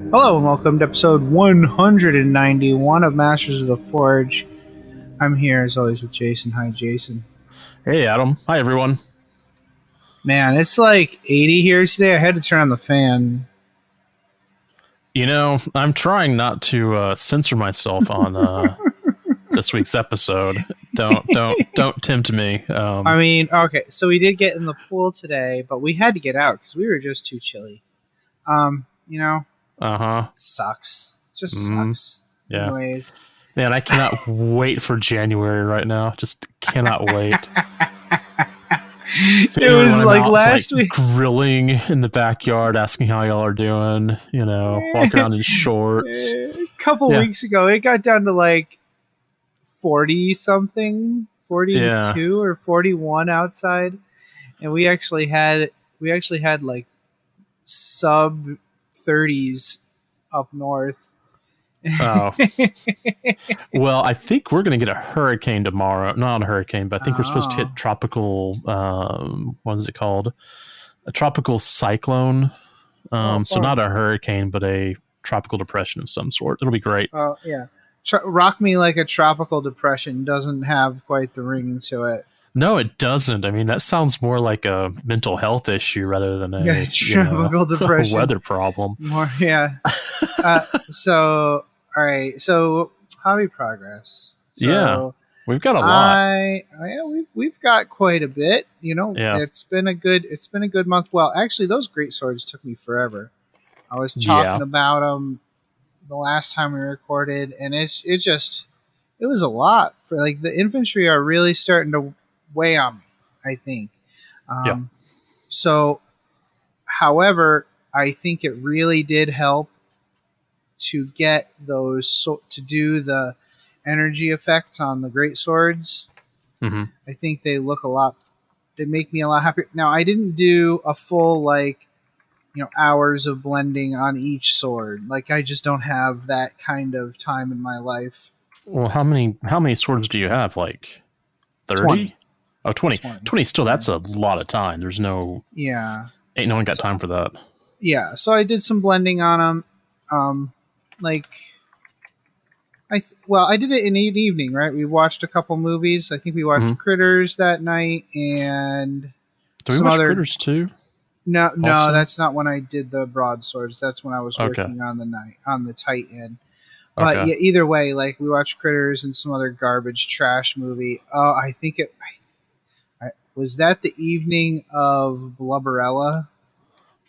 Hello and welcome to episode 191 of Masters of the Forge. I'm here as always with Jason. Hi, Jason. Hey, Adam. Hi, everyone. Man, it's like 80 here today. I had to turn on the fan. You know, I'm trying not to censor myself on this week's episode. Don't tempt me. Okay, so we did get in the pool today, but we had to get out because we were just too chilly. Sucks. Just sucks. Yeah. Anyways. Man, I cannot wait for January right now. Just cannot wait. It was like last week. Grilling in the backyard, asking how y'all are doing, walking around in shorts. A couple weeks ago, it got down to like 40 something, 42 or 41 outside. And we actually had like sub 30s up north. Oh. Well, I think we're going to get a hurricane tomorrow. Not a hurricane, but I think we're supposed to hit tropical, what is it called? A tropical cyclone. So not a hurricane, but a tropical depression of some sort. It'll be great. Yeah. Rock Me Like a Tropical Depression doesn't have quite the ring to it. No, it doesn't. I mean, that sounds more like a mental health issue rather than a tropical depression, weather problem. More, yeah. So, all right. So, hobby progress. So, we've got a lot. We've got quite a bit. It's been a good month. Well, actually, those great swords took me forever. I was talking about them the last time we recorded, and it was a lot. For like the infantry are really starting to weigh on me, I think. So, however, I think it really did help to get to do the energy effects on the great swords. Mm-hmm. I think they make me a lot happier. Now, I didn't do a full hours of blending on each sword. Like, I just don't have that kind of time in my life. Well, how many swords do you have? Like 30? 20. Oh, 20. 20 still, that's a lot of time. There's no... Yeah. Ain't no one got time for that. Yeah, so I did some blending on them. I did it in an evening, right? We watched a couple movies. I think we watched Critters that night, and Did we watch Critters too? No, that's not when I did the broadswords. That's when I was working on the Titan. But yeah, either way, like we watched Critters and some other garbage trash movie. Oh, I think was that the evening of Blubberella?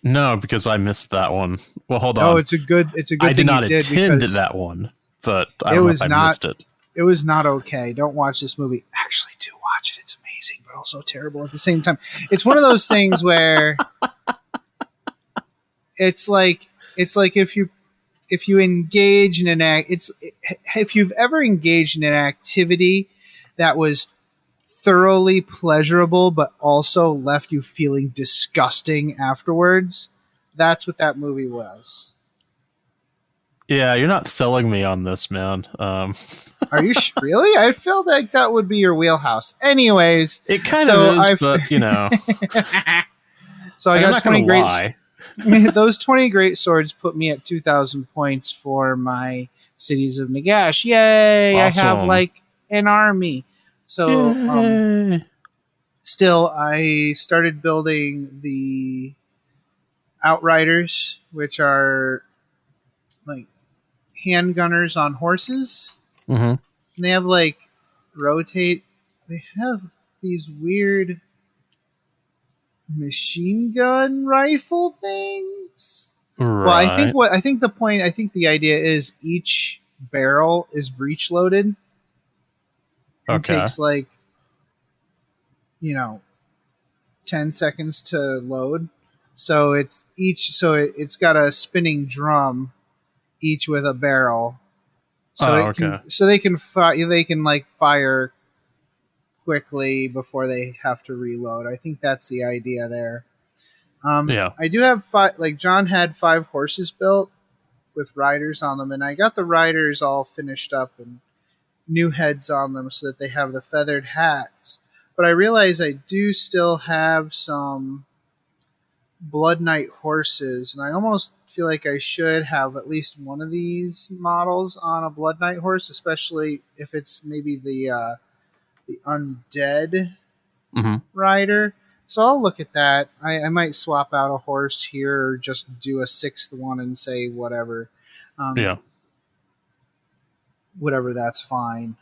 No, because I missed that one. Well, hold on. Oh, it's a good. I did not attend that one, but I don't know if I missed it. It was not okay. Don't watch this movie. Actually, do watch it. It's amazing, but also terrible at the same time. It's one of those things where it's like if you engage in if you've ever engaged in an activity that was thoroughly pleasurable but also left you feeling disgusting afterwards, that's what that movie was. Yeah, you're not selling me on this, man. Are you really? I feel like that would be your wheelhouse. Anyways, it kind of is, but So I got 20 great. Those 20 great swords put me at 2,000 points for my Cities of Nagash. Yay! Awesome. I have like an army. So still, I started building the Outriders, which are like handgunners on horses. Mm-hmm. And they have they have these weird machine gun rifle things. Right. Well, I think the idea is each barrel is breech loaded. It takes 10 seconds to load. So it's got a spinning drum, each with a barrel. So they can fire quickly before they have to reload. I think that's the idea there. I do have 5. Like John had 5 horses built with riders on them, and I got the riders all finished up and new heads on them so that they have the feathered hats. But I realize I do still have some Blood Knight horses, and I almost feel like I should have at least one of these models on a Blood Knight horse, especially if it's maybe the undead rider. So I'll look at that. I might swap out a horse here, or just do a sixth one and say whatever. Whatever, that's fine.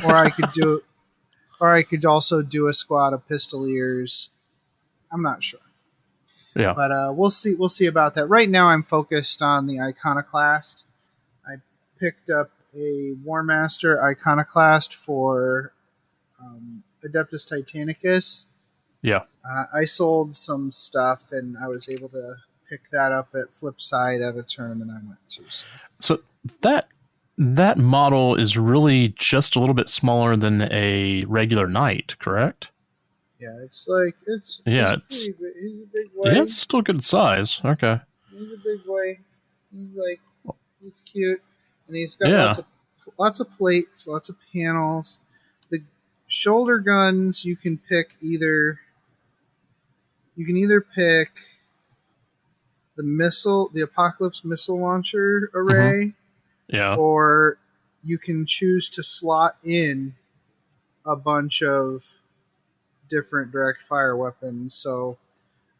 Or I could also do a squad of pistoliers. I'm not sure. Yeah. But we'll see. We'll see about that. Right now, I'm focused on the Iconoclast. I picked up a War Master Iconoclast for Adeptus Titanicus. Yeah. I sold some stuff, and I was able to pick that up at Flipside at a tournament I went to. So that model is really just a little bit smaller than a regular knight, correct? Yeah, he's a big boy. Yeah, it's still good size. Okay. He's a big boy. He's cute, and he's got lots of plates, lots of panels. The shoulder guns you can either pick the Apocalypse missile launcher array, or you can choose to slot in a bunch of different direct fire weapons. So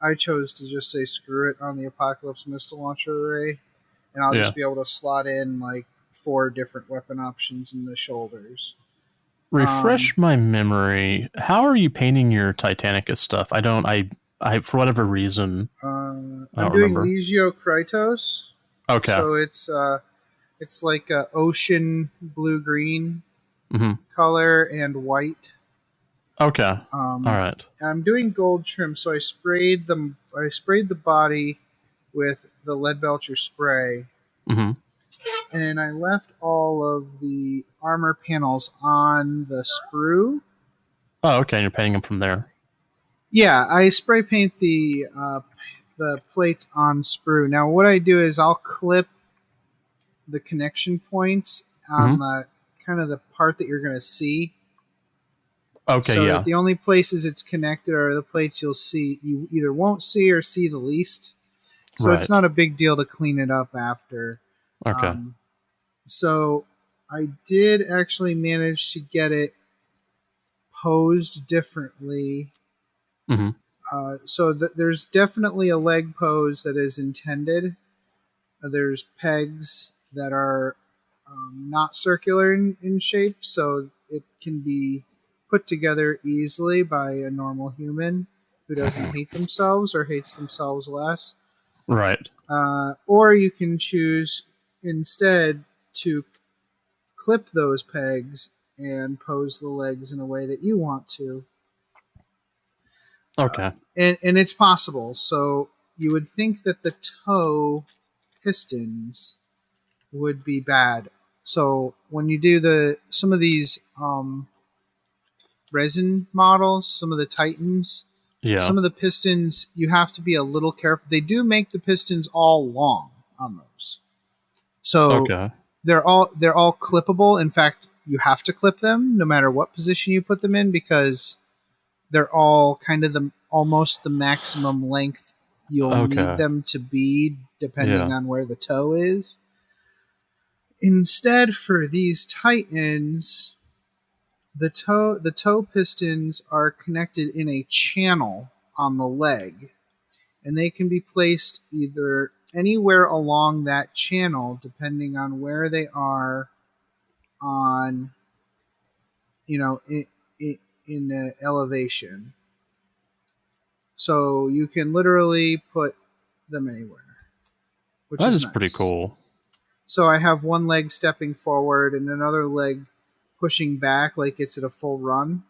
I chose to just say screw it on the Apocalypse missile launcher array, and I'll just be able to slot in 4 different weapon options in the shoulders. Refresh my memory. How are you painting your Titanicus stuff? I for whatever reason, I'm doing Legio Krytos. Okay. So it's like a ocean blue-green color and white. Okay. All right. I'm doing gold trim, so I sprayed the body with the Leadbelcher spray, and I left all of the armor panels on the sprue. Oh, okay. You're painting them from there. Yeah, I spray paint the plates on sprue. Now, what I do is I'll clip the connection points on the kind of the part that you're going to see. Okay, so the only places it's connected are the plates you either won't see or see the least. So it's not a big deal to clean it up after. Okay. So I did actually manage to get it posed differently. So there's definitely a leg pose that is intended. There's pegs that are not circular in shape, so it can be put together easily by a normal human who doesn't hate themselves or hates themselves less. Right. Or you can choose instead to clip those pegs and pose the legs in a way that you want to. Okay. And it's possible. So you would think that the toe pistons would be bad. So when you do some of these resin models, some of the Titans, some of the pistons, you have to be a little careful. They do make the pistons all long on those. So they're all clippable. In fact, you have to clip them no matter what position you put them in, because they're all kind of almost the maximum length you'll need them to be, depending on where the toe is. Instead, for these Titans, the toe pistons are connected in a channel on the leg, and they can be placed either anywhere along that channel, depending on where they are on, in the elevation. So you can literally put them anywhere, which is nice. Pretty cool. So I have one leg stepping forward and another leg pushing back like it's at a full run.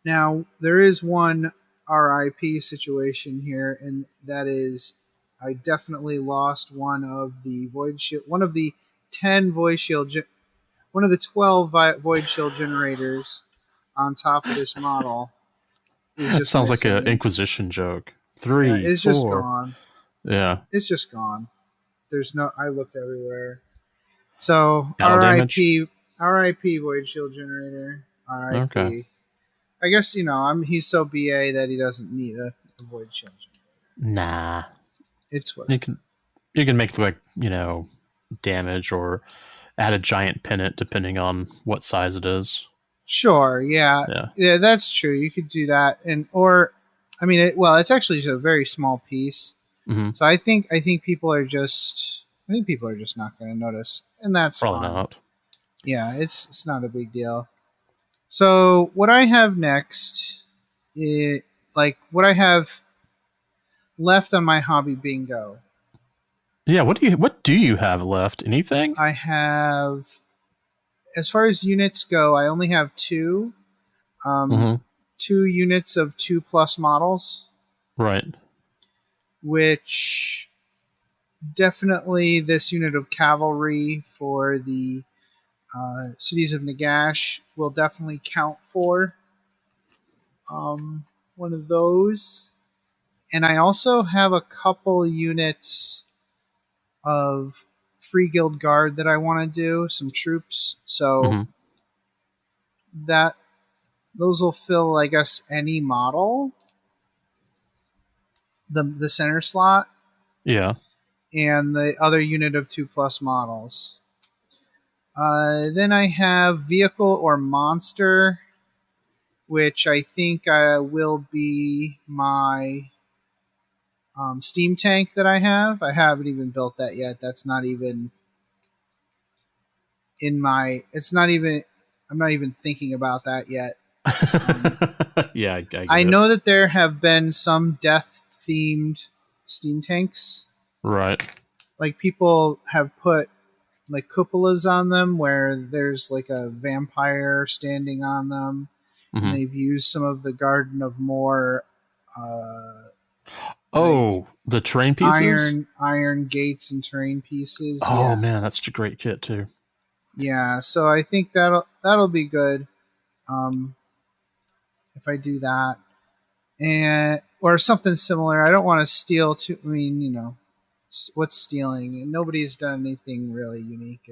Now, there is one RIP situation here, and that is I definitely lost one of the Void Shield, one of the 10 Void Shield, one of the 12 Void Shield generators on top of this model. It sounds like an Inquisition joke. 3, it's 4. just gone. Yeah. It's just gone. I looked everywhere. So, RIP Void Shield generator. RIP. Okay. I guess he's so BA that he doesn't need a void change. Nah, it's what you can make like damage or add a giant pennant depending on what size it is. Sure, yeah, that's true. You could do that, it's actually just a very small piece. Mm-hmm. So I think people are just not going to notice, and that's probably fine. not. Yeah, it's not a big deal. So what I have next is what I have left on my hobby bingo. Yeah, what do you have left? Anything? I have, as far as units go, I only have 2. 2 units of 2+ models. Right. Which definitely this unit of cavalry for the cities of Nagash will definitely count for one of those. And I also have a couple units of Free Guild Guard that I want to do, some troops. So those will fill, I guess, any model. The center slot. Yeah. And the other unit of 2+ models. Then I have Vehicle or Monster, which I think will be my steam tank that I have. I haven't even built that yet. That's not even in my... I'm not even thinking about that yet. Yeah, I know that there have been some death-themed steam tanks. Right. Like, people have put like cupolas on them where there's like a vampire standing on them. And they've used some of the Garden of Moor the terrain pieces? Iron gates and terrain pieces. Oh man, that's a great kit too. Yeah, so I think that'll be good if I do that. Or something similar. I don't want to steal too... I mean, what's stealing? And nobody's done anything really unique.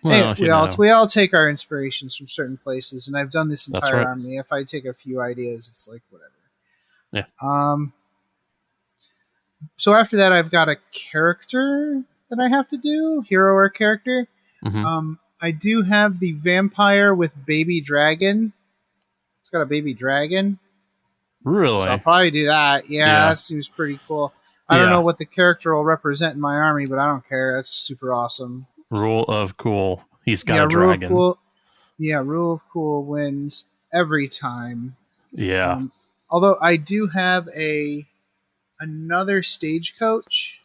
Well, we all take our inspirations from certain places, and I've done this entire right. army. If I take a few ideas, it's like whatever. Yeah. So after that, I've got a character that I have to do, hero or character. I do have the vampire with baby dragon. It's got a baby dragon. Really? So I'll probably do that. Yeah, that seems pretty cool. I don't know what the character will represent in my army, but I don't care. That's super awesome. Rule of cool. He's got a dragon. Rule of cool wins every time. Yeah. Although I do have another stagecoach.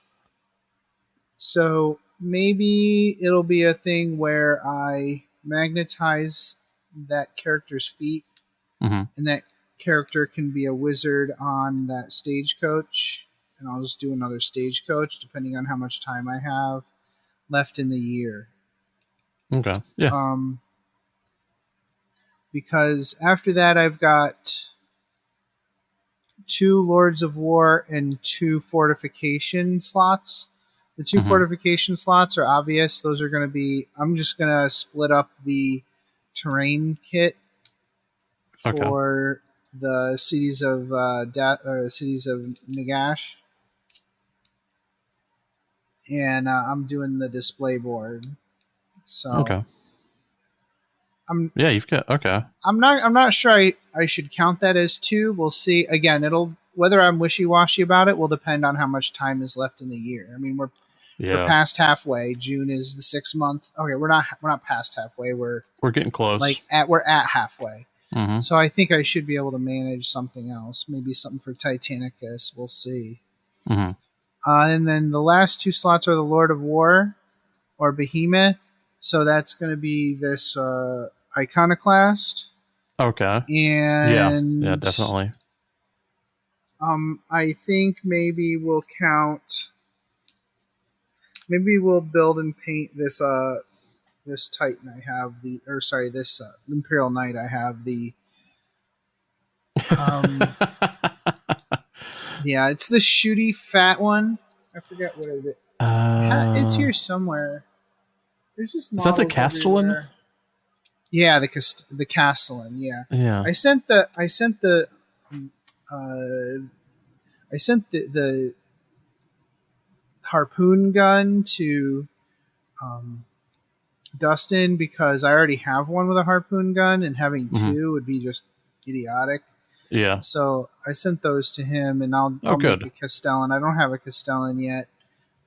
So maybe it'll be a thing where I magnetize that character's feet, and that character can be a wizard on that stagecoach. And I'll just do another stagecoach depending on how much time I have left in the year. Okay. Yeah. Because after that, I've got 2 Lords of War and 2 fortification slots. The 2 fortification slots are obvious. Those are going to be... I'm just going to split up the terrain kit for the cities of cities of Nagash. And I'm doing the display board. So you've got I'm not sure I should count that as 2. We'll see. Again, whether I'm wishy-washy about it will depend on how much time is left in the year. I mean, we're past halfway. June is the 6th month. Okay, we're not past halfway. We're getting close. We're at halfway. So I think I should be able to manage something else. Maybe something for Titanicus. We'll see. And then the last 2 slots are the Lord of War or Behemoth. So that's going to be this Iconoclast. Okay. And yeah, definitely. I think maybe we'll count. Maybe we'll build and paint this this Titan. I have this Imperial Knight. I have the. Yeah, it's the shooty fat one. I forget what it is. It's here somewhere. There's just is that the Castellan? Everywhere. Yeah, the Castellan. Yeah. Yeah. I sent the harpoon gun to Dustin because I already have one with a harpoon gun, and having two would be just idiotic. Yeah. So I sent those to him, and I'll good. make a Castellan. I don't have a Castellan yet.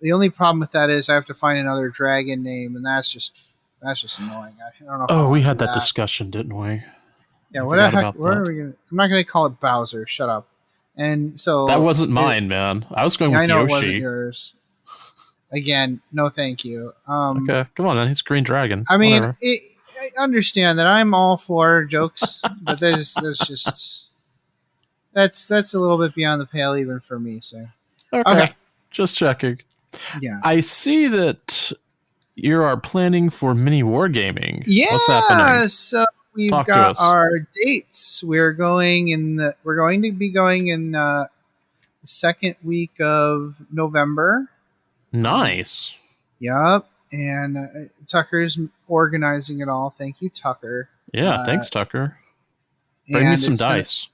The only problem with that is I have to find another dragon name, and that's just annoying. I don't know. Oh, we had that discussion, didn't we? Yeah. What the heck? Where are we gonna? I'm not gonna call it Bowser. Shut up. And so that wasn't mine, man. I was going with Yoshi. I know it wasn't yours. Again, no, thank you. Okay, come on, man. He's a green dragon. I mean, I understand that I'm all for jokes, but there's just that's a little bit beyond the pale even for me. So okay. Just checking. Yeah, I see that you are planning for mini wargaming. Yeah, what's happening? So we've got our dates. We're going to be going in the second week of November. Nice. Yep. And Tucker's organizing it all. Thank you, Tucker. Yeah, thanks, Tucker. Bring me some dice.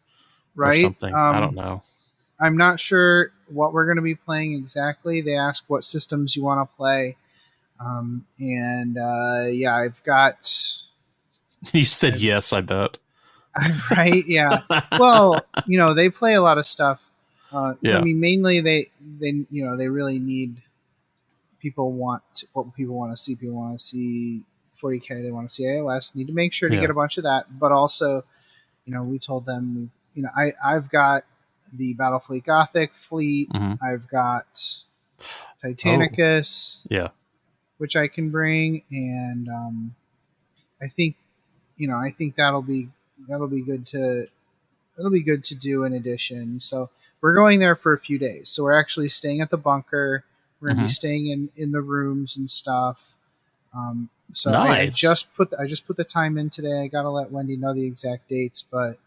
Right? Or something. I don't know. I'm not sure what we're going to be playing exactly. They ask what systems you want to play. Yeah, I've got... You said yes, I bet. Right? Yeah. Well, they play a lot of stuff. Yeah. I mean, mainly they really need... People want to see. People want to see 40K. They want to see AOS. Need to make sure to get a bunch of that. But also, we told them, I've got the Battlefleet Gothic fleet. Mm-hmm. I've got Titanicus. Yeah, which I can bring, and I think that'll be good to do in addition. So we're going there for a few days. So we're actually staying at the bunker. We're going to be staying in the rooms and stuff. So nice. I just put the time in today. I got to let Wendy know the exact dates, but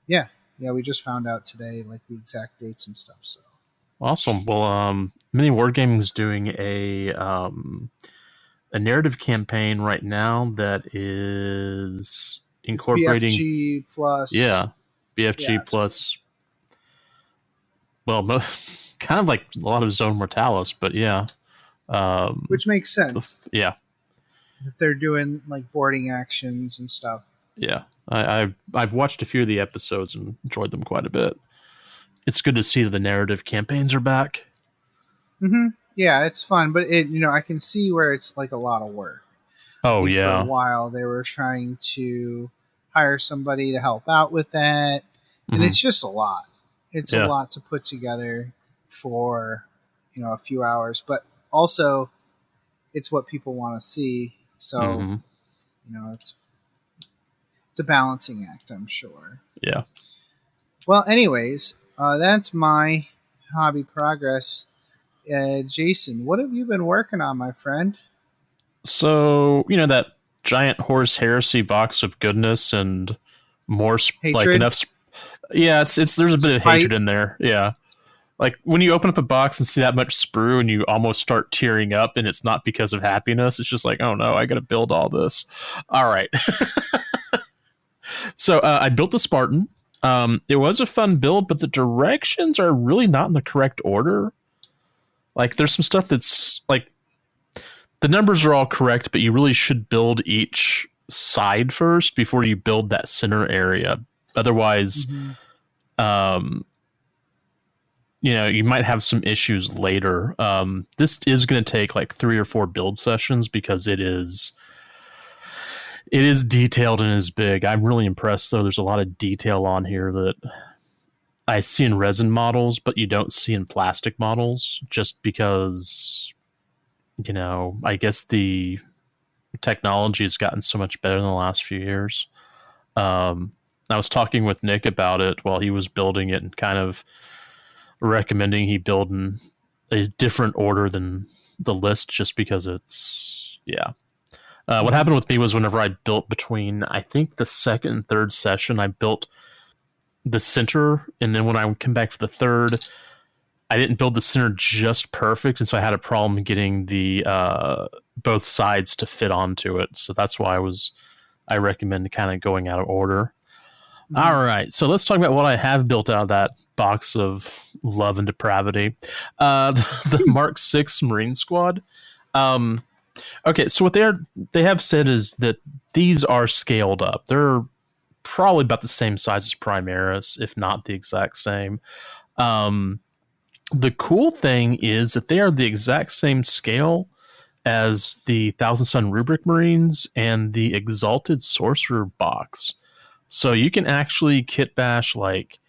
yeah, we just found out today, like the exact dates and stuff. So awesome. Well, Mini Wargaming's doing a narrative campaign right now that is incorporating BFG plus. Yeah, BFG plus. Well, kind of like a lot of Zone Mortalis, but yeah. Which makes sense. Yeah. If they're doing like boarding actions and stuff. Yeah. I've watched a few of the episodes and enjoyed them quite a bit. It's good to see that the narrative campaigns are back. Mm-hmm. Yeah, it's fun, but I can see where it's like a lot of work. Oh, yeah. For a while, they were trying to hire somebody to help out with that, and it's just a lot. It's a lot to put together for a few hours, but also it's what people want to see. So it's a balancing act, I'm sure. Yeah. Well, anyways, that's my hobby progress. Jason, what have you been working on, my friend? So, that giant horse heresy box of goodness and more like enough. Yeah, there's a bit of hatred in there. Yeah. Like when you open up a box and see that much sprue and you almost start tearing up, and it's not because of happiness. It's just like, oh no, I got to build all this. All right. So I built the Spartan. It was a fun build, but the directions are really not in the correct order. Like there's some stuff that's like the numbers are all correct, but you really should build each side first before you build that center area. Otherwise, you might have some issues later. This is going to take like 3 or 4 build sessions because it is detailed and is big. I'm really impressed, though. There's a lot of detail on here that I see in resin models, but you don't see in plastic models just because, I guess the technology has gotten so much better in the last few years. I was talking with Nick about it while he was building it and kind of recommending he build in a different order than the list just because it's, what happened with me was whenever I built between, I think the second and third session, I built the center, and then when I would come back for the third, I didn't build the center just perfect, and so I had a problem getting the both sides to fit onto it. So that's why I was I recommend kind of going out of order. Mm-hmm. All right, so let's talk about what I have built out of that box of love and depravity. The Mark 6 Marine Squad. Okay, so what they have said is that these are scaled up. They're probably about the same size as Primaris, if not the exact same. The cool thing is that they are the exact same scale as the Thousand Sun Rubric Marines and the Exalted Sorcerer box. So you can actually kit bash like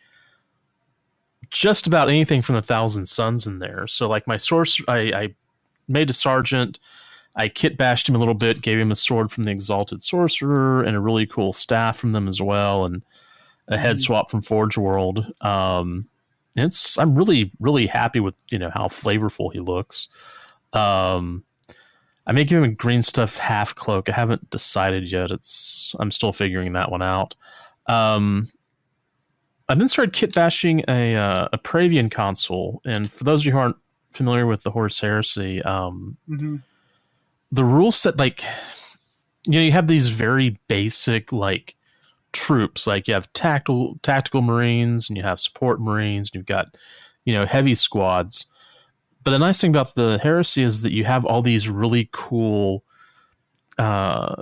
just about anything from the Thousand Suns in there. So like my sorcerer, I made a sergeant, I kit bashed him a little bit, gave him a sword from the Exalted Sorcerer and a really cool staff from them as well, and a head swap from Forge World. I'm really, really happy with how flavorful he looks. I may give him a green stuff half cloak. I haven't decided yet. I'm still figuring that one out. I then started kit bashing a Praevian console, and for those of you who aren't familiar with the Horus Heresy, the rule set, like, you have these very basic like troops, like you have tactical Marines and you have support Marines and you've got heavy squads. But the nice thing about the Heresy is that you have all these really cool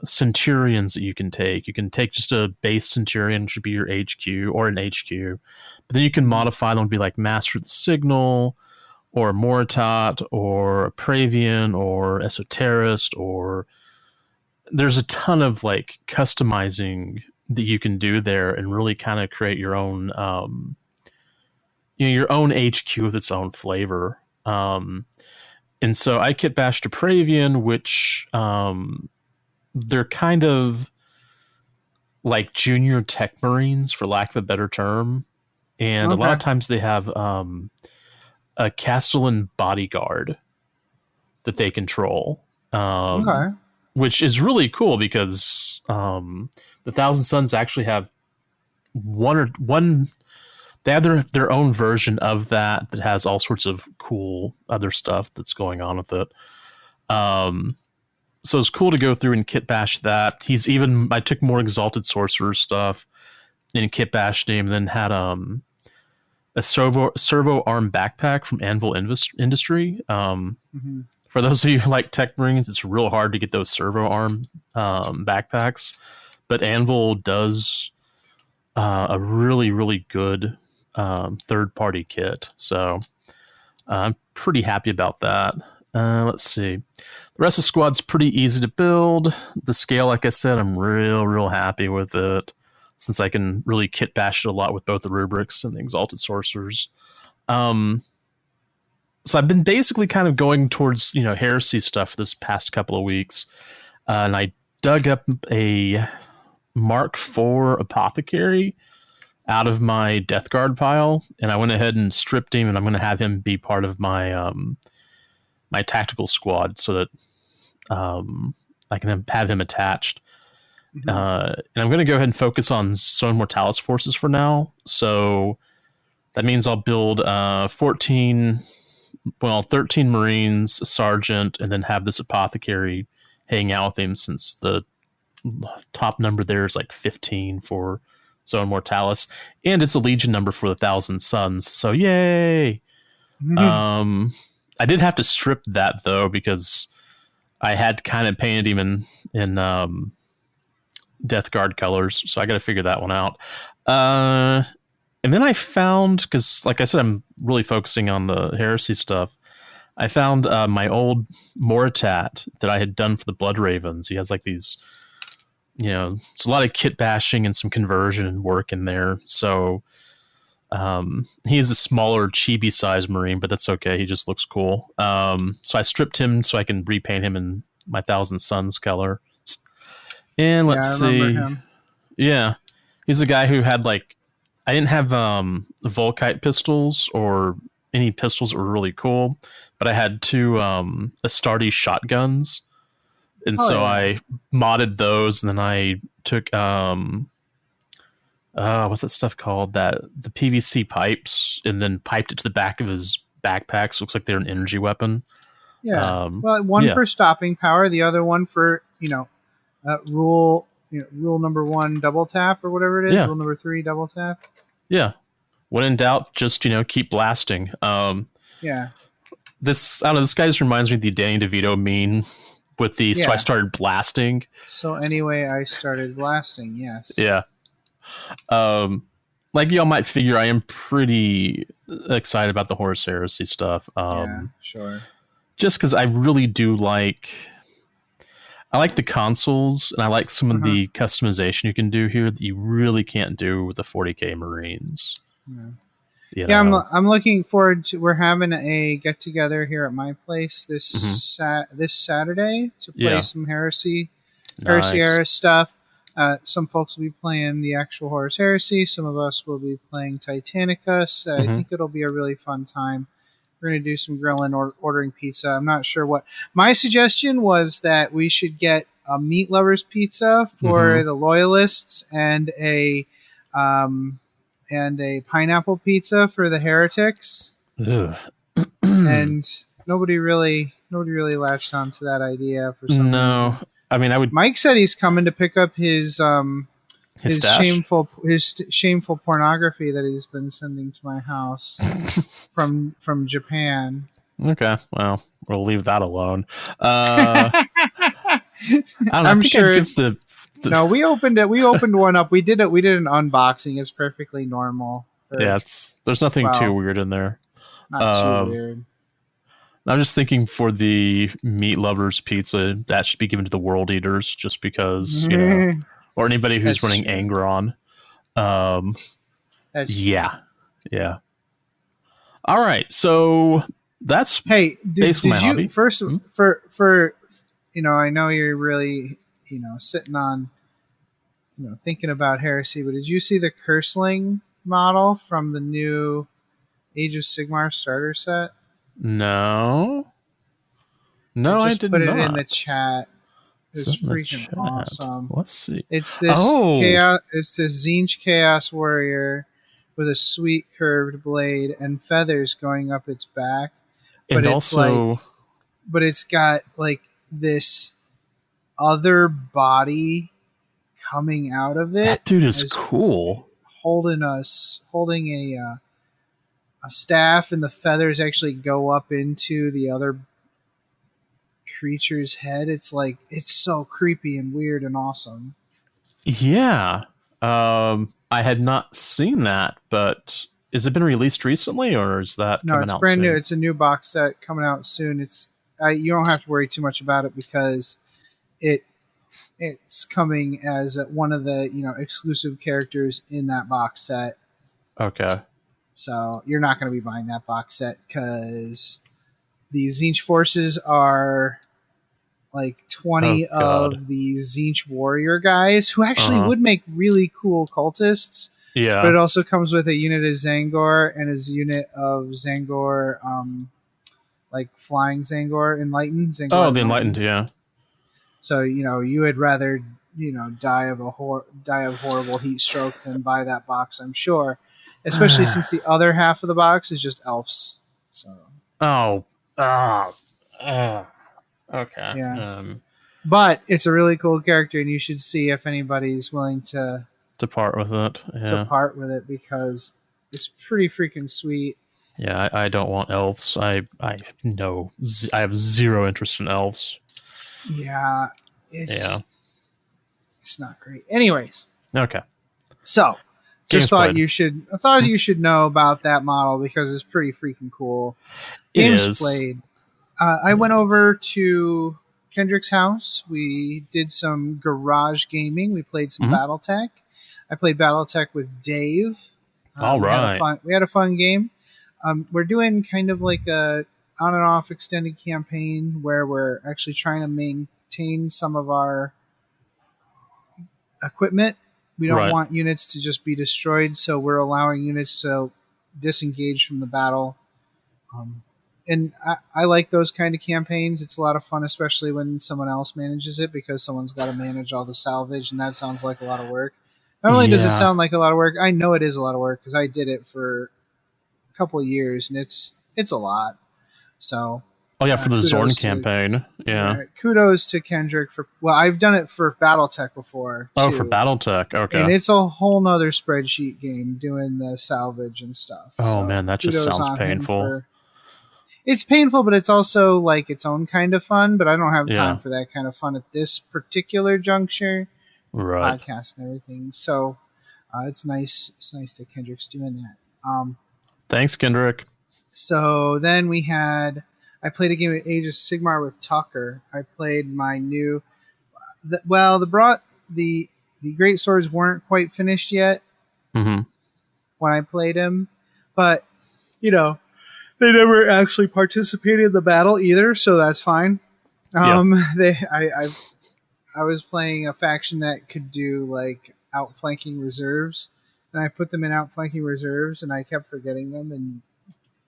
Centurions that you can take. You can take just a base Centurion, which would be your HQ or an HQ, but then you can modify them to be like Master of the Signal or Moritat or Praevian or Esoterist, or there's a ton of like customizing that you can do there and really kind of create your own your own HQ with its own flavor. And so I kit bashed a Praevian, which they're kind of like junior tech Marines, for lack of a better term. And a lot of times they have a Castellan bodyguard that they control. Which is really cool because the Thousand Suns actually have one. They have their own version of that has all sorts of cool other stuff that's going on with it. So it's cool to go through and kit bash that. I took more Exalted Sorcerer stuff and kit bashed him, and then had a servo arm backpack from Anvil Industry. For those of you who like tech Marines, it's real hard to get those servo arm backpacks, but Anvil does a really, really good third-party kit. So I'm pretty happy about that. Let's see. The rest of the squad's pretty easy to build. The scale, like I said, I'm real happy with it, since I can really kit bash it a lot with both the Rubrics and the Exalted Sorcerers. So I've been basically kind of going towards, Heresy stuff this past couple of weeks. And I dug up a Mark IV Apothecary out of my Death Guard pile, and I went ahead and stripped him, and I'm going to have him be part of my my tactical squad so that I can have him attached. And I'm going to go ahead and focus on Stone Mortalis forces for now. So that means I'll build 13 Marines, a Sergeant, and then have this Apothecary hang out with him, since the top number there is like 15 for Zone Mortalis, and it's a Legion number for the Thousand Suns. So yay! I did have to strip that though, because I had kind of painted him in Death Guard colors, so I got to figure that one out. And then I found, because like I said, I'm really focusing on the Heresy stuff. I found my old Moritat that I had done for the Blood Ravens. He has like these, it's a lot of kit bashing and some conversion work in there. So he is a smaller chibi size Marine, but that's okay. He just looks cool. So I stripped him so I can repaint him in my Thousand Suns color. And let's see. Him. Yeah. He's a guy who had I didn't have Volkite pistols or any pistols that were really cool, but I had two Astartes shotguns. And I modded those, and then I took what's that stuff called? The PVC pipes, and then piped it to the back of his backpack, so it looks like they're an energy weapon. Yeah. One for stopping power, the other one for, rule rule number 1, double tap or whatever it is. Yeah. Rule number 3, double tap. Yeah. When in doubt, just keep blasting. Yeah. This guy just reminds me of the Danny DeVito meme with the so I started blasting. So anyway, I started blasting. Yes. Yeah. Like y'all might figure, I am pretty excited about the Horus Heresy stuff. Yeah, sure. Just because I really do I like the consoles, and I like some of the customization you can do here that you really can't do with the 40K Marines. Yeah, I'm looking forward to. We're having a get together here at my place this Saturday to play some Heresy era stuff. Some folks will be playing the actual Horus Heresy. Some of us will be playing Titanicus. I think it'll be a really fun time. We're going to do some grilling or ordering pizza. I'm not sure what. My suggestion was that we should get a meat lovers pizza for the loyalists and a pineapple pizza for the heretics. And nobody really latched onto that idea for some reason. I mean, Mike said he's coming to pick up his shameful pornography that he's been sending to my house from Japan. Okay, well, we'll leave that alone. I don't know. I'm sure No, we opened it. We opened one up. We did it. We did an unboxing. It's perfectly normal. There's nothing too weird in there. Not too weird. I'm just thinking for the meat lovers pizza that should be given to the world eaters, just because or anybody who's running Angron. Yeah. All right, so that's basically my hobby. First for I know you're really sitting on thinking about Heresy, but did you see the Curseling model from the new Age of Sigmar starter set? No, I did not. Put it in the chat. It's freaking awesome. Let's see. It's this chaos. It's this Tzeentch Chaos Warrior with a sweet curved blade and feathers going up its back. But but it's got like this other body coming out of it. That dude is cool. Holding a staff, and the feathers actually go up into the other creature's head. It's so creepy and weird and awesome. Yeah. I had not seen that, but has it been released recently, or is that coming out soon? No, it's brand new. It's a new box set coming out soon. You don't have to worry too much about it because it's coming as one of the exclusive characters in that box set. Okay. So you're not going to be buying that box set because the Tzeentch forces are like 20 of the Tzeentch warrior guys who actually would make really cool cultists. Yeah. But it also comes with a unit of Zangor and a unit of Zangor, like flying Zangor, Enlightened. Zangor the Enlightened, yeah. So, you would rather, die of horrible heat stroke than buy that box, I'm sure. Especially since the other half of the box is just elves. So. Okay. Yeah. But it's a really cool character, and you should see if anybody's willing to part with it. Yeah. To part with it because it's pretty freaking sweet. Yeah, I don't want elves. I have zero interest in elves. Yeah, it's not great. Anyways. Okay. So. I thought you should know about that model because it's pretty freaking cool. Games played. I went over to Kendrick's house. We did some garage gaming. We played some BattleTech. I played BattleTech with Dave. All right. We had a fun game. We're doing kind of like a on and off extended campaign where we're actually trying to maintain some of our equipment. We don't want units to just be destroyed, so we're allowing units to disengage from the battle. And I like those kind of campaigns. It's a lot of fun, especially when someone else manages it, because someone's got to manage all the salvage, and that sounds like a lot of work. Not only does it sound like a lot of work, I know it is a lot of work because I did it for a couple of years, and it's a lot. So Oh yeah, for the Zorn campaign. Yeah. Kudos to Kendrick for. Well, I've done it for BattleTech before. Oh, for BattleTech. Okay. And it's a whole nother spreadsheet game doing the salvage and stuff. Oh so man, that just sounds painful. It's painful, but it's also like its own kind of fun. But I don't have time for that kind of fun at this particular juncture. Right. Podcast and everything. So it's nice. It's nice that Kendrick's doing that. Thanks, Kendrick. So then I played a game of Age of Sigmar with Tucker. I played my new. The Great Swords weren't quite finished yet when I played him, but they never actually participated in the battle either, so that's fine. I was playing a faction that could do like outflanking reserves, and I put them in outflanking reserves, and I kept forgetting them, and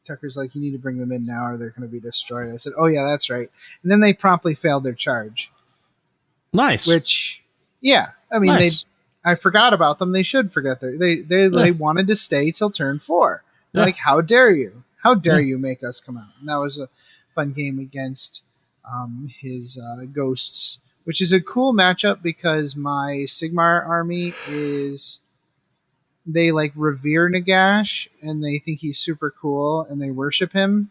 Tucker's like, you need to bring them in now or they're going to be destroyed. I said, oh yeah, that's right. And then they promptly failed their charge. Nice. Which, yeah, I mean, nice. I forgot about them. They should forget they wanted to stay till turn 4. Yeah. Like, how dare you? How dare you make us come out? And that was a fun game against his ghosts, which is a cool matchup because my Sigmar army they like revere Nagash and they think he's super cool and they worship him,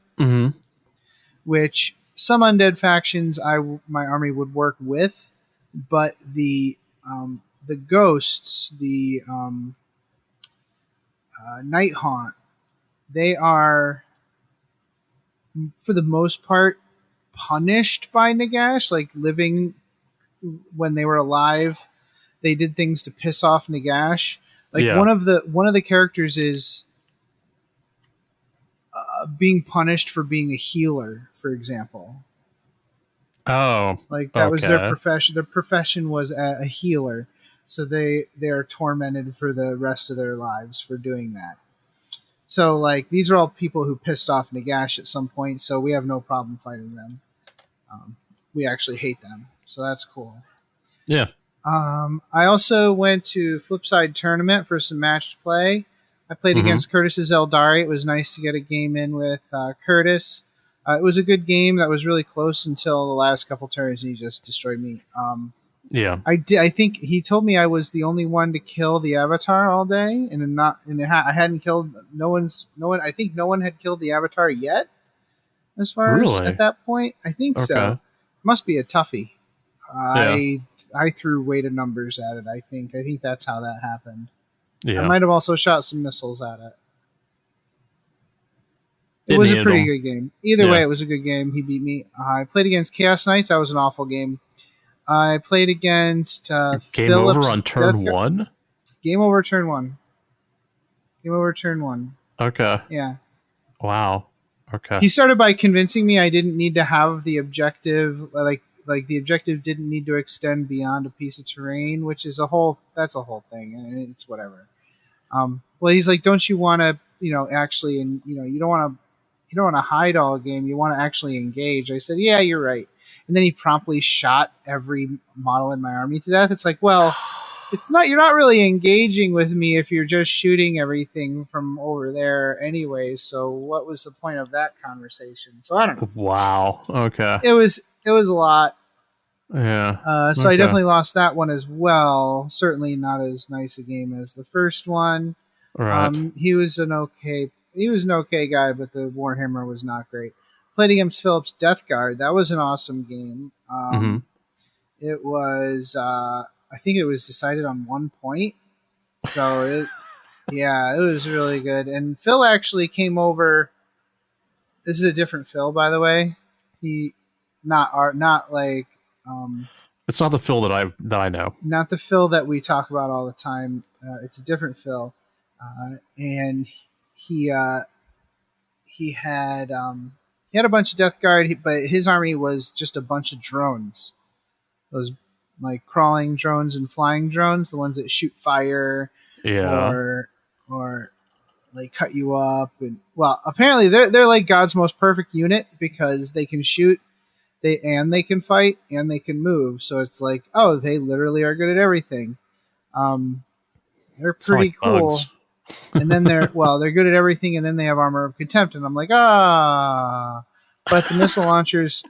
which some undead factions my army would work with, but the ghosts, the Night Haunt, they are for the most part punished by Nagash, like living when they were alive. They did things to piss off Nagash. Like one of the characters is being punished for being a healer, for example. Oh, like that was their profession. Their profession was a healer, so they are tormented for the rest of their lives for doing that. So like these are all people who pissed off Nagash at some point, so we have no problem fighting them. We actually hate them, so that's cool. Yeah. I also went to Flipside Tournament for some matched play. I played against Curtis's Eldari. It was nice to get a game in with Curtis. It was a good game that was really close until the last couple turns, and he just destroyed me. I think he told me I was the only one to kill the Avatar all day, I hadn't killed no one. I think no one had killed the Avatar yet. As far as at that point, I think so. Must be a toughie. I threw weighted numbers at it. I think that's how that happened. Yeah. I might have also shot some missiles at it. It was a pretty good game. Either way, it was a good game. He beat me. I played against Chaos Knights. That was an awful game. I played against Game Phillips over on turn 1? Game over turn 1. Game over turn 1. Okay. Yeah. Wow. Okay. He started by convincing me I didn't need to have the objective, like the objective didn't need to extend beyond a piece of terrain, which is that's a whole thing, and it's whatever. Well, he's like, don't you want to, actually, and you don't want to hide all game. You want to actually engage. I said, yeah, you're right. And then he promptly shot every model in my army to death. It's like, well, you're not really engaging with me if you're just shooting everything from over there anyway. So what was the point of that conversation? So I don't know. Wow. Okay. It was a lot. Yeah. So I definitely lost that one as well. Certainly not as nice a game as the first one. Right. He was an okay guy, but the Warhammer was not great. Played against Phillips Death Guard. That was an awesome game. It was, I think it was decided on 1 point. So it was really good. And Phil actually came over. This is a different Phil, by the way. It's not the Phil that I know. Not the Phil that we talk about all the time. It's a different Phil, and he had a bunch of Death Guard, but his army was just a bunch of drones. Those like crawling drones and flying drones, the ones that shoot fire, or like cut you up. And well, apparently they're like God's most perfect unit because they can shoot. They can fight and they can move. So it's like, oh, they literally are good at everything. They're pretty cool. Bugs. And then they're good at everything. And then they have Armor of Contempt. And I'm like, But the missile launchers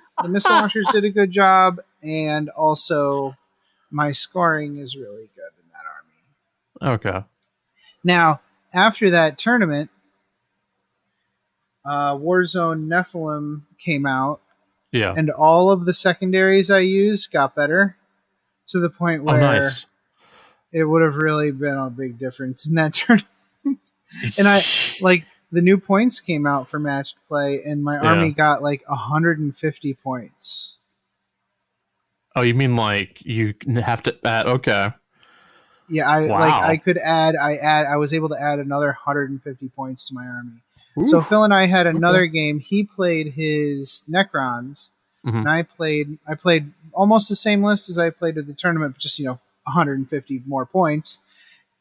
did a good job, and also my scoring is really good in that army. Okay. Now, after that tournament, Warzone Nephilim came out. Yeah. And all of the secondaries I used got better to the point where it would have really been a big difference in that tournament. And the new points came out for matched play, and my army got 150 points. Oh, you mean you have to add? Okay. Yeah, I was able to add another 150 points to my army. Oof. So Phil and I had another game. He played his Necrons, and I played almost the same list as I played at the tournament, but just 150 more points.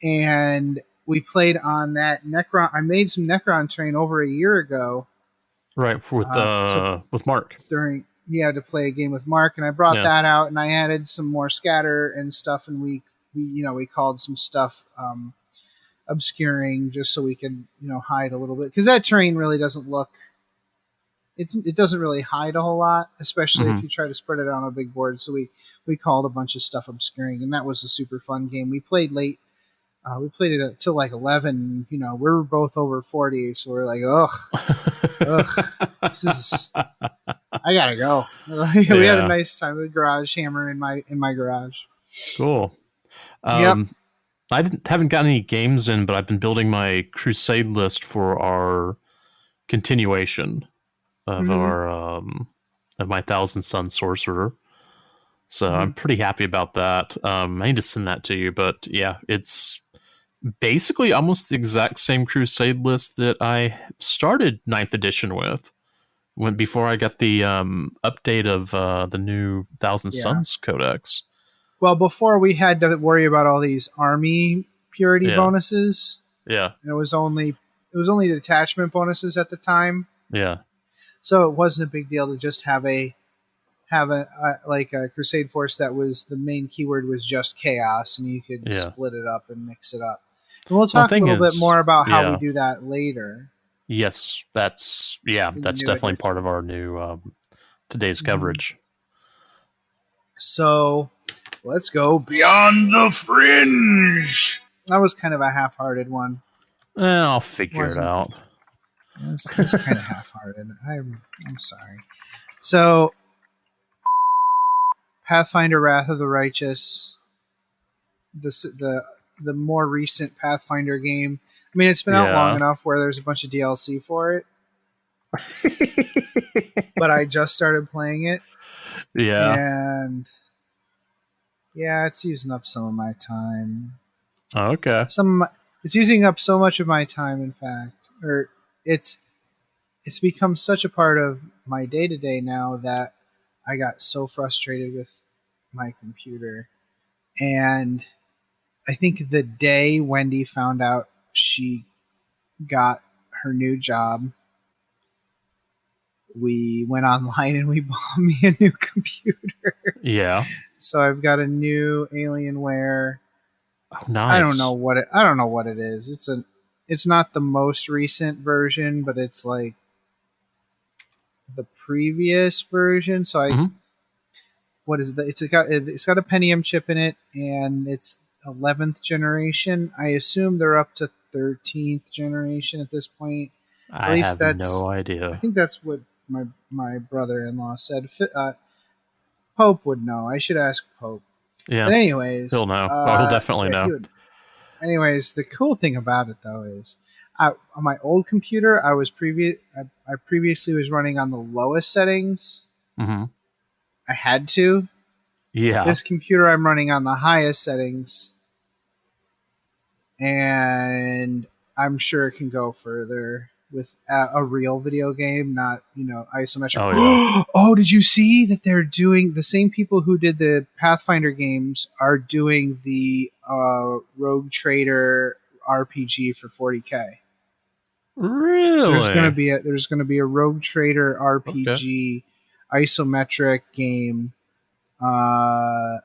And we played on that Necron. I made some Necron train over a year ago, right? With Mark to play a game with Mark, and I brought that out, and I added some more scatter and stuff, and we called some stuff obscuring just so we could hide a little bit, because that terrain really doesn't look. It doesn't really hide a whole lot, especially if you try to spread it out on a big board. So we called a bunch of stuff obscuring, and that was a super fun game. We played late. We played it until 11. We were both over 40, so we're like, ugh, this is. I gotta go. We had a nice time with Garage Hammer in my garage. Cool. Yep. I haven't got any games in, but I've been building my Crusade list for our continuation of our of my Thousand Sun Sorcerer. So I'm pretty happy about that. I need to send that to you, but yeah, it's basically almost the exact same Crusade list that I started 9th edition with before I got the update of the new Thousand Suns Codex. Well, before we had to worry about all these army purity bonuses. Yeah. And it was only detachment bonuses at the time. Yeah. So it wasn't a big deal to just have a Crusade force that was the main keyword was just chaos, and you could split it up and mix it up. And we'll talk a little bit more about how we do that later. Yes, that's definitely part of our new today's coverage. So let's go Beyond the Fringe. That was kind of a half-hearted one. I'll figure it out. It's kind of half-hearted. I'm sorry. So, Pathfinder: Wrath of the Righteous, the more recent Pathfinder game. I mean, it's been out long enough where there's a bunch of DLC for it. But I just started playing it. Yeah. And it's using up some of my time. Okay. It's using up so much of my time, in fact. Or it's become such a part of my day-to-day now that I got so frustrated with my computer. And I think the day Wendy found out she got her new job, we went online and we bought me a new computer. Yeah. So I've got a new Alienware. Oh, nice. I don't know what it is. It's not the most recent version, but it's like the previous version. So what is it's got a Pentium chip in it, and it's 11th generation. I assume they're up to 13th generation at this point. I have no idea. I think that's what my brother-in-law said. Pope would know. I should ask Pope. Yeah. But anyways, he'll know. He'll definitely know. Anyways, the cool thing about it though is, on my old computer, I previously was running on the lowest settings. Mm-hmm. I had to. Yeah. This computer, I'm running on the highest settings, and I'm sure it can go further with a real video game, not isometric. Oh, yeah. Oh, did you see that they're doing the same people who did the Pathfinder games are doing the Rogue Trader RPG for 40K? Really? So there's gonna be a Rogue Trader RPG isometric game done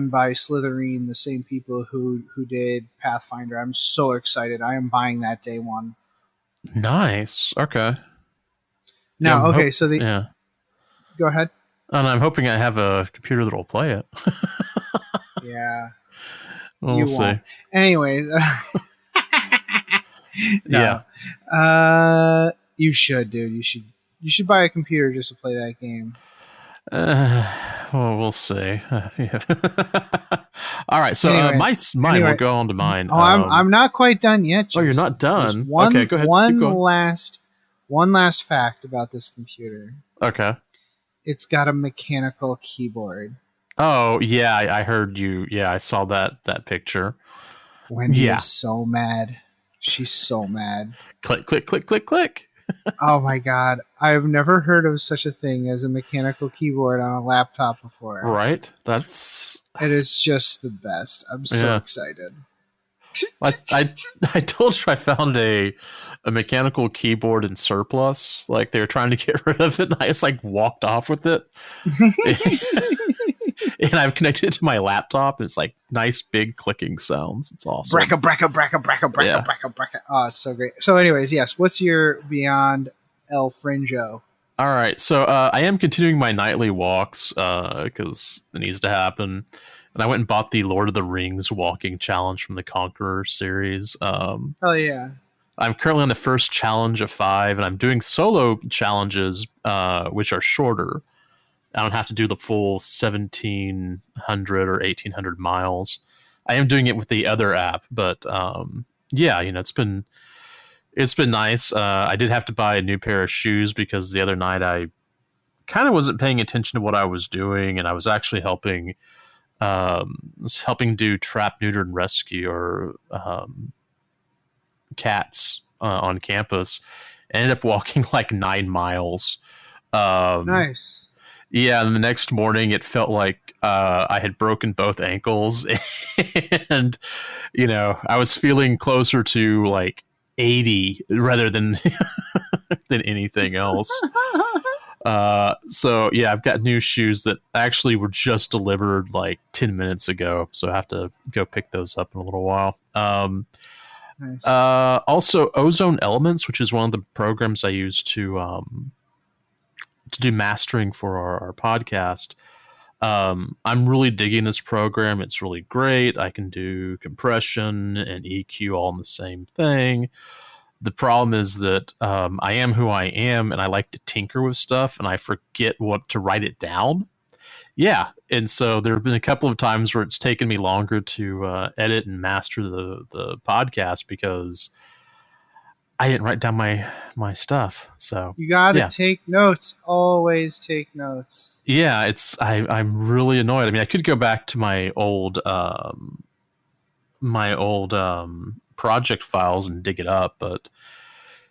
by Slytherin, the same people who did Pathfinder. I'm so excited. I am buying that day one. Nice. Okay. Now, okay, so go ahead. And I'm hoping I have a computer that'll play it. Yeah. We'll see. Won't. Anyways. No. Yeah. You should, dude. You should buy a computer just to play that game. Well, we'll see. All right, so Anyways, mine will go on to mine. Oh, I'm not quite done yet, Jason. Oh, you're not done? Okay, go ahead. One last fact about this computer. Okay. It's got a mechanical keyboard. Oh, yeah, I heard you. Yeah, I saw that picture. Wendy is so mad. She's so mad. Click, click, click, click, click. Oh my god. I've never heard of such a thing as a mechanical keyboard on a laptop before. Right? It is just the best. I'm so excited. I told you I found a mechanical keyboard in surplus. Like they were trying to get rid of it, and I just walked off with it. And I've connected it to my laptop, and it's nice big clicking sounds. It's awesome. Bracka. Oh, it's so great. So anyways, yes, what's your Beyond El Fringo? All right, so I am continuing my nightly walks because it needs to happen. And I went and bought the Lord of the Rings walking challenge from the Conqueror series. Hell yeah. I'm currently on the first challenge of 5, and I'm doing solo challenges, which are shorter. I don't have to do the full 1,700 or 1,800 miles. I am doing it with the other app, but it's been nice. I did have to buy a new pair of shoes because the other night I kind of wasn't paying attention to what I was doing, and I was actually helping do trap, neuter, and rescue or cats on campus. I ended up walking 9 miles. Nice. Yeah, and the next morning it felt like I had broken both ankles, and I was feeling closer to 80 rather than than anything else. So yeah, I've got new shoes that actually were just delivered 10 minutes ago, so I have to go pick those up in a little while. Nice. Also, Ozone Elements, which is one of the programs I use to do mastering for our podcast. I'm really digging this program. It's really great. I can do compression and EQ all in the same thing. The problem is that I am who I am, and I like to tinker with stuff, and I forget what to write it down. Yeah, and so there have been a couple of times where it's taken me longer to edit and master the podcast because I didn't write down my stuff. So you gotta take notes. Always take notes. Yeah, I'm really annoyed. I mean, I could go back to my old project files and dig it up, but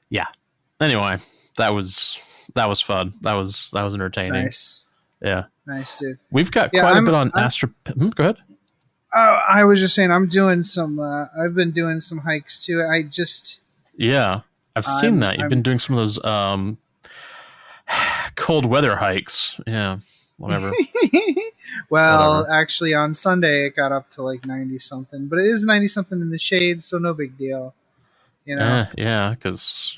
yeah. Anyway, that was fun. That was entertaining. Nice. Yeah. Nice, dude. We've got quite a bit on Astro. Go ahead. Oh, I was just saying, I'm doing some. I've been doing some hikes too. Yeah, I've seen that. You've been doing some of those cold weather hikes. Yeah, whatever. Well, actually, on Sunday it got up to 90 something, but it is 90 something in the shade, so no big deal. Yeah, because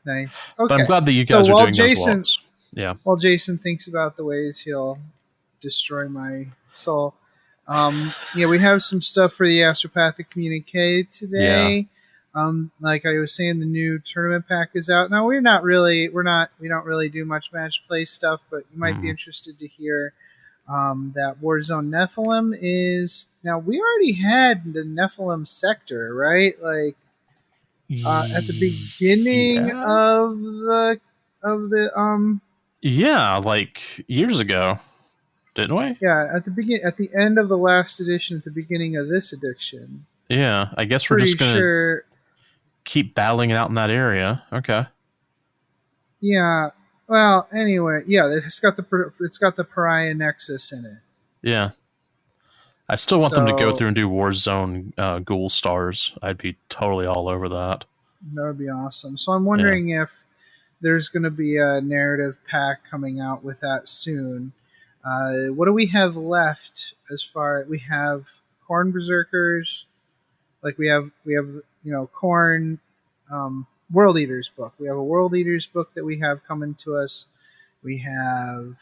nice. Okay. But I'm glad that you guys are doing those walks. Yeah. While Jason thinks about the ways he'll destroy my soul. We have some stuff for the Astropathic Communique today. Yeah. Like I was saying, the new tournament pack is out. Now we don't really do much match play stuff, but you might be interested to hear that Warzone Nephilim is now. We already had the Nephilim sector, right? At the beginning of the years ago. Didn't we? Yeah, at the end of the last edition, at the beginning of this edition. Yeah, I guess we're just gonna keep battling it out in that area. Okay. Yeah. Well, anyway, yeah, it's got the Pariah Nexus in it. Yeah. I still want them to go through and do Warzone Ghoul Stars. I'd be totally all over that. That would be awesome. So I'm wondering if there's going to be a narrative pack coming out with that soon. What do we have left we have Khorne Berserkers, we have Khorne, World Eaters book. We have a World Eaters book that we have coming to us. We have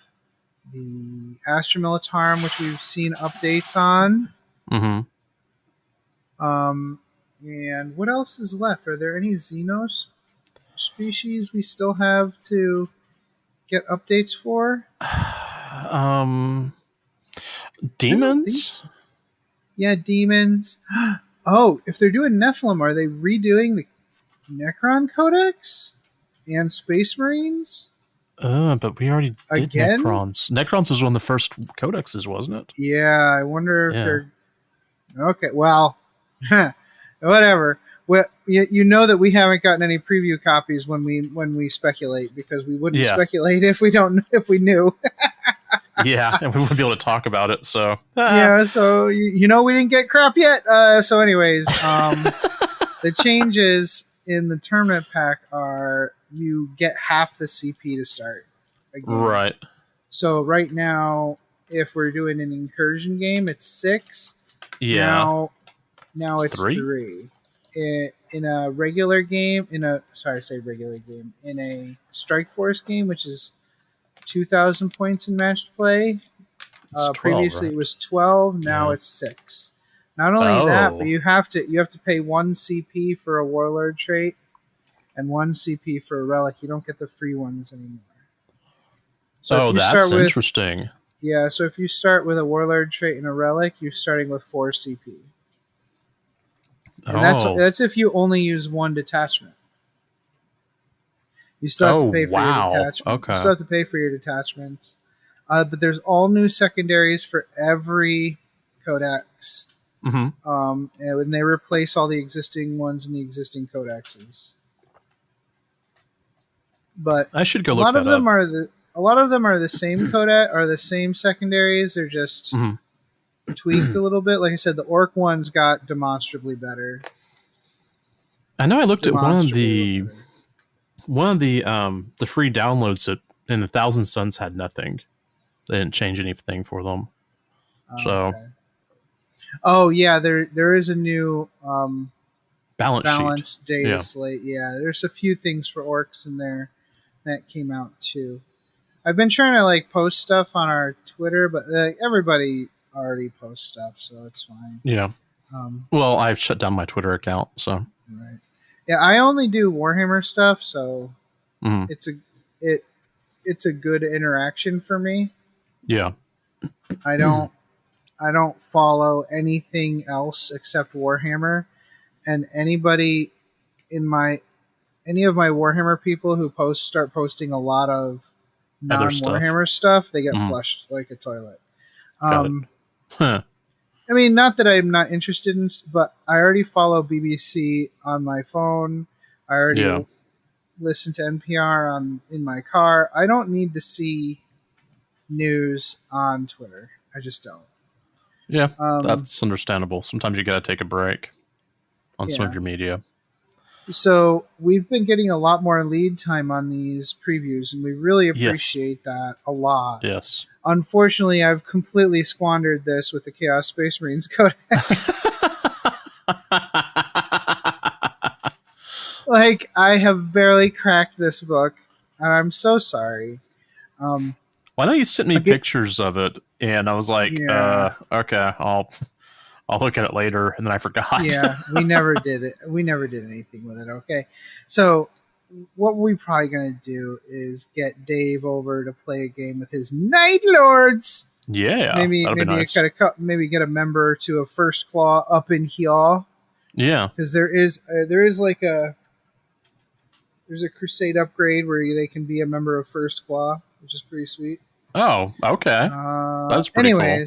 the Astra Militarum, which we've seen updates on. Mm-hmm. And what else is left? Are there any Xenos species we still have to get updates for? Demons? So. Yeah, demons. Oh, if they're doing Nephilim, are they redoing the Necron Codex and Space Marines? But we already did Again? Necrons. Necrons was one of the first codexes, wasn't it? Yeah, I wonder if they're... Okay, well, whatever. Well, you know that we haven't gotten any preview copies when we speculate, because we wouldn't speculate if we knew. Yeah, and we wouldn't be able to talk about it. So yeah, so we didn't get crap yet. So, anyways, the changes in the tournament pack are you get half the CP to start a game. Right. So right now, if we're doing an incursion game, it's 6. Yeah. Now it's 3. In a regular game, in a Strike Force game, which is 2,000 points in matched play. 12, previously right? It was 12. Now it's 6. Not only that, but you have to pay 1 CP for a Warlord trait and 1 CP for a relic. You don't get the free ones anymore. So that's interesting. Yeah, so if you start with a Warlord trait and a relic, you're starting with 4 CP. And that's if you only use 1 detachment. You still have to pay for your detachments. Okay. You still have to pay for your detachments. But there's all new secondaries for every codex. Mm-hmm. And they replace all the existing ones in the existing codexes. But I should go look that up. A lot of them are the same codex, are the same secondaries. They're just tweaked a little bit. Like I said, the Orc ones got demonstrably better. I know I looked at one of the free downloads that in the Thousand Suns had nothing. They didn't change anything for them. Okay. Oh yeah, there is a new balance data slate. Yeah, there's a few things for orcs in there that came out too. I've been trying to post stuff on our Twitter, but everybody already posts stuff, so it's fine. Yeah. Well, I've shut down my Twitter account, so. Right. Yeah, I only do Warhammer stuff, so it's a good interaction for me. Yeah. I don't follow anything else except Warhammer, and any of my Warhammer people who start posting a lot of non-Warhammer stuff, they get flushed like a toilet. Got it. Huh. I mean, not that I'm not interested in, but I already follow BBC on my phone. I already listen to NPR in my car. I don't need to see news on Twitter. I just don't. Yeah, that's understandable. Sometimes you got to take a break on some of your media. So we've been getting a lot more lead time on these previews, and we really appreciate that a lot. Yes. Unfortunately, I've completely squandered this with the Chaos Space Marines Codex. I have barely cracked this book, and I'm so sorry. Well, I know you sent me pictures of it, and I was like, okay, I'll look at it later, and then I forgot. Yeah, we never did it. We never did anything with it, okay? So what we're probably going to do is get Dave over to play a game with his Night Lords. Yeah, that'd be nice. Maybe get a member to a First Claw up in here. Yeah, because there's a Crusade upgrade where they can be a member of First Claw, which is pretty sweet. Oh, okay. That's pretty cool.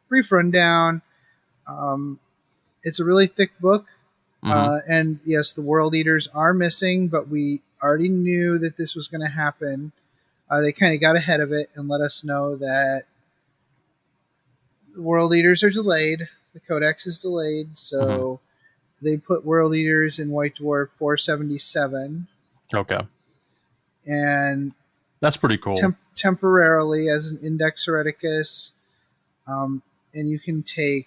Brief rundown. It's a really thick book. And yes, the World Eaters are missing, but we already knew that this was going to happen. They kind of got ahead of it and let us know that the World Eaters are delayed. The Codex is delayed, so they put World Eaters in White Dwarf 477. Okay. And that's pretty cool. Temporarily as an Index Hereticus. And you can take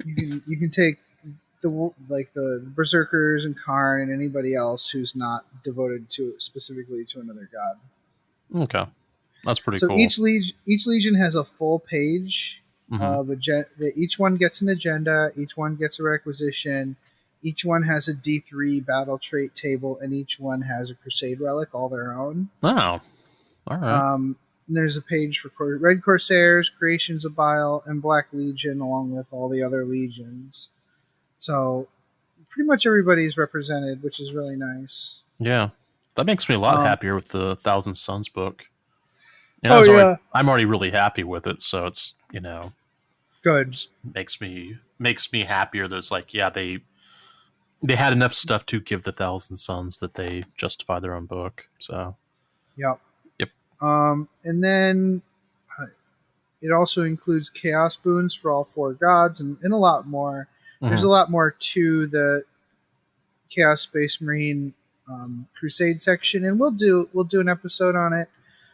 you can take the berserkers and Karn and anybody else who's not devoted to specifically to another god. Okay, that's pretty So cool. each legion has a full page of each one gets an agenda, each one gets a requisition, each one has a D3 battle trait table, and each one has a Crusade relic all their own. Oh, all right. There's a page for Red Corsairs, Creations of Bile, and Black Legion, along with all the other legions. So pretty much everybody's represented, which is really nice. Yeah, that makes me a lot happier with the Thousand Suns book. And I'm already really happy with it, so it's good. Makes me happier that it's like, yeah, they had enough stuff to give the Thousand Suns that they justify their own book. So Yep. Yep. And then it also includes chaos boons for all 4 gods and a lot more. There's a lot more to the Chaos Space Marine Crusade section, and we'll do an episode on it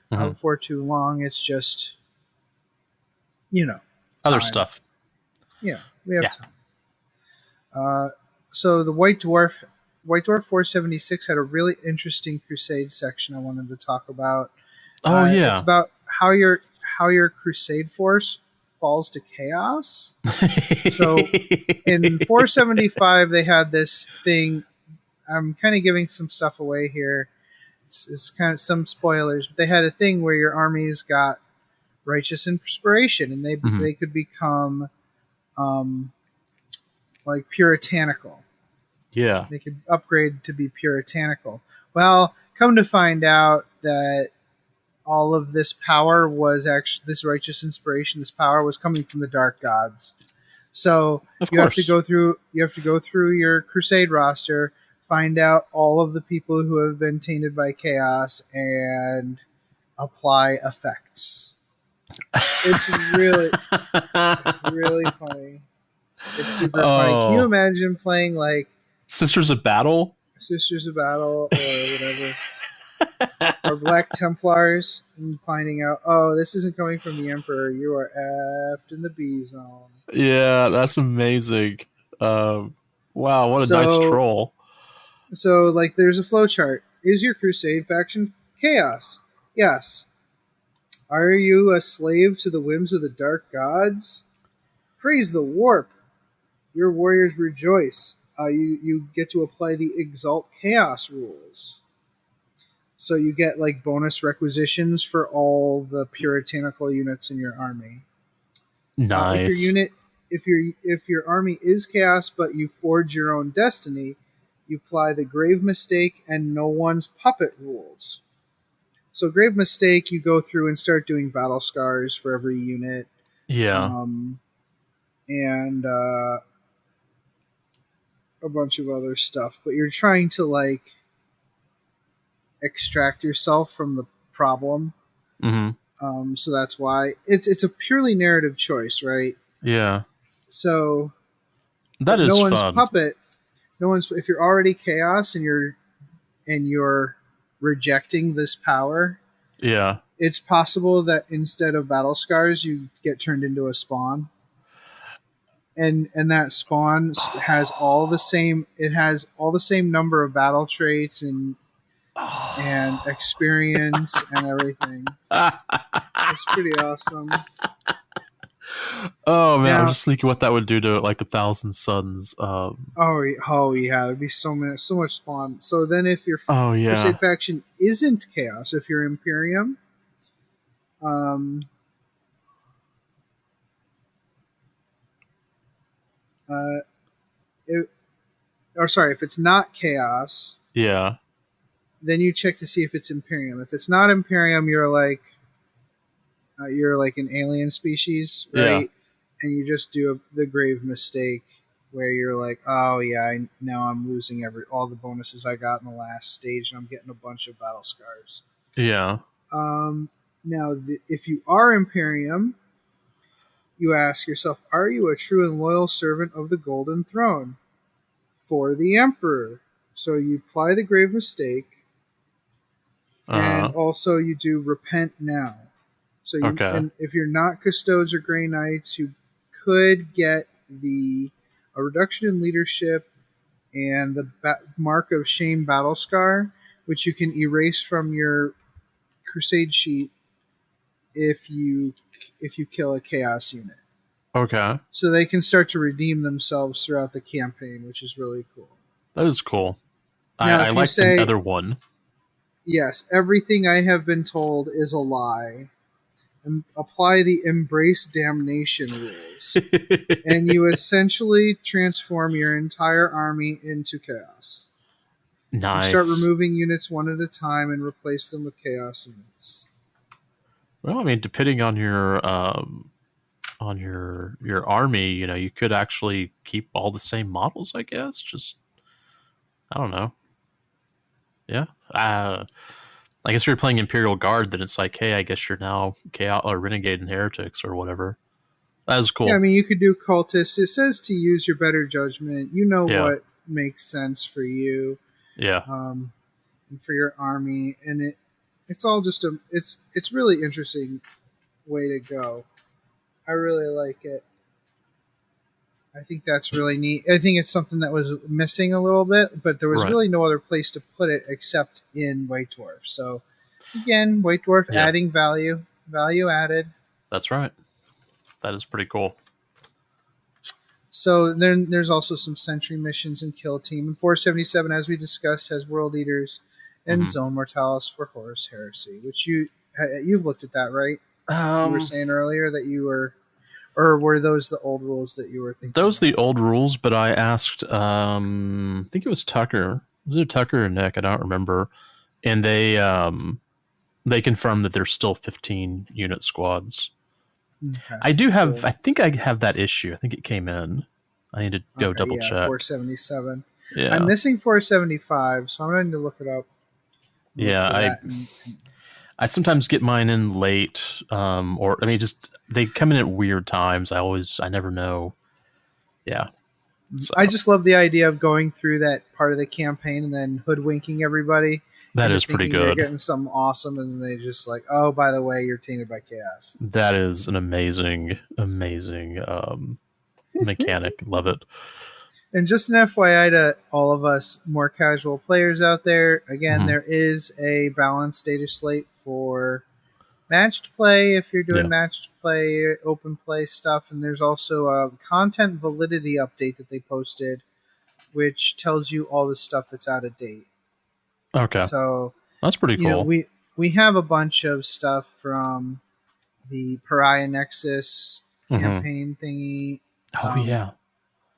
before too long. It's just other stuff. Yeah, we have time. So the White Dwarf 476 had a really interesting Crusade section I wanted to talk about. It's about how your Crusade force falls to chaos. So in 475 they had this thing. I'm kind of giving some stuff away here. It's kind of some spoilers, but they had a thing where your armies got righteous inspiration, and they could become like puritanical. Yeah, they could upgrade to be puritanical. Well, come to find out that all of this power was actually this righteous inspiration. This power was coming from the dark gods. So you have to go through your Crusade roster, find out all of the people who have been tainted by chaos, and apply effects. It's really funny. It's super funny. Can you imagine playing like Sisters of Battle or whatever? Or Black Templars, and finding out, this isn't coming from the Emperor. You are effed in the B zone. Yeah, that's amazing. Wow, what a nice troll. So, like, there's a flowchart. Is your Crusade faction chaos? Yes. Are you a slave to the whims of the dark gods? Praise the warp. Your warriors rejoice. You get to apply the Exalt Chaos rules. So you get like bonus requisitions for all the puritanical units in your army. Nice. If your army is chaos, but you forge your own destiny, you apply the Grave Mistake and No One's Puppet rules. So Grave Mistake, you go through and start doing battle scars for every unit. Yeah. And a bunch of other stuff, but you're trying to like extract yourself from the problem. So that's why it's a purely narrative choice, right? Yeah. So that is No One's fun. Puppet. If you're already chaos and you're rejecting this power. Yeah. It's possible that instead of battle scars, you get turned into a spawn. And that spawn has all the same. It has all the same number of battle traits and experience and everything. It's pretty awesome. Oh man, I was just thinking what that would do to like 1,000 Suns. Oh yeah, it'd be so much spawn. So then, if your Crusade faction isn't chaos, if you're Imperium, if it's not chaos, then you check to see if it's Imperium. If it's not Imperium, you're like an alien species, right? Yeah. And you just do the grave mistake where you're like, oh yeah, now I'm losing all the bonuses I got in the last stage, and I'm getting a bunch of battle scars. Yeah. Now, if you are Imperium, you ask yourself, are you a true and loyal servant of the Golden Throne for the Emperor? So you apply the grave mistake, and also you do repent now. So and if you're not Custodes or Grey Knights, you could get the a reduction in leadership, and the mark of shame battle scar, which you can erase from your Crusade sheet if you kill a chaos unit. Okay. So they can start to redeem themselves throughout the campaign, which is really cool. That is cool. Now, I like the other one. Yes, everything I have been told is a lie. And apply the embrace damnation rules. And you essentially transform your entire army into chaos. Nice. You start removing units one at a time and replace them with chaos units. Well, I mean, depending on your army, you could actually keep all the same models, I guess. Just, I don't know. Yeah. I guess if you're playing Imperial Guard, then it's like, hey, I guess you're now Chaos or Renegade and Heretics or whatever. That is cool. Yeah, I mean, you could do Cultists. It says to use your better judgment. You know what makes sense for you. Yeah. And for your army, and it's all just it's really interesting way to go. I really like it. I think that's really neat. I think it's something that was missing a little bit, but there was really no other place to put it except in White Dwarf. So, again, White Dwarf adding value added. That's right. That is pretty cool. So there's also some Sentry missions and Kill Team. And 477, as we discussed, has World Eaters and Zone Mortalis for Horus Heresy, which you've looked at that, right? You were saying earlier that you were... Or were those the old rules that you were thinking? Those are the old rules, but I asked, I think it was Tucker. Was it Tucker or Nick? I don't remember. And they confirmed that there's still 15 unit squads. Okay, I do have, cool. I think I have that issue. I think it came in. I need to go double check. 477. Yeah. I'm missing 475, so I'm going to look it up. Yeah, I sometimes get mine in late, or I mean, just they come in at weird times. I never know. Yeah, so. I just love the idea of going through that part of the campaign and then hoodwinking everybody. That is pretty good. They're getting something awesome, and they just like, oh, by the way, you're tainted by chaos. That is an amazing mechanic. Love it. And just an FYI to all of us more casual players out there, again, there is a balanced data slate for matched play if you're doing matched play, open play stuff. And there's also a content validity update that they posted, which tells you all the stuff that's out of date. Okay. So that's pretty cool. We have a bunch of stuff from the Pariah Nexus campaign thingy. Oh, yeah.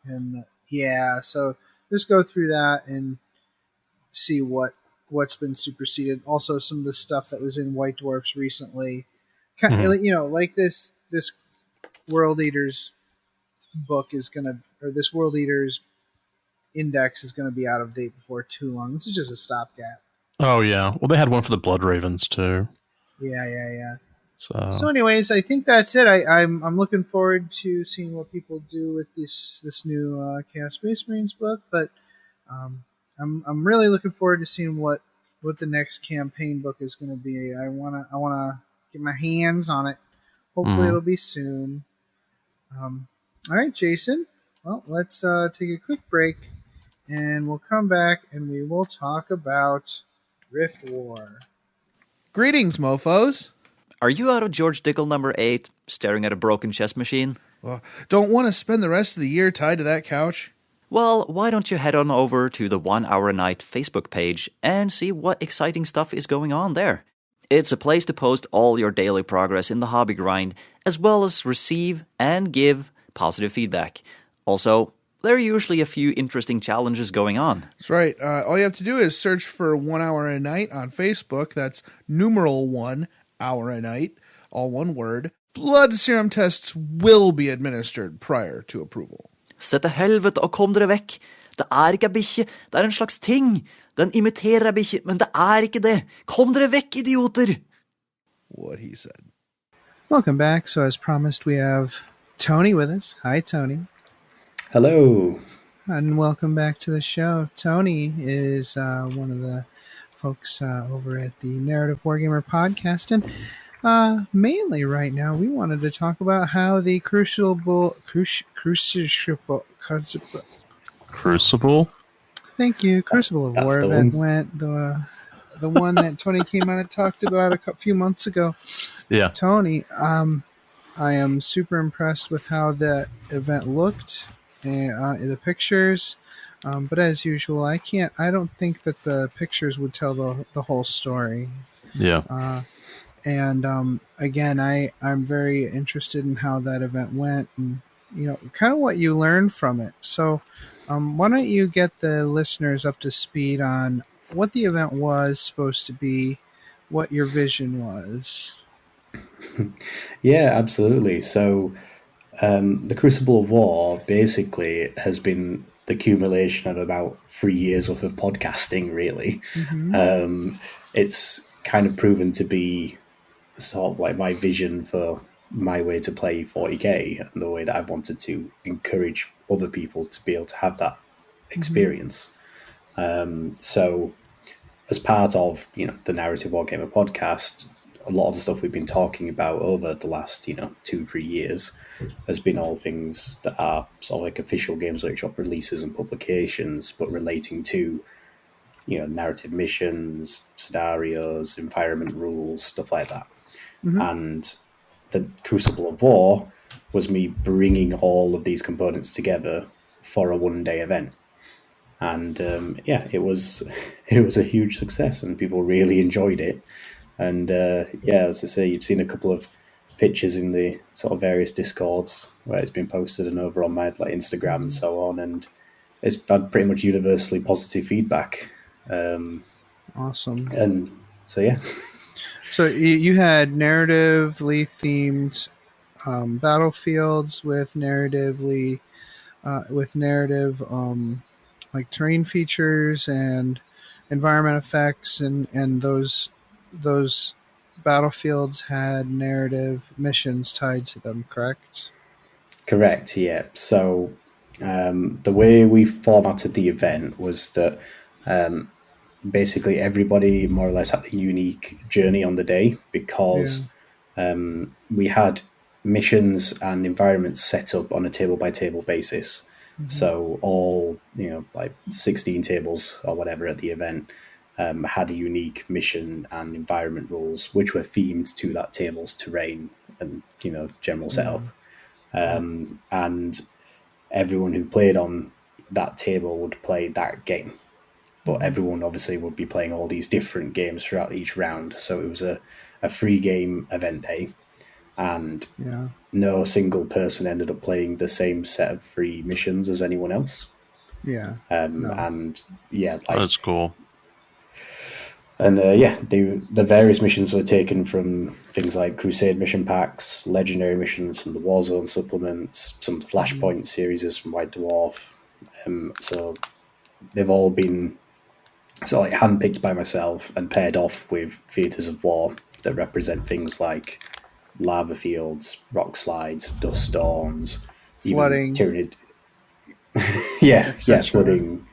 And so just go through that and see what's been superseded. Also, some of the stuff that was in White Dwarfs recently, like this World Eaters book is gonna, or this World Eaters index is gonna be out of date before too long. This is just a stopgap. Oh yeah, well they had one for the Blood Ravens too. Yeah. So anyways, I think that's it. I'm looking forward to seeing what people do with this new Chaos Space Marines book, but I'm really looking forward to seeing what the next campaign book is going to be. I wanna get my hands on it. Hopefully it'll be soon. All right, Jason. Well, let's take a quick break, and we'll come back and we will talk about Rift War. Greetings, mofos. Are you out of George Dickel number 8, staring at a broken chess machine? Well, don't want to spend the rest of the year tied to that couch? Well, why don't you head on over to the 1 Hour a Night Facebook page and see what exciting stuff is going on there. It's a place to post all your daily progress in the hobby grind, as well as receive and give positive feedback. Also, there are usually a few interesting challenges going on. That's right. All you have to do is search for 1 Hour a Night on Facebook. That's numeral 1 Hour a Night, all one word. Blood serum tests will be administered prior to approval. Se til helvete og kom dere vekk. Det ikke bikkje, det en slags ting. Den imiterer bikkje, men det ikke det. Kom dere vekk, idioter! What he said. Welcome back. So as promised, we have Tony with us. Hi, Tony. Hello. And welcome back to the show. Tony is one of the folks over at the Narrative Wargamer podcast, and mainly right now we wanted to talk about how the Crucible Crucible. Thank you. Crucible of War event went the one that Tony came out and talked about a few months ago. Yeah, Tony, I am super impressed with how that event looked and the pictures. But as usual, I don't think that the pictures would tell the whole story. Yeah. And again, I'm very interested in how that event went and, kind of what you learned from it. So why don't you get the listeners up to speed on what the event was supposed to be, what your vision was? Yeah, absolutely. So the Crucible of War basically has been the accumulation of about 3 years worth of podcasting, really. Mm-hmm. It's kind of proven to be sort of like my vision for my way to play 40k and the way that I've wanted to encourage other people to be able to have that Mm-hmm. experience. So as part of, the Narrative Wargamer podcast, a lot of the stuff we've been talking about over the last, 2-3 years has been all things that are sort of like official Games Workshop releases and publications, but relating to, narrative missions, scenarios, environment rules, stuff like that. Mm-hmm. And the Crucible of War was me bringing all of these components together for a one-day event. And it was a huge success, and people really enjoyed it. And as I say, you've seen a couple of pictures in the sort of various Discords where it's been posted and over on my Instagram and so on, and it's had pretty much universally positive feedback. Awesome. And so yeah. So you had narratively themed battlefields with narrative like terrain features and environment effects, and those battlefields had narrative missions tied to them, correct? Correct, yeah. So the way we formatted the event was that basically everybody more or less had a unique journey on the day, because we had missions and environments set up on a table by table basis. Mm-hmm. So all, like 16 tables or whatever at the event had a unique mission and environment rules, which were themed to that table's terrain and, general setup. And everyone who played on that table would play that game. But everyone obviously would be playing all these different games throughout each round. So it was a free game event day, and no single person ended up playing the same set of free missions as anyone else. And that's cool. And the various missions were taken from things like Crusade mission packs, legendary missions from the Warzone supplements, some of the Flashpoint series from White Dwarf. So they've all been sort of like handpicked by myself and paired off with theatres of war that represent things like lava fields, rock slides, dust storms, flooding, even Tyranid, flooding.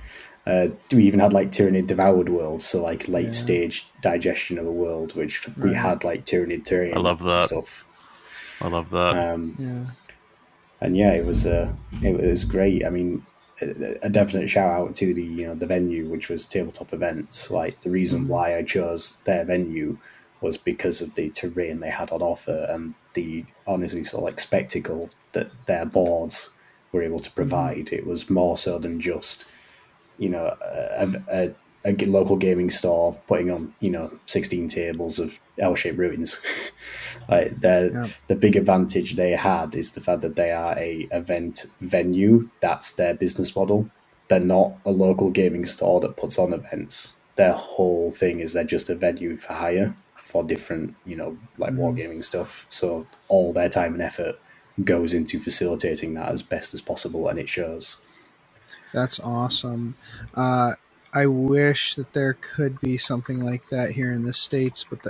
We even had like Tyranid devoured worlds, so like late stage digestion of a world, which we had like Tyranid terrain. I love that stuff. I love that. And it was great. I mean, a definite shout out to the venue, which was Tabletop Events. Like, the reason why I chose their venue was because of the terrain they had on offer and the honestly sort of like spectacle that their boards were able to provide. It was more so than just a local gaming store putting on 16 tables of L-shaped ruins. Like, the big advantage they had is the fact that they are a event venue. That's their business model. They're not a local gaming store that puts on events. Their whole thing is they're just a venue for hire for different wargaming stuff. So all their time and effort goes into facilitating that as best as possible, and it shows. That's awesome. I wish that there could be something like that here in the States, but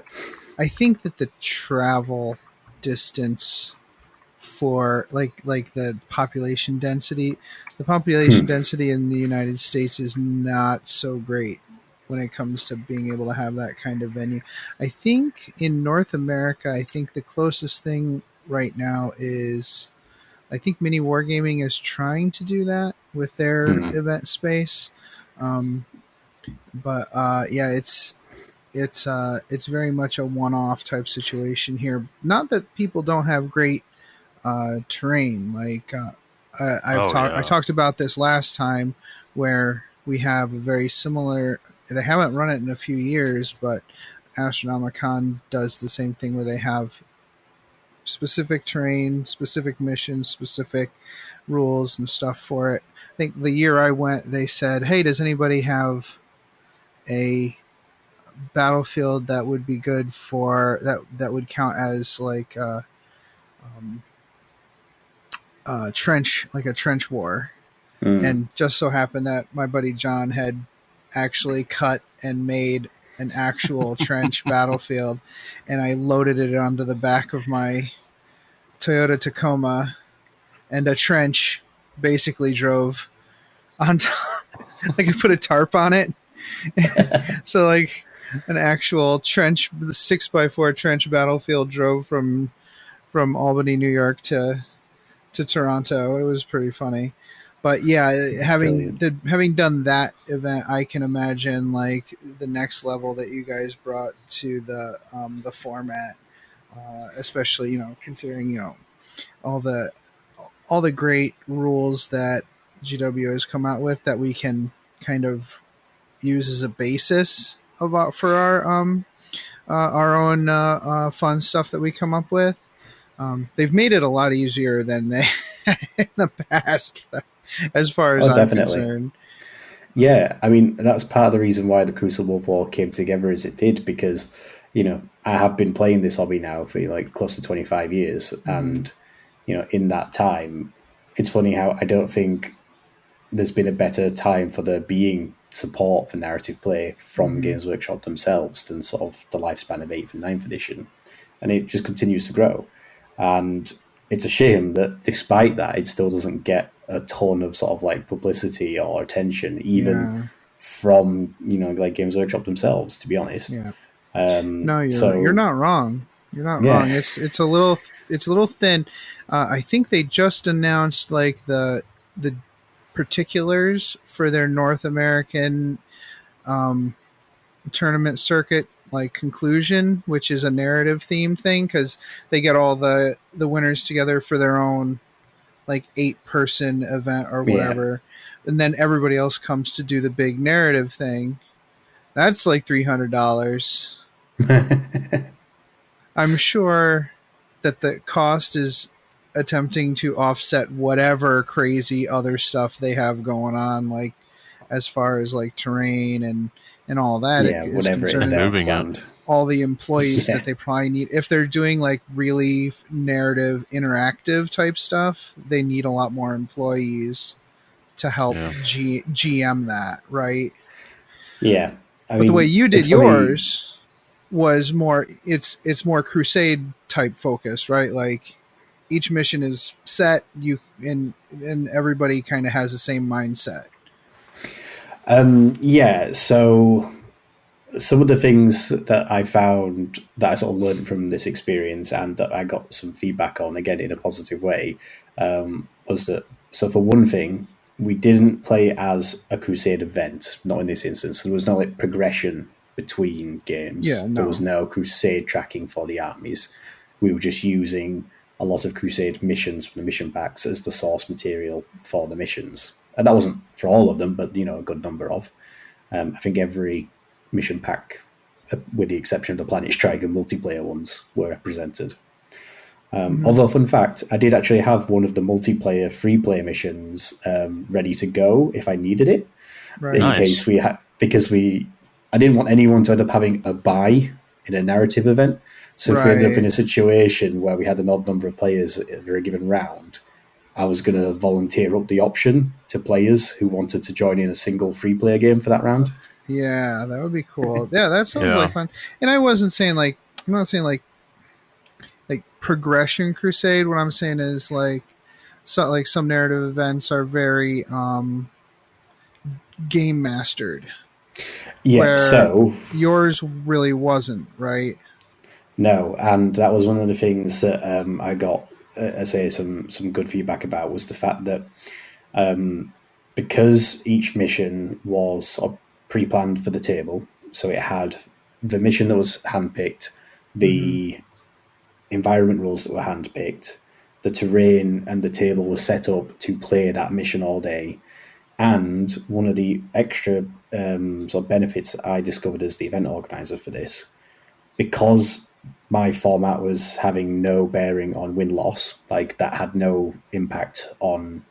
I think that the travel distance for like the population density in the United States is not so great when it comes to being able to have that kind of venue. I think in North America, I think the closest thing right now is I think Mini Wargaming is trying to do that with their event space. But yeah, it's very much a one-off type situation here. Not that people don't have great terrain. Like I talked about this last time, where we have a very similar. They haven't run it in a few years, but Astronomicon does the same thing where they have specific terrain, specific missions, specific rules and stuff for it. I think the year I went, they said, "Hey, does anybody have a battlefield that would be good for that would count as like trench, like a trench war?" And just so happened that my buddy John had actually cut and made an actual trench battlefield, and I loaded it onto the back of my Toyota Tacoma, and a trench basically drove on top. Like I put a tarp on it. So like an actual trench, the 6x4 trench battlefield drove from Albany, New York to Toronto. It was pretty funny. But yeah, having done that event, I can imagine like the next level that you guys brought to the format, especially considering all the great rules that GW has come out with that we can kind of use as a basis for our own fun stuff that we come up with. They've made it a lot easier than they in the past, as far as I'm concerned. Yeah, I mean, that's part of the reason why the Crucible of War came together as it did, because, I have been playing this hobby now for like close to 25 years. And, in that time, it's funny how I don't think there's been a better time for there being support for narrative play from Games Workshop themselves than sort of the lifespan of 8th and 9th edition. And it just continues to grow. And it's a shame that despite that, it still doesn't get a ton of sort of like publicity or attention, even from, like Games Workshop themselves, to be honest. Yeah. No, you're not wrong. You're not wrong. It's a little thin. I think they just announced like the particulars for their North American tournament circuit, like conclusion, which is a narrative themed thing, because they get all the winners together for their own like 8-person event or whatever, and then everybody else comes to do the big narrative thing. That's like $300. I'm sure that the cost is attempting to offset whatever crazy other stuff they have going on, like as far as like terrain and all that. Whatever it's moving on. All the employees that they probably need. If they're doing like really narrative, interactive type stuff, they need a lot more employees to help GM that, right? Yeah. But the way you did yours was more, it's more Crusade type focus, right? Like each mission is set, and everybody kind of has the same mindset. So some of the things that I found that I sort of learned from this experience and that I got some feedback on, again, in a positive way, was that, so for one thing, we didn't play as a Crusade event, not in this instance. There was no like progression between games. There was no Crusade tracking for the armies. We were just using a lot of Crusade missions from the mission packs as the source material for the missions. And that wasn't for all of them, but, a good number of. I think every mission pack, with the exception of the Planet Striker multiplayer ones, were represented. Although, fun fact, I did actually have one of the multiplayer free-play missions ready to go if I needed it. Right. In case we had, because I didn't want anyone to end up having a buy in a narrative event. So if we ended up in a situation where we had an odd number of players at a given round, I was going to volunteer up the option to players who wanted to join in a single free-player game for that round. Yeah, that would be cool. Yeah, that sounds like fun. And I'm not saying like progression Crusade. What I'm saying is like some narrative events are very game mastered. Yeah, so yours really wasn't, right? No, and that was one of the things that I got I say some good feedback about was the fact that because each mission was pre-planned for the table, so it had the mission that was handpicked, the environment rules that were handpicked, the terrain and the table was set up to play that mission all day. And one of the extra sort of benefits that I discovered as the event organizer for this, because my format was having no bearing on win-loss, like that had no impact on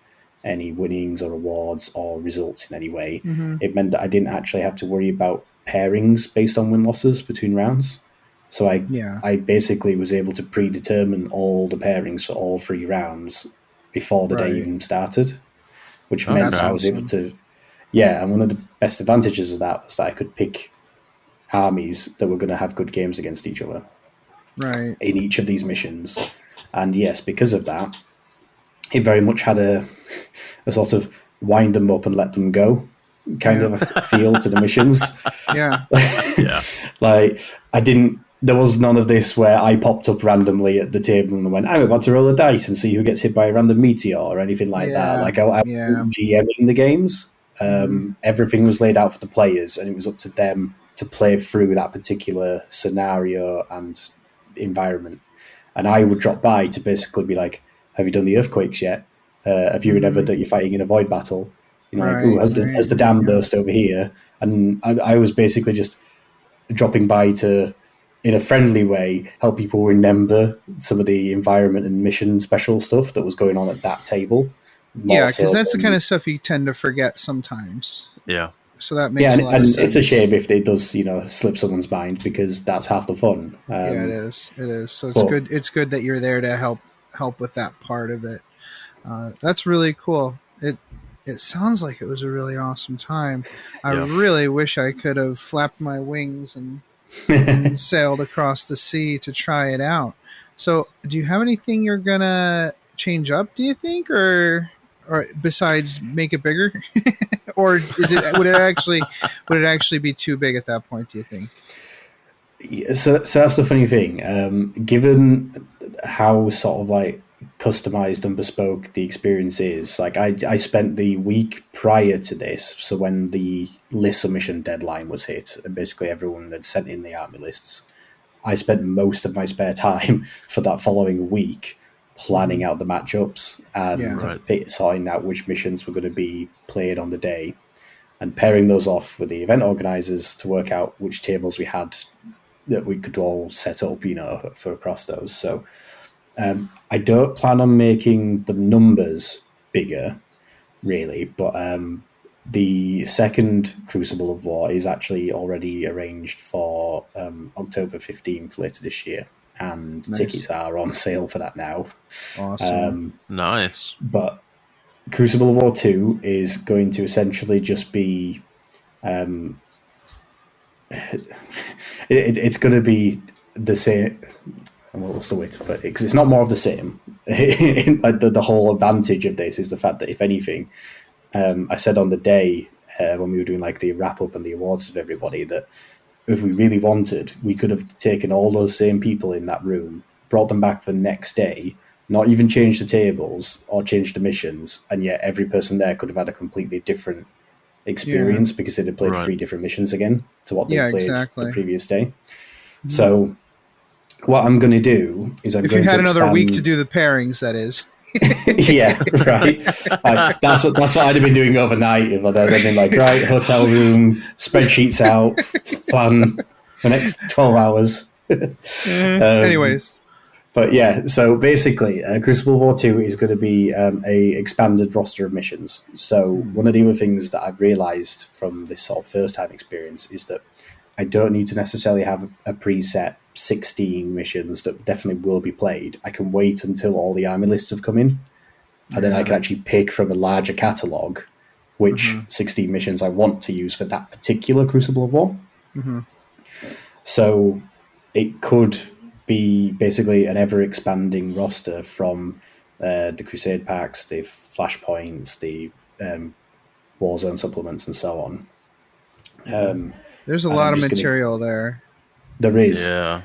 any winnings or awards or results in any way. It meant that I didn't actually have to worry about pairings based on win-losses between rounds. So I basically was able to predetermine all the pairings for all 3 rounds before the day even started, which meant that I was able to... Yeah, and one of the best advantages of that was that I could pick armies that were going to have good games against each other in each of these missions. And yes, because of that, it very much had a sort of wind them up and let them go kind of a feel to the missions. Like there was none of this where I popped up randomly at the table and went, I'm about to roll a dice and see who gets hit by a random meteor or anything like that. Like I was GMing the games. Everything was laid out for the players, and it was up to them to play through that particular scenario and environment. And I would drop by to basically be like, have you done the earthquakes yet? Have you remembered that you're fighting in a void battle? You know, like, has the dam burst over here? And I was basically just dropping by to, in a friendly way, help people remember some of the environment and mission special stuff that was going on at that table. Because that's the kind of stuff you tend to forget sometimes. Yeah. So that makes a lot of sense. It's a shame if it does, slip someone's mind, because that's half the fun. It is. So it's good. It's good that you're there to help with that part of it. That's really cool. It sounds like it was a really awesome time. I really wish I could have flapped my wings and sailed across the sea to try it out. So, do you have anything you're gonna change up, do you think, or besides make it bigger? Or would it actually be too big at that point, do you think? Yeah, so that's the funny thing. Given how sort of like customized and bespoke the experience is, like I spent the week prior to this, so when the list submission deadline was hit and basically everyone had sent in the army lists, I spent most of my spare time for that following week planning out the matchups and sorting out which missions were going to be played on the day and pairing those off with the event organizers to work out which tables we had that we could all set up, for across those. So I don't plan on making the numbers bigger, really, but the second Crucible of War is actually already arranged for October 15th later this year. And tickets are on sale for that now. Awesome. Nice. But Crucible of War 2 is going to essentially just be... it's going to be the same... What's the way to put it? Because it's not more of the same. Like the whole advantage of this is the fact that, if anything, I said on the day when we were doing like the wrap-up and the awards of everybody that if we really wanted, we could have taken all those same people in that room, brought them back for the next day, not even changed the tables or changed the missions, and yet every person there could have had a completely different experience because they'd have played 3 different missions again to what they played the previous day. Mm-hmm. So what I'm going to do is if you had another week to do the pairings, that is. Yeah, right. That's what I'd have been doing overnight. If I'd been like, right, hotel room, spreadsheets out, plan the next 12 hours. Anyways. But yeah, so basically, Crucible War 2 is going to be a expanded roster of missions. So one of the other things that I've realised from this sort of first-time experience is that I don't need to necessarily have a preset 16 missions that definitely will be played. I can wait until all the army lists have come in, and then I can actually pick from a larger catalogue which 16 missions I want to use for that particular Crucible of War. Mm-hmm. So it could be basically an ever-expanding roster from the Crusade packs, the flashpoints, the Warzone supplements, and so on. There's a lot of material there. There is. Yeah.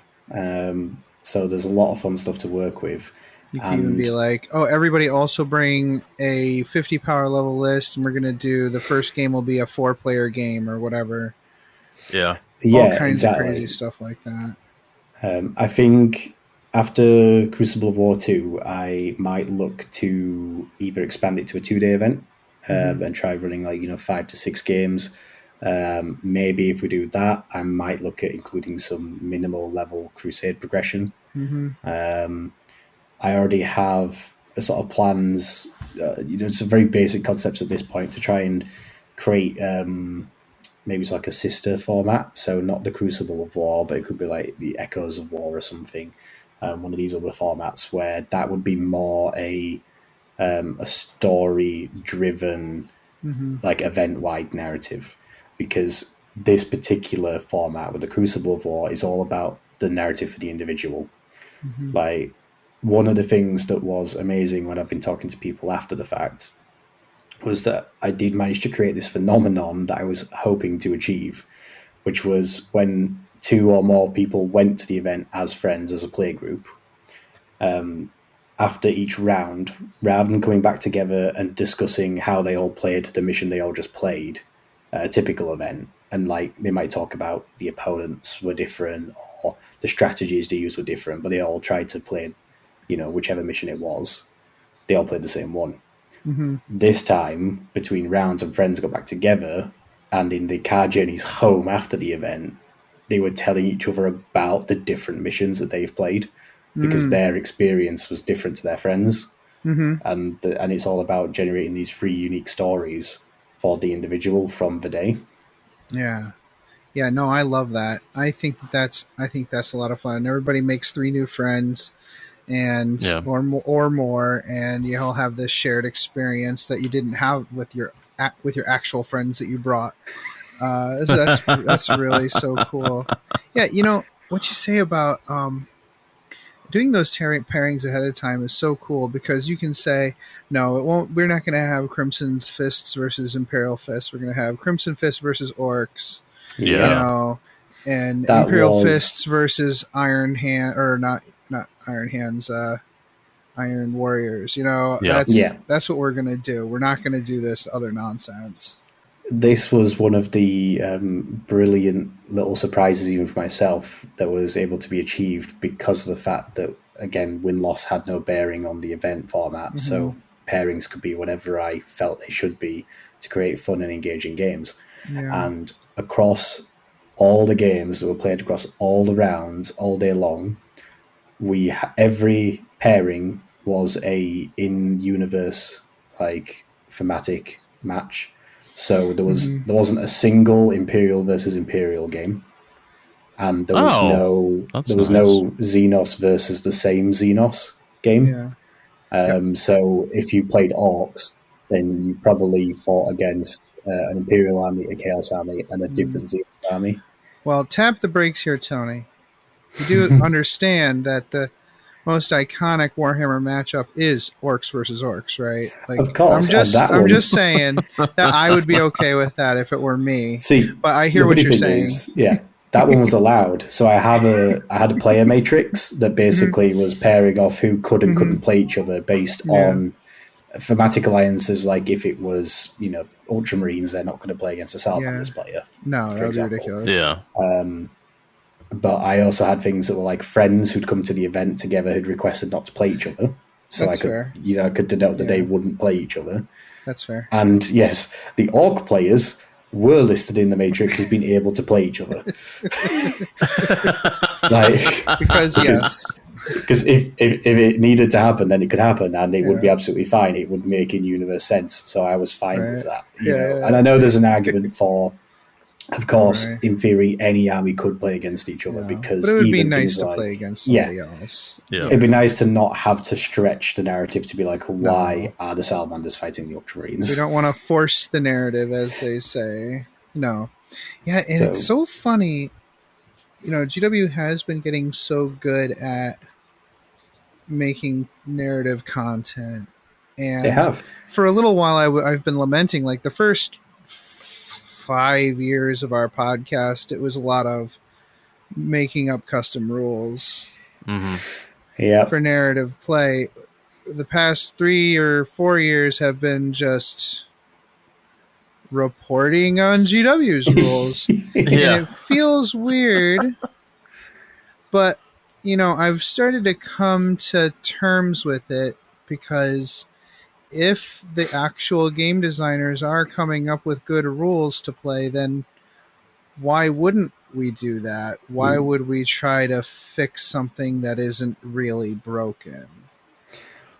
So there's a lot of fun stuff to work with. You can even be like, oh, everybody also bring a 50 power level list, and we're going to do the first game will be a 4-player game or whatever. Yeah. All kinds of crazy stuff like that. I think after Crucible of War 2, I might look to either expand it to a 2-day event and try running 5 to 6 games. Maybe if we do that, I might look at including some minimal level Crusade progression. I already have a sort of plans, some very basic concepts at this point to try and create maybe it's like a sister format. So not the Crucible of War, but it could be like the Echoes of War or something. One of these other formats where that would be more a story-driven, like event-wide narrative. Because this particular format with the Crucible of War is all about the narrative for the individual. Like, one of the things that was amazing when I've been talking to people after the fact was that I did manage to create this phenomenon that I was hoping to achieve, which was when 2 or more people went to the event as friends, as a play group, after each round, rather than coming back together and discussing how they all played the mission they all just played, a typical event, and like they might talk about the opponents were different or the strategies they used were different, but they all tried to play, whichever mission it was, they all played the same one. This time, between rounds and friends got back together, and in the car journeys home after the event, they were telling each other about the different missions that they've played, because their experience was different to their friends. And it's all about generating these 3 unique stories for the individual from the day. Yeah, no, I love that. I think that's a lot of fun. Everybody makes 3 new friends, and or more, and you all have this shared experience that you didn't have with your actual friends that you brought. So that's really so cool. Yeah, what you say about doing those pairings ahead of time is so cool, because you can say, no, it won't. We're not going to have Crimson's Fists versus Imperial Fists. We're going to have Crimson Fists versus Orcs. And that Imperial Fists versus Iron Hand, or not Iron Hands, Iron Warriors. That's what we're going to do. We're not going to do this other nonsense. This was one of the brilliant little surprises, even for myself, that was able to be achieved because of the fact that, again, win-loss had no bearing on the event format. So pairings could be whatever I felt they should be to create fun and engaging games. And across all the games that were played across all the rounds all day long, every pairing was a in-universe thematic match. So there wasn't a single Imperial versus Imperial game, and there was no Xenos versus the same Xenos game. So if you played Orcs, then you probably fought against an Imperial army, a Chaos army, and a different Xenos army. Well, tap the brakes here, Tony. You do understand that the most iconic Warhammer matchup is Orcs versus Orcs, right? Of course. I'm just saying that I would be okay with that if it were me. See, but I hear what you're saying. That one was allowed. So I had a player matrix that basically was pairing off who could and couldn't play each other based on thematic alliances. Like if it was, Ultramarines, they're not going to play against a Salamanders player. No, that would be ridiculous. Yeah. But I also had things that were like friends who'd come to the event together who'd requested not to play each other. So That's fair. I could denote that they wouldn't play each other. That's fair. And yes, the Orc players were listed in the Matrix as being able to play each other. Because if it needed to happen, then it could happen, and it would be absolutely fine. It would make in-universe sense. So I was fine with that. And I know there's an argument for, of course, in theory, any army could play against each other because but it would be nice to play against somebody else. It'd be nice to not have to stretch the narrative to be like, why are the Salamanders fighting the Ultramarines? We don't want to force the narrative, as they say. No. Yeah, and it's so funny. GW has been getting so good at making narrative content. And they have. For a little while, I've been lamenting, like the first 5 years of our podcast, it was a lot of making up custom rules. for narrative play. The past 3 or 4 years have been just reporting on GW's rules. And it feels weird, but I've started to come to terms with it, because if the actual game designers are coming up with good rules to play, then why wouldn't we do that? Why would we try to fix something that isn't really broken?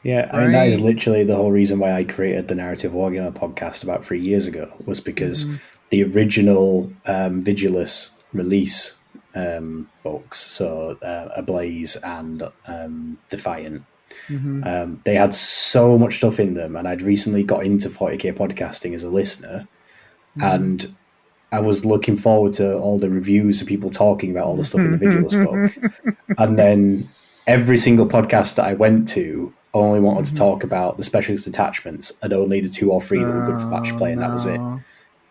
Yeah, right? I mean, that is literally the whole reason why I created the Narrative Wargamer podcast about 3 years ago, was because the original Vigilus release books, so Ablaze and Defiant, they had so much stuff in them, and I'd recently got into 40k podcasting as a listener, and I was looking forward to all the reviews of people talking about all the stuff in the Vigilus book, and then every single podcast that I went to only wanted to talk about the specialist attachments and only the 2 or 3 that were good for match play, and that was it.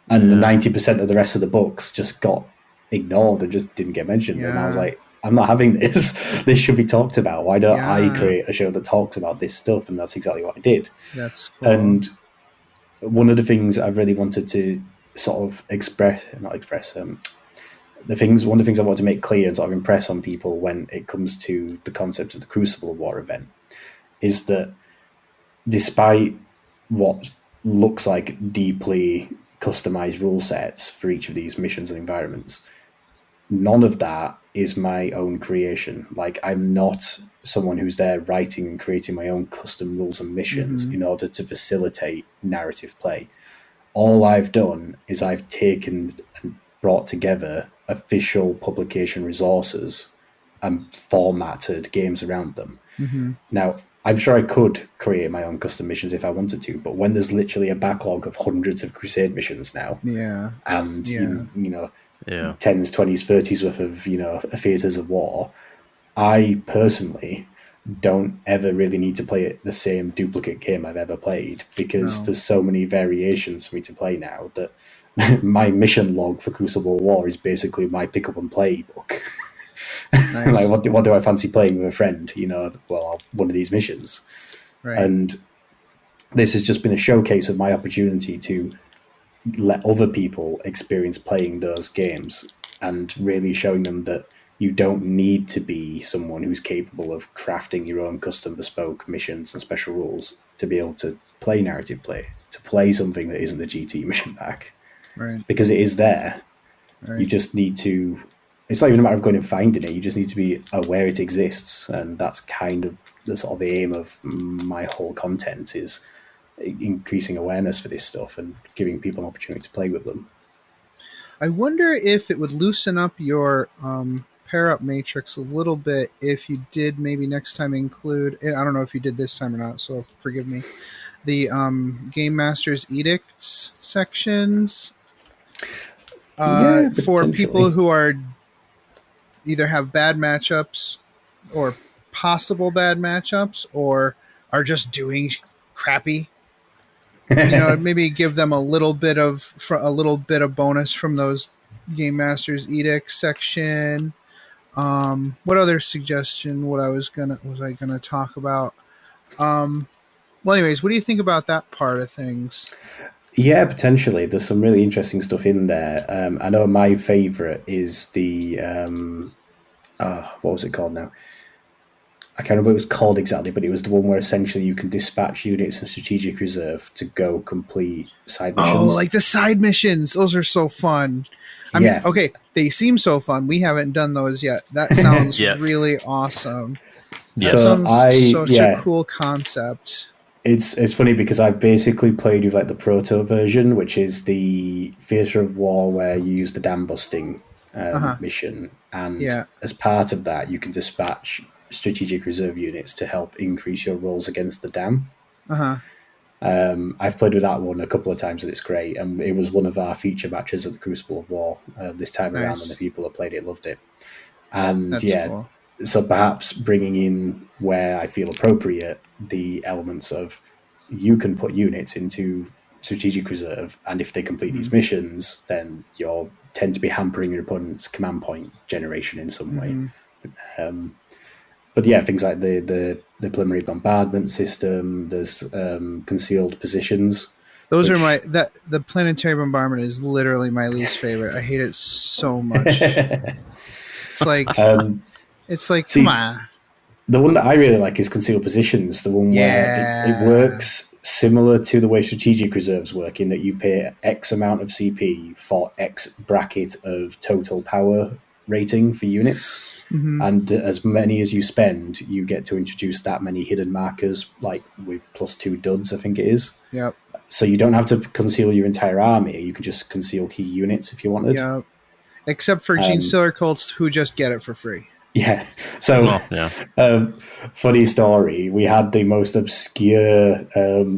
And the 90% of the rest of the books just got ignored and just didn't get mentioned. And I was like, I'm not having this. This should be talked about. Why don't I create a show that talks about this stuff? And that's exactly what I did. That's cool. And one of the things I really wanted to sort of one of the things I want to make clear and sort of impress on people when it comes to the concept of the Crucible of War event is that despite what looks like deeply customized rule sets for each of these missions and environments, none of that is my own creation. Like, I'm not someone who's there writing and creating my own custom rules and missions in order to facilitate narrative play. All I've done is I've taken and brought together official publication resources and formatted games around them. Now, I'm sure I could create my own custom missions if I wanted to, but when there's literally a backlog of hundreds of Crusade missions now, and tens, 20s, 30s worth of theatres of war, I personally don't ever really need to play the same duplicate game I've ever played, because there's so many variations for me to play now that my mission log for Crucible of War is basically my pick up and play book. Nice. Like, what do I fancy playing with a friend? One of these missions. Right. And this has just been a showcase of my opportunity to let other people experience playing those games and really showing them that you don't need to be someone who's capable of crafting your own custom bespoke missions and special rules to be able to play narrative play, to play something that isn't the GT mission pack. Right. Because it is there. Right. You just need to... It's not even a matter of going and finding it. You just need to be aware it exists. And that's kind of the sort of aim of my whole content, is increasing awareness for this stuff and giving people an opportunity to play with them. I wonder if it would loosen up your pair-up matrix a little bit if you did maybe next time include, I don't know if you did this time or not, so forgive me, the Game Master's Edicts sections for people who are either have bad matchups or possible bad matchups or are just doing crappy. Maybe give them a little bit of bonus from those Game Master's Edict section. What other suggestion was I gonna talk about? Well, anyways, what do you think about that part of things? Yeah, potentially. There's some really interesting stuff in there. I know my favorite is the what was it called now? I can't remember what it was called exactly, but it was the one where essentially you can dispatch units in strategic reserve to go complete side missions. Oh, like the side missions. Those are so fun. I mean, okay, they seem so fun. We haven't done those yet. That sounds really awesome. Yeah. That sounds such a cool concept. It's funny because I've basically played with like the proto version, which is the Theatre of War where you use the dam busting mission. And as part of that, you can dispatch strategic reserve units to help increase your rolls against the dam. I've played with that one a couple of times and it's great, and it was one of our feature matches at the Crucible of War this time around, and the people that played it loved it. And that's cool. So perhaps bringing in, where I feel appropriate, the elements of you can put units into strategic reserve, and if they complete these missions, then you tend to be hampering your opponent's command point generation in some way. but yeah, things like the preliminary bombardment system. There's concealed positions. Those are the planetary bombardment is literally my least favorite. I hate it so much. It's like see, come on. The one that I really like is concealed positions. The one where it works similar to the way strategic reserves work, in that you pay X amount of CP for X bracket of total power rating for units. Mm-hmm. And as many as you spend, you get to introduce that many hidden markers, like with +2 duds, I think it is. Yep. So you don't have to conceal your entire army. You could just conceal key units if you wanted. Yep. Except for Gene Stealer Colts, who just get it for free. Yeah. So, funny story. We had the most obscure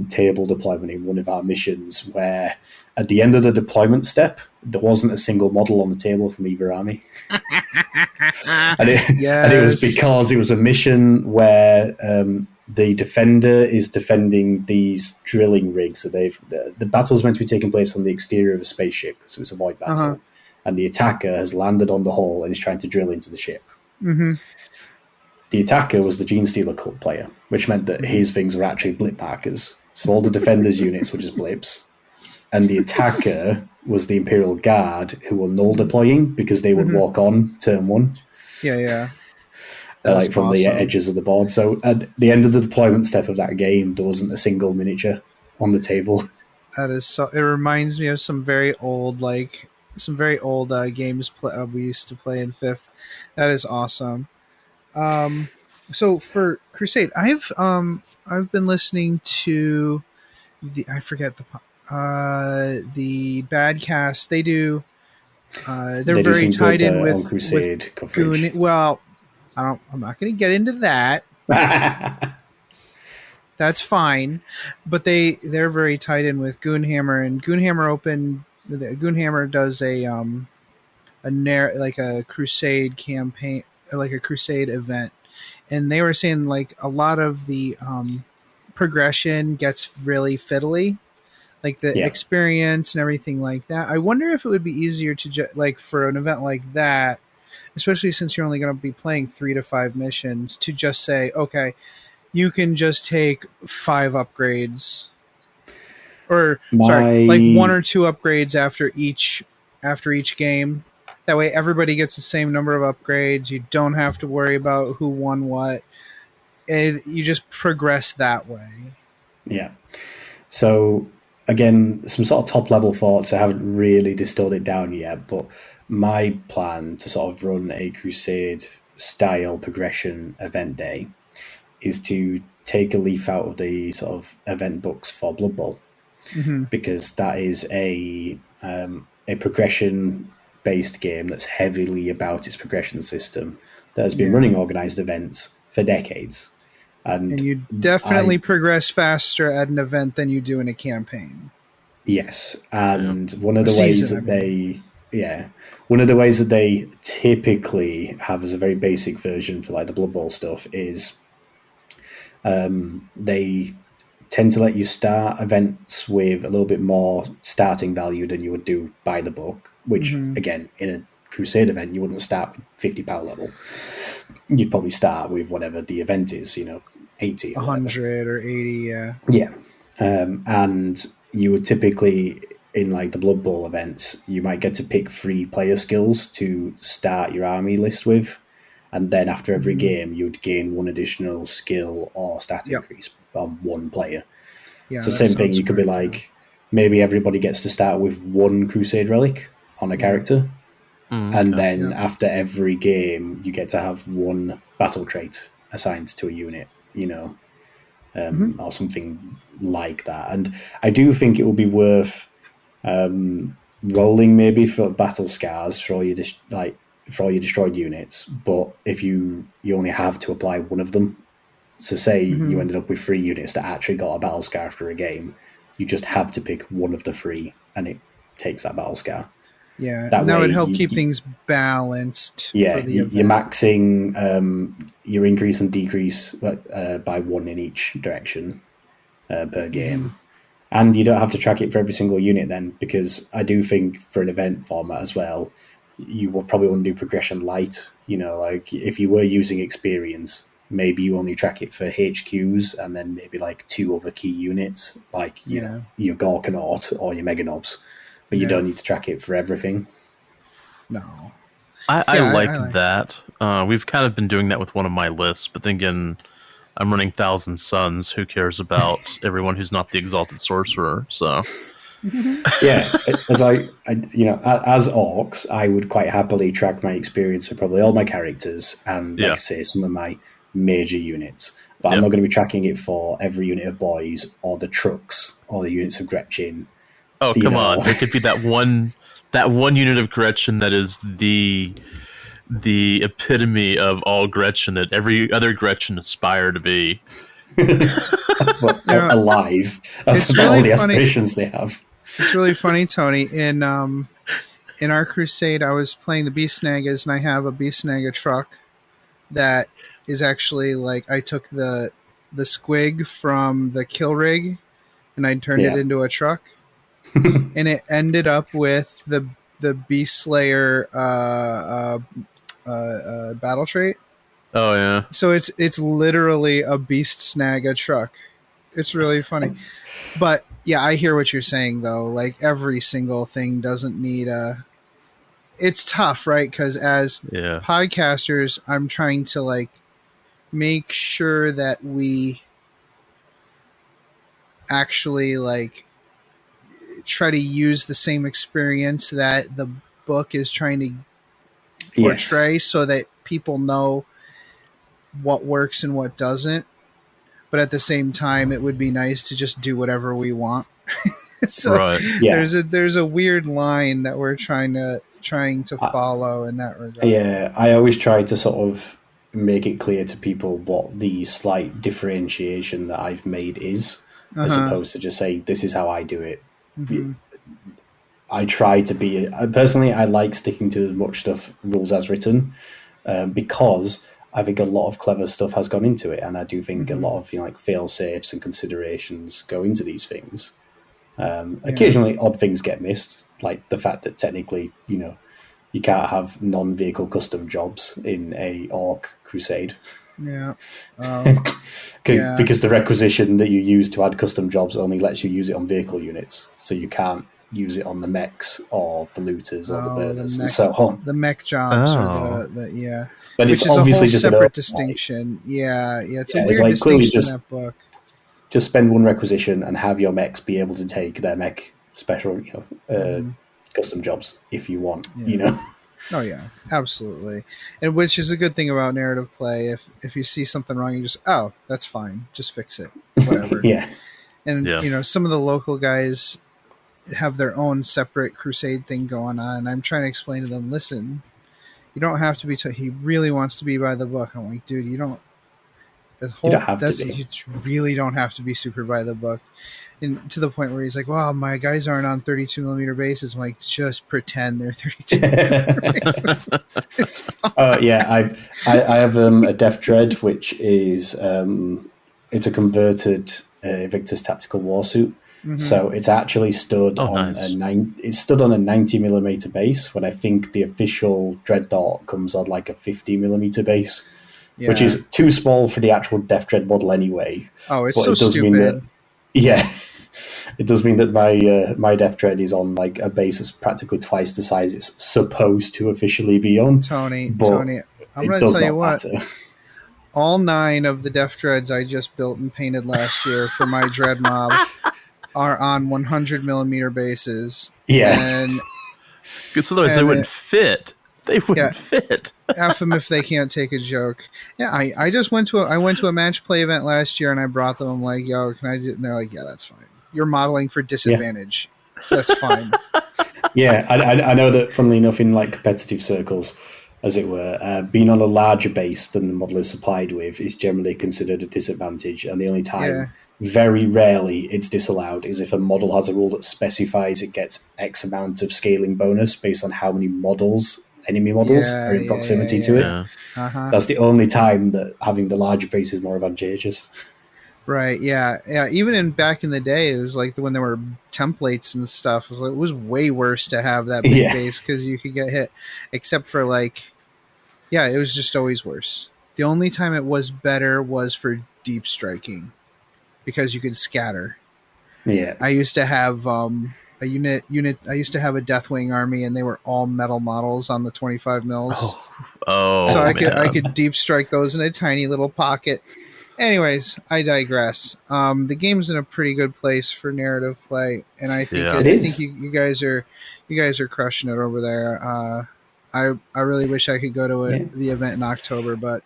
table deployment in one of our missions where at the end of the deployment step, there wasn't a single model on the table from either army. and it was because it was a mission where the defender is defending these drilling rigs. So the battle's meant to be taking place on the exterior of a spaceship, so it's a void battle. Uh-huh. And the attacker has landed on the hull and is trying to drill into the ship. Mm-hmm. The attacker was the Gene Stealer cult player, which meant that his things were actually blip markers. So all the defenders' units were just blips. And the attacker was the Imperial Guard, who were null deploying because they would walk on turn one. Yeah. Like from the edges of the board. So at the end of the deployment step of that game, there wasn't a single miniature on the table. That is so. It reminds me of some very old games we used to play in 5th. That is awesome. So for Crusade, I've been listening to the Badcast. They do. They're very tied in with Crusade coverage. Well, I'm not going to get into that. That's fine, but they're very tied in with Goonhammer, and Goonhammer does a Crusade campaign, like a Crusade event, and they were saying like a lot of the progression gets really fiddly, like the experience and everything like that. I wonder if it would be easier to for an event like that, especially since you're only going to be playing 3 to 5 missions, to just say, okay, you can just take 5 upgrades, or 1 or 2 upgrades after each game. That way everybody gets the same number of upgrades. You don't have to worry about who won what. You just progress that way. Yeah. So again, some sort of top level thoughts. I haven't really distilled it down yet, but my plan to sort of run a Crusade style progression event day is to take a leaf out of the sort of event books for Blood Bowl, because that is a progression based game that's heavily about its progression system that has been running organized events for decades. And you definitely progress faster at an event than you do in a campaign. Yes. And one of the ways that they typically have as a very basic version for like the Blood Bowl stuff is they tend to let you start events with a little bit more starting value than you would do by the book, which again, in a Crusade event, you wouldn't start with 50 power level. You'd probably start with whatever the event is, 80 or 100 or 80, yeah. Yeah. And you would typically, in like the Blood Bowl events, you might get to pick 3 player skills to start your army list with. And then after every game, you'd gain 1 additional skill or stat increase on 1 player. Yeah, it's the same thing. You could be like, maybe everybody gets to start with 1 Crusade relic on a character. And then after every game, you get to have 1 battle trait assigned to a unit, or something like that. And I do think it would be worth rolling maybe for battle scars for all your destroyed units, but if you only have to apply 1 of them, so say you ended up with 3 units that actually got a battle scar after a game, you just have to pick 1 of the 3 and it takes that battle scar. Yeah, that would help keep things balanced. Yeah, you're maxing your increase and decrease by 1 in each direction per game. And you don't have to track it for every single unit then, because I do think for an event format as well, you will probably want to do progression light. Like if you were using experience, maybe you only track it for HQs and then maybe like 2 other key units, like you know, your Gorkanaut or your Meganobs, but you don't need to track it for everything. No. I like that. We've kind of been doing that with one of my lists, but then again, I'm running Thousand Suns. Who cares about everyone who's not the Exalted Sorcerer? So, yeah, as as orcs, I would quite happily track my experience of probably all my characters and, like I say, some of my major units. But I'm not going to be tracking it for every unit of boys or the trucks or the units of Gretchen. Oh, come on! There could be that one unit of Gretchen that is the epitome of all Gretchen that every other Gretchen aspired to be. Alive. That's about all the aspirations they have. It's really funny, Tony. In our Crusade, I was playing the Beast Snagas, and I have a Beast Snaga truck that is actually like I took the squig from the kill rig, and I turned it into a truck. And it ended up with the Beast Slayer battle trait. Oh yeah. So it's literally a Beast Snaga truck. It's really funny. But yeah, I hear what you're saying though. Like every single thing doesn't need it's tough, right? Because as podcasters, I'm trying to like make sure that we actually like try to use the same experience that the book is trying to portray so that people know what works and what doesn't. But at the same time, it would be nice to just do whatever we want. So there's a weird line that we're trying to follow in that regard. Yeah, I always try to sort of make it clear to people what the slight differentiation that I've made is, as opposed to just say, this is how I do it. Mm-hmm. I try to be... Personally, I like sticking to as much stuff rules as written because I think a lot of clever stuff has gone into it, and I do think a lot of like fail-safes and considerations go into these things. Occasionally, odd things get missed, like the fact that technically, you can't have non-vehicle custom jobs in a Orc Crusade. Yeah. Because the requisition that you use to add custom jobs only lets you use it on vehicle units, so you can't use it on the mechs or the looters or the burners and so on. The mech jobs or the But which it's is obviously a whole just separate distinction. It's a weird distinction in that book. Just spend one requisition and have your mechs be able to take their mech special, custom jobs if you want. Oh yeah, absolutely. And which is a good thing about narrative play. If you see something wrong, you just that's fine, just fix it, whatever. And some of the local guys have their own separate Crusade thing going on, and I'm trying to explain to them, listen, you don't have to be. He really wants to be by the book. I'm like, dude, you don't. You really don't have to be super by the book. And to the point where he's like, "Wow, my guys aren't on 32mm bases." I'm like, just pretend they're 32mm bases. It's fine. I have a Death Dread, which is it's a converted Victor's Tactical Warsuit. Mm-hmm. So it's actually stood on it's stood on a 90mm base, when I think the official Dreadnought comes on like a 50mm base, which is too small for the actual Death Dread model anyway. Oh, it's so stupid. It does mean that my Death Dread is on like a base that's practically twice the size it's supposed to officially be on. Tony, I'm going to tell you what. Matter. All 9 of the Death Dreads I just built and painted last year for my Dread Mob are on 100mm bases. Yeah. And otherwise they wouldn't fit. They wouldn't fit. F them if they can't take a joke. Yeah, I just went to a match play event last year, and I brought them. I'm like, yo, can I do it? And they're like, yeah, that's fine. You're modeling for disadvantage. Yeah. That's fine. Yeah, I know that, funnily enough, in like competitive circles, as it were, being on a larger base than the model is supplied with is generally considered a disadvantage, and the only time, very rarely, it's disallowed is if a model has a rule that specifies it gets X amount of scaling bonus based on how many enemy models are in proximity to it. Uh-huh. That's the only time that having the larger base is more advantageous. Right, yeah. Even back in the day, it was like when there were templates and stuff, it was way worse to have that big base because you could get hit. Except for it was just always worse. The only time it was better was for deep striking, because you could scatter. Yeah. I used to have a unit. I used to have a Deathwing army, and they were all metal models on the 25 mils. So I could deep strike those in a tiny little pocket. Anyways, I digress. The game's in a pretty good place for narrative play, and I think you guys are crushing it over there. I really wish I could go to the event in October, but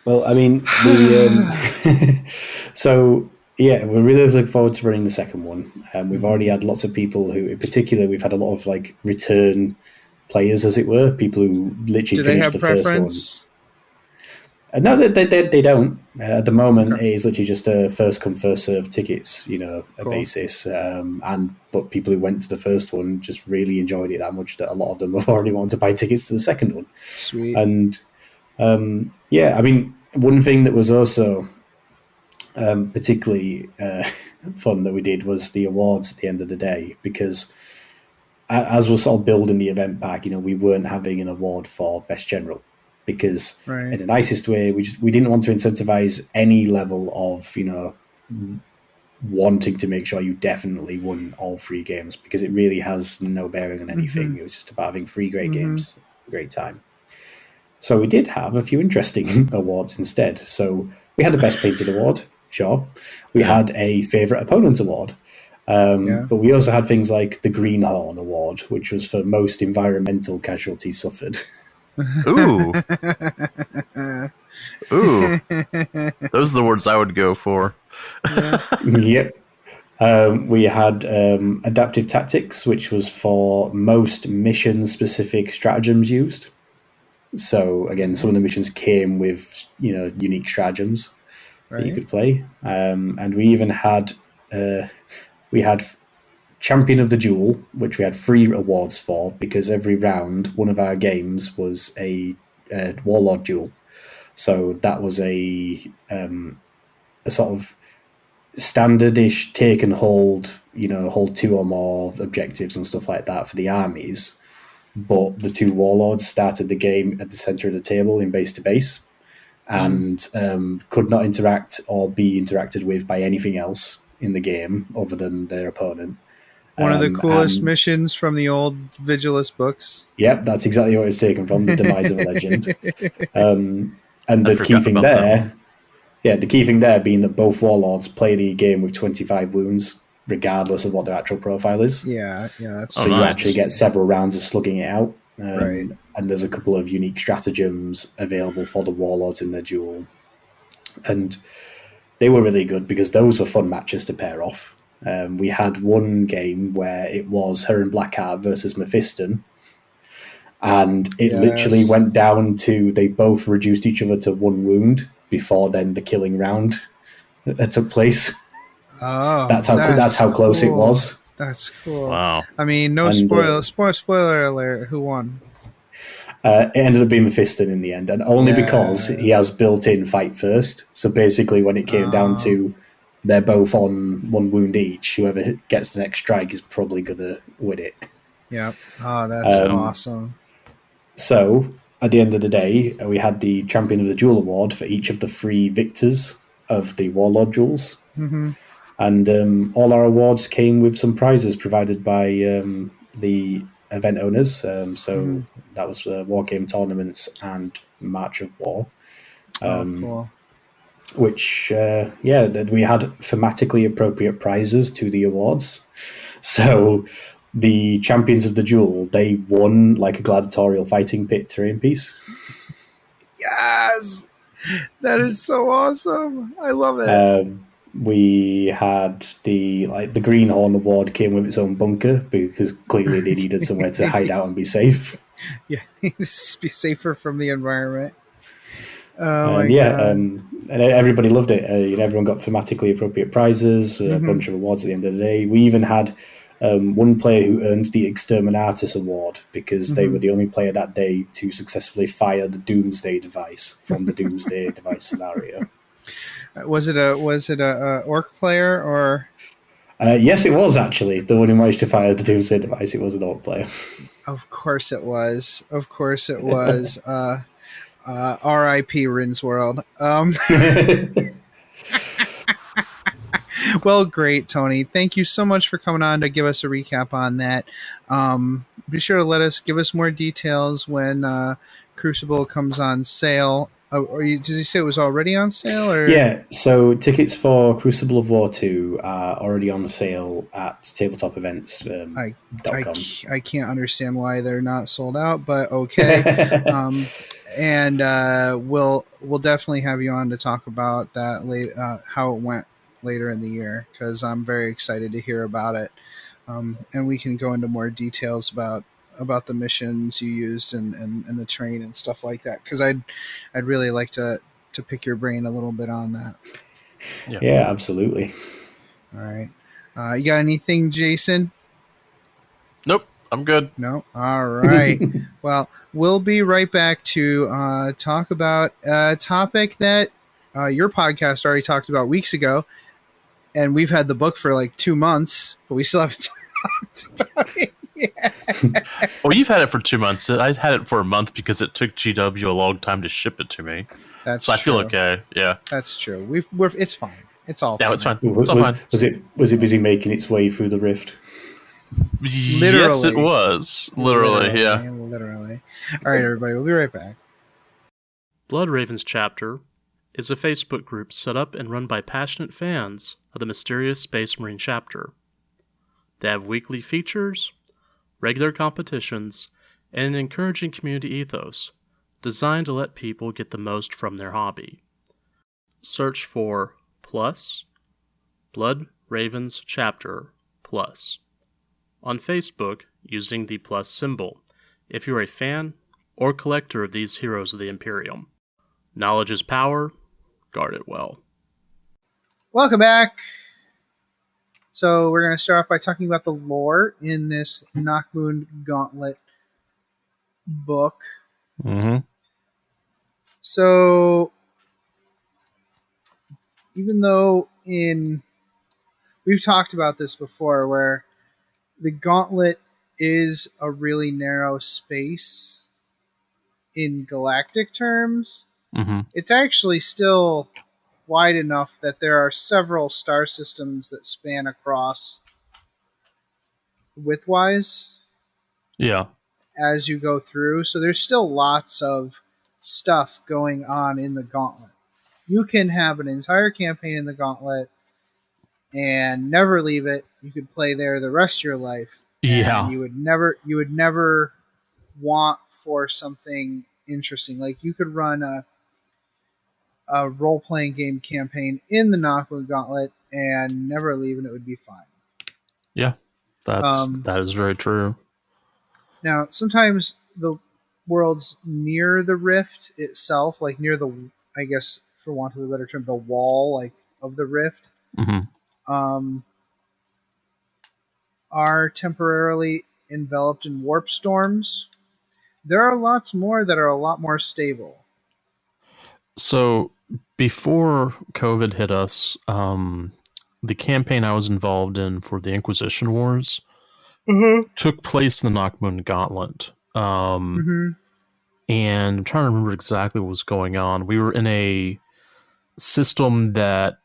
well, I mean, so yeah, we're really looking forward to running the second one. We've already had lots of people who, in particular, we've had a lot of like return players, as it were, people who literally finished the preference? first one. No, they don't. At the moment, It is literally just a first come first serve tickets, a basis. But people who went to the first one just really enjoyed it that much that a lot of them have already wanted to buy tickets to the second one. Sweet. And I mean, one thing that was also particularly fun that we did was the awards at the end of the day, because as we're sort of building the event back, we weren't having an award for best general. Because in the nicest way, we didn't want to incentivize any level of, wanting to make sure you definitely won all 3 games, because it really has no bearing on anything. Mm-hmm. It was just about having 3 great games, great time. So we did have a few interesting awards instead. So we had the Best Painted Award, sure. We had a Favourite Opponent Award. But we also had things like the Greenhorn Award, which was for most environmental casualties suffered. Ooh. Ooh. Those are the words I would go for. Yep. We had Adaptive Tactics, which was for most mission-specific stratagems used. So, again, some of the missions came with, unique stratagems that you could play. And we even had... Champion of the Duel, which we had 3 awards for, because every round, one of our games was a Warlord duel. So that was a sort of standard-ish take and hold, hold 2 or more objectives and stuff like that for the armies. But the 2 Warlords started the game at the center of the table in base to base, and could not interact or be interacted with by anything else in the game other than their opponent. One of the coolest missions from the old Vigilus books. Yep, that's exactly what it's taken from, the Demise of a Legend. And the key thing there being that both Warlords play the game with 25 wounds, regardless of what their actual profile is. Yeah, that's so you actually get several rounds of slugging it out. And there's a couple of unique stratagems available for the Warlords in their duel. And they were really good because those were fun matches to pair off. We had one game where it was her and Blackheart versus Mephiston, and it literally went down to they both reduced each other to 1 wound before then the killing round took place. Oh, that's how close it was. That's cool. Wow. I mean, spoiler alert. Who won? It ended up being Mephiston in the end, and only because he has built-in fight first. So basically, when it came down to they're both on 1 wound each, whoever gets the next strike is probably going to win it. Yep. Oh, that's awesome. So, at the end of the day, we had the Champion of the Duel Award for each of the 3 victors of the Warlord duels. Mm-hmm. And all our awards came with some prizes provided by the event owners. That was Wargame Tournaments and March of War. Cool. Which, we had thematically appropriate prizes to the awards. So the Champions of the Duel, they won like a gladiatorial fighting pit terrain piece. Yes! That is so awesome. I love it. We had the Greenhorn Award came with its own bunker because clearly they needed somewhere to hide out and be safe. Yeah, be safer from the environment. And everybody loved it. Everyone got thematically appropriate prizes, a bunch of awards at the end of the day. We even had one player who earned the Exterminatus Award because they were the only player that day to successfully fire the Doomsday device from the Doomsday device scenario. Was it a orc player or? Yes, it was actually the one who managed to fire the Doomsday device. It was an orc player. Of course it was. R.I.P. Rin's World. Well, great, Tony. Thank you so much for coming on to give us a recap on that. Be sure to give us more details when Crucible comes on sale. Did you say it was already on sale? Or? Yeah, so tickets for Crucible of War 2 are already on sale at tabletopevents.com. I can't understand why they're not sold out, but okay. And we'll definitely have you on to talk about that how it went later in the year, because I'm very excited to hear about it. And we can go into more details about the missions you used and the train and stuff like that, because I'd really like to pick your brain a little bit on that. Yeah, absolutely. All right. You got anything, Jason? Nope, I'm good. No? All right. Well, we'll be right back to talk about a topic that your podcast already talked about weeks ago, and we've had the book for like 2 months, but we still haven't talked about it yet. Well, you've had it for 2 months. I had it for a month because it took GW a long time to ship it to me. That's so I true. feel okay. Yeah, that's true. It's fine. It's all yeah, fine. it's fine. It's all fine. Was it busy making its way through the rift? Literally. Yes, it was. Literally, yeah. Literally. All right, everybody. We'll be right back. Blood Ravens Chapter is a Facebook group set up and run by passionate fans of the mysterious Space Marine chapter. They have weekly features, regular competitions, and an encouraging community ethos designed to let people get the most from their hobby. Search for Plus Blood Ravens Chapter Plus on Facebook using the plus symbol if you're a fan or collector of these heroes of the Imperium. Knowledge is power. Guard it well. Welcome back. So we're going to start off by talking about the lore in this Knockmoon Gauntlet book. Mm-hmm. So even though we've talked about this before, where the Gauntlet is a really narrow space in galactic terms, it's actually still wide enough that there are several star systems that span across widthwise. Yeah. As you go through. So there's still lots of stuff going on in the Gauntlet. You can have an entire campaign in the Gauntlet and never leave it. You could play there the rest of your life. Yeah. And you would never want for something interesting. Like you could run a role-playing game campaign in the Knockmoon Gauntlet and never leave, and it would be fine. Yeah, that is very true. Now, sometimes the worlds near the rift itself, like near the, I guess, for want of a better term, the wall, like of the rift, are temporarily enveloped in warp storms. There are lots more that are a lot more stable. So before COVID hit us, the campaign I was involved in for the Inquisition Wars took place in the Knockmoon Gauntlet. And I'm trying to remember exactly what was going on. We were in a system that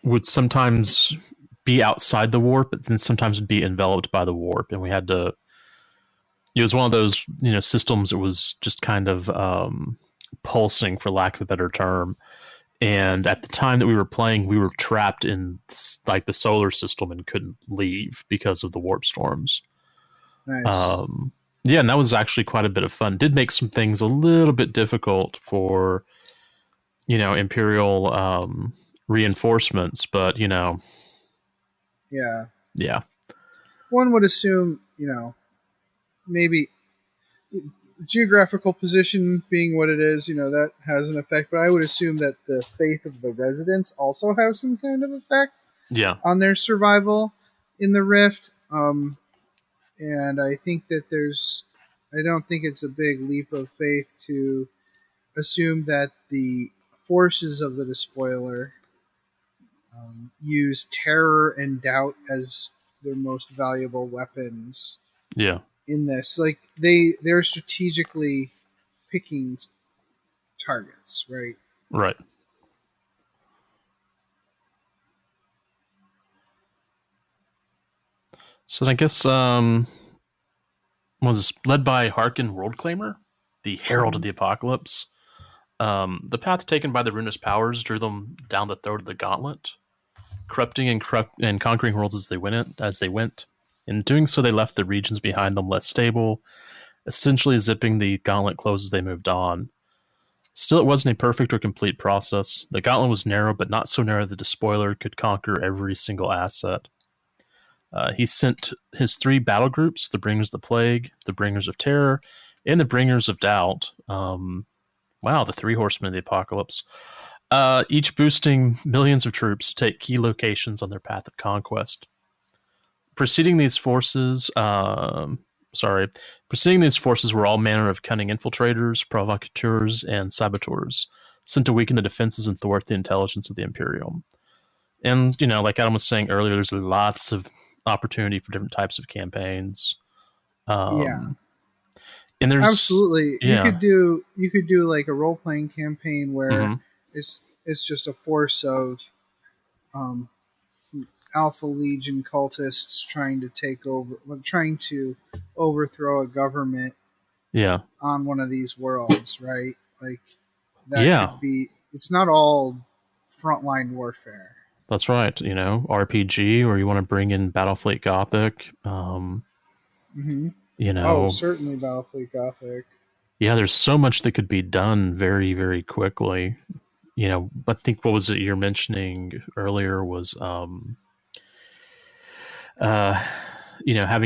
would sometimes be outside the warp, but then sometimes be enveloped by the warp. And we had to, it was one of those, systems that was just kind of pulsing, for lack of a better term. And at the time that we were playing, we were trapped in like the solar system and couldn't leave because of the warp storms. Nice. Yeah, and that was actually quite a bit of fun. Did make some things a little bit difficult for, Imperial reinforcements, but Yeah. Yeah. One would assume, maybe geographical position being what it is, that has an effect. But I would assume that the faith of the residents also have some kind of effect on their survival in the rift. And I think that I don't think it's a big leap of faith to assume that the forces of the Despoiler use terror and doubt as their most valuable weapons. Yeah. In this, like they're strategically picking targets, right? Right. So I guess was led by Harkin Worldclaimer, the Herald of the Apocalypse. The path taken by the ruinous powers drew them down the throat of the gauntlet, corrupting and conquering worlds as they went. In doing so, they left the regions behind them less stable, essentially zipping the gauntlet closed as they moved on. Still, it wasn't a perfect or complete process. The gauntlet was narrow, but not so narrow that the spoiler could conquer every single asset. He sent his 3 battle groups, the Bringers of the Plague, the Bringers of Terror, and the Bringers of Doubt. Wow, the 3 Horsemen of the Apocalypse. Each boosting millions of troops to take key locations on their path of conquest. Preceding these forces were all manner of cunning infiltrators, provocateurs, and saboteurs, sent to weaken the defenses and thwart the intelligence of the Imperium. And, like Adam was saying earlier, there's lots of opportunity for different types of campaigns. And there's absolutely, you could do like a role playing campaign where it's just a force of Alpha Legion cultists trying to overthrow a government on one of these worlds, right? Like that could be. It's not all frontline warfare. That's right. RPG, or you want to bring in Battlefleet Gothic. Oh, certainly Battlefleet Gothic. Yeah, there's so much that could be done very, very quickly. I think what was it you're mentioning earlier was, having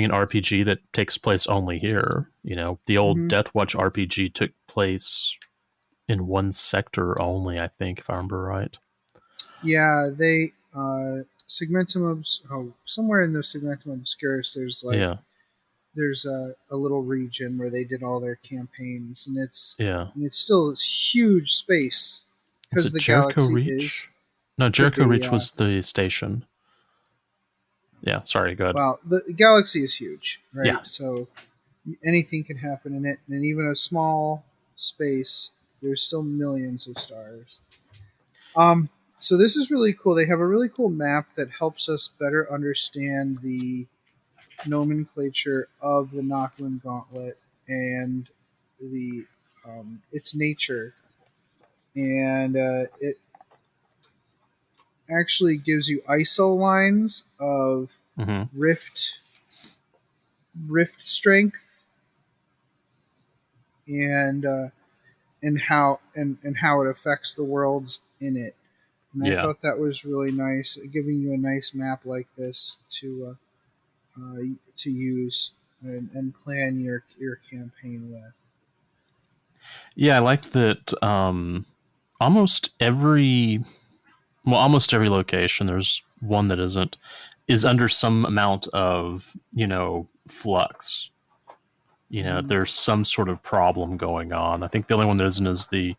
an RPG that takes place only here. The old Deathwatch RPG took place in one sector only, I think, if I remember right. Yeah, they Segmentum somewhere in the Segmentum Obscurus, there's a little region where they did all their campaigns, and it's still this huge space because the Jericho galaxy Reach? No, Jericho Reach was the station. Yeah, sorry, go ahead. Well, the galaxy is huge, right? Yeah. So anything can happen in it, and even a small space, there's still millions of stars. So this is really cool. They have a really cool map that helps us better understand the nomenclature of the Nochlin Gauntlet and the its nature, and it actually gives you ISO lines of rift strength and how it affects the worlds in it. And I thought that was really nice, giving you a nice map like this to use and plan your campaign with. Yeah, I like that. Almost every location, there's one that isn't, is under some amount of flux. There's some sort of problem going on. I think the only one that isn't is the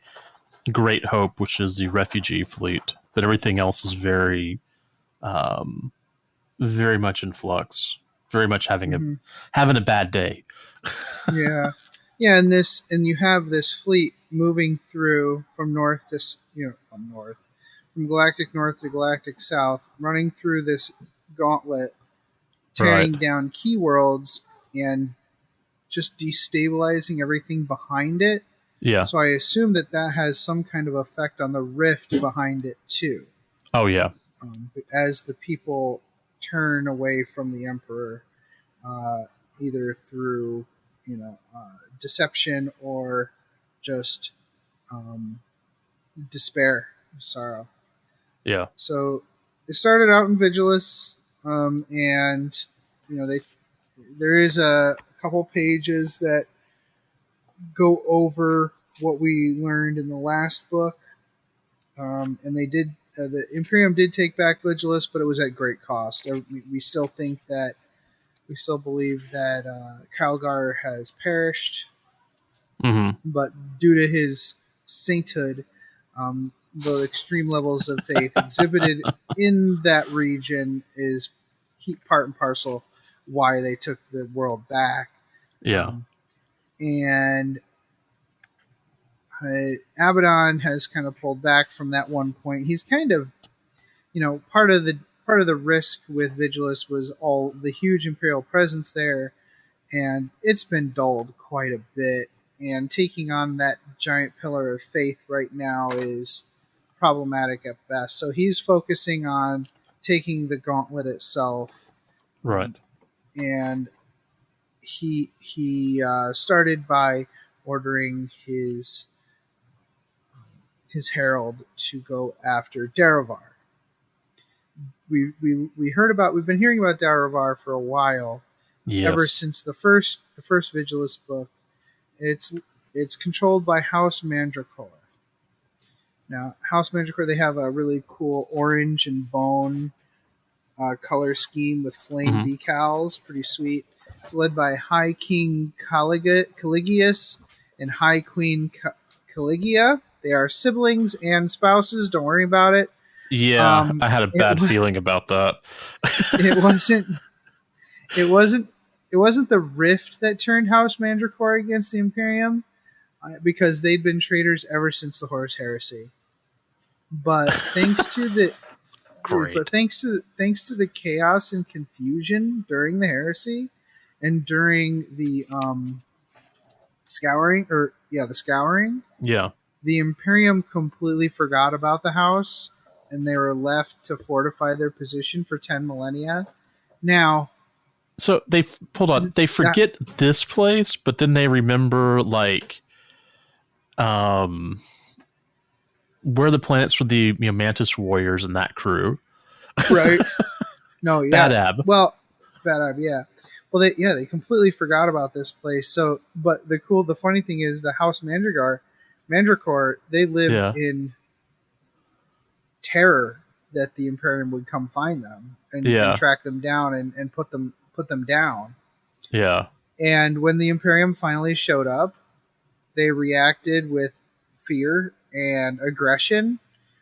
Great Hope, which is the refugee fleet, but everything else is very, very much in flux. Very much having a bad day. Yeah, and you have this fleet moving through from from galactic north to galactic south, running through this gauntlet, tearing down key worlds and just destabilizing everything behind it. Yeah. So I assume that has some kind of effect on the rift behind it too. Oh yeah. As the people turn away from the Emperor, either through deception or just despair, sorrow. Yeah. So it started out in Vigilus, and there is a couple pages that go over what we learned in the last book, and they did. The Imperium did take back Vigilus, but it was at great cost. We still believe that Calgar has perished, but due to his sainthood, the extreme levels of faith exhibited in that region is part and parcel why they took the world back. Yeah. And Abaddon has kind of pulled back from that one point. He's kind of, part of the risk with Vigilus was all the huge Imperial presence there, and it's been dulled quite a bit. And taking on that giant pillar of faith right now is problematic at best. So he's focusing on taking the gauntlet itself. Right. And he started by ordering his herald to go after Daravar. We've been hearing about Daravar for a while. Yes. Ever since the first Vigilus book. It's controlled by House Mandracore. Now, House Mandracore, they have a really cool orange and bone color scheme with flame decals. Pretty sweet. It's led by High King Caligius and High Queen Caligia. They are siblings and spouses. Don't worry about it. Yeah, I had a bad feeling about that. It wasn't the rift that turned House Mandracore against the Imperium, because they'd been traitors ever since the Horus Heresy. But thanks to the thanks to the chaos and confusion during the heresy and during the scouring, the Imperium completely forgot about the house, and they were left to fortify their position for 10 millennia. Now, so they forget this place, but then they remember where the planets for the Mantis Warriors and that crew, right? No, yeah. Badab. Well, Badab, yeah. Well, they completely forgot about this place. So, but the funny thing is, the House Mandracore, they live in terror that the Imperium would come find them and track them down and put them down. Yeah. And when the Imperium finally showed up, they reacted with fear and aggression.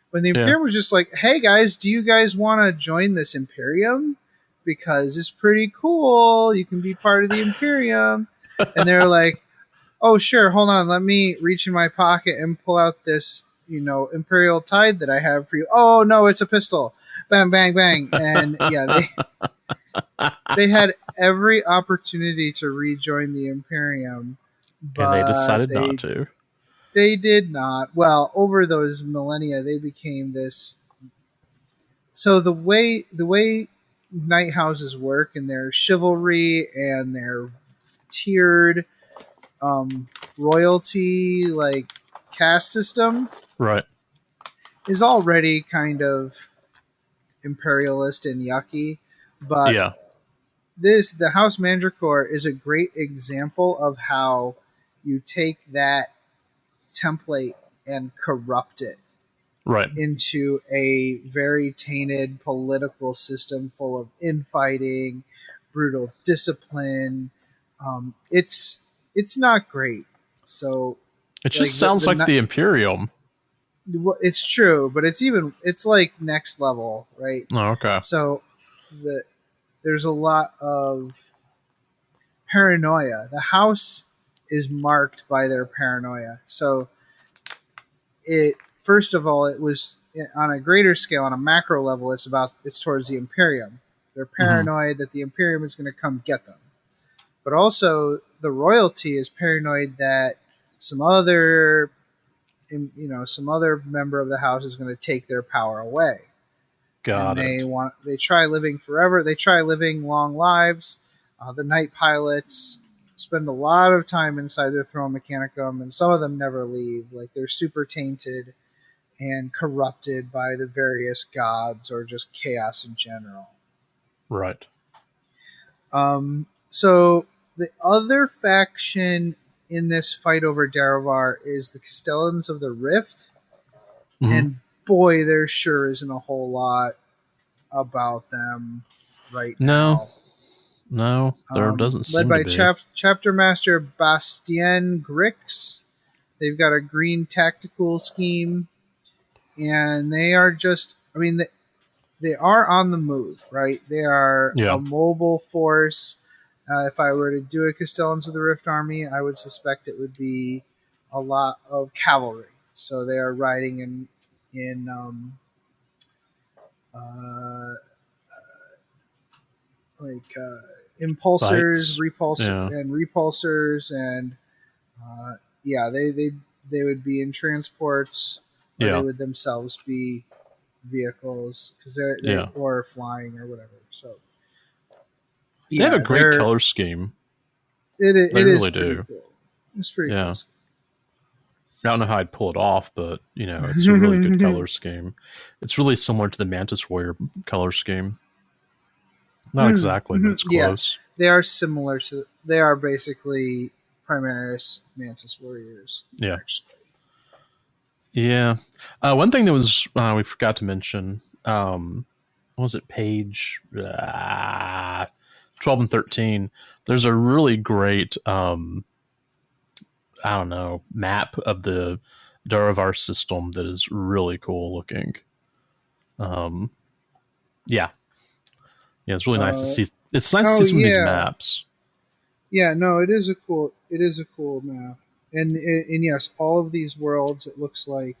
When the Imperium was just like, "Hey guys, do you guys want to join this Imperium? Because it's pretty cool. You can be part of the Imperium." And they're like, "Oh sure, hold on, let me reach in my pocket and pull out this, Imperial tide that I have for you." "Oh no, it's a pistol." Bang, bang, bang. And they had every opportunity to rejoin the Imperium, but and they decided not to. They did not. Well, over those millennia, they became this. So the way night houses work and their chivalry and their tiered royalty caste system, right, is already kind of imperialist and yucky. But the House Mandracore is a great example of how you take that template and corrupt it into a very tainted political system full of infighting, brutal discipline. It's not great. So it just sounds like the Imperium. Well, it's true, but it's like next level, right? Oh, okay. So there's a lot of paranoia. The house is marked by their paranoia. So first of all, it was on a greater scale, on a macro level, it's towards the Imperium. They're paranoid that the Imperium is going to come get them. But also the royalty is paranoid that some other member of the house is going to take their power away. They try living forever. They try living long lives. The Night Pilots spend a lot of time inside their Throne Mechanicum, and some of them never leave. They're super tainted and corrupted by the various gods or just chaos in general. Right. So the other faction in this fight over Daravar is the Castellans of the Rift. And boy, there sure isn't a whole lot about them now. No, there doesn't seem to be. Led by Chapter Master Bastien Grix. They've got a green tactical scheme. And they are they are on the move, right? They are a mobile force. If I were to do a Castellans of the Rift army, I would suspect it would be a lot of cavalry. So they are riding in uh, impulsors, repulsors, and they would be in transports, or they would themselves be vehicles because or flying or whatever. So they have a great color scheme. It really is pretty cool. It's pretty cool. I don't know how I'd pull it off, but it's a really good color scheme. It's really similar to the Mantis Warrior color scheme. Not exactly, but it's close. Yeah, they are similar to. They are basically Primaris Mantis Warriors. Yeah. Actually. Yeah. One thing that was we forgot to mention. What was it? Page 12 and 13. There's a really great map of the Daravar system that is really cool looking. Yeah, it's really nice to see. It's nice to see some of these maps. Yeah, no, it is a cool map, and yes, all of these worlds. It looks like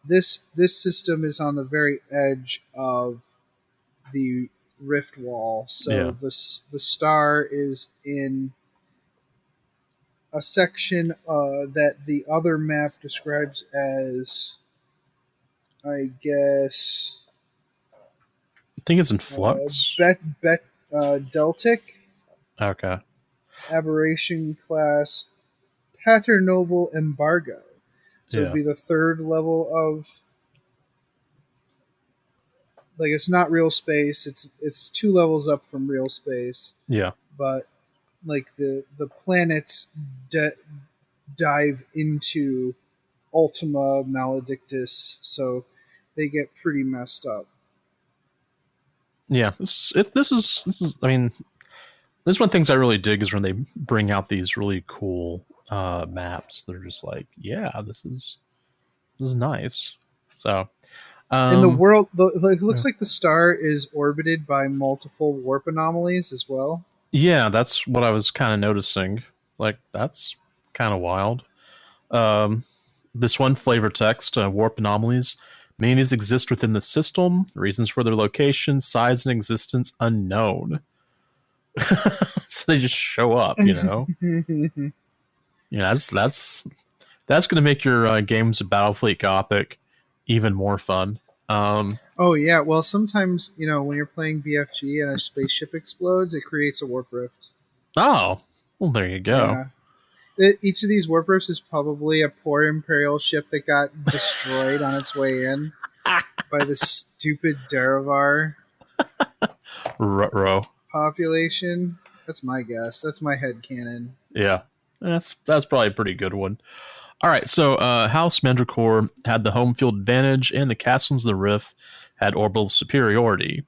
this system is on the very edge of the rift wall. So the star is in a section that the other map describes as, I guess, I think it's in flux. Deltic. Okay. Aberration class Paternoval embargo. So it'd be the third level of, like, it's not real space. It's 2 levels up from real space. Yeah. But like the planets dive into Ultima Maledictus, so they get pretty messed up. Yeah, this is. I mean, this is one of the things I really dig is when they bring out these really cool maps. They're just like, yeah, this is nice. So, in the world, it looks like the star is orbited by multiple warp anomalies as well. Yeah, that's what I was kind of noticing. Like, that's kind of wild. This one flavor text, warp anomalies. Many of these exist within the system. Reasons for their location, size, and existence unknown. So they just show up, Yeah, that's going to make your games of Battlefleet Gothic even more fun. Oh yeah, well sometimes when you're playing BFG and a spaceship explodes, it creates a warp rift. Oh, well there you go. Yeah. Each of these warp rifts is probably a poor Imperial ship that got destroyed on its way in by the stupid Daravar population. That's my guess. That's my headcanon. Yeah, that's probably a pretty good one. All right, so House Mandracore had the home field advantage, and the Castles of the Rift had orbital superiority.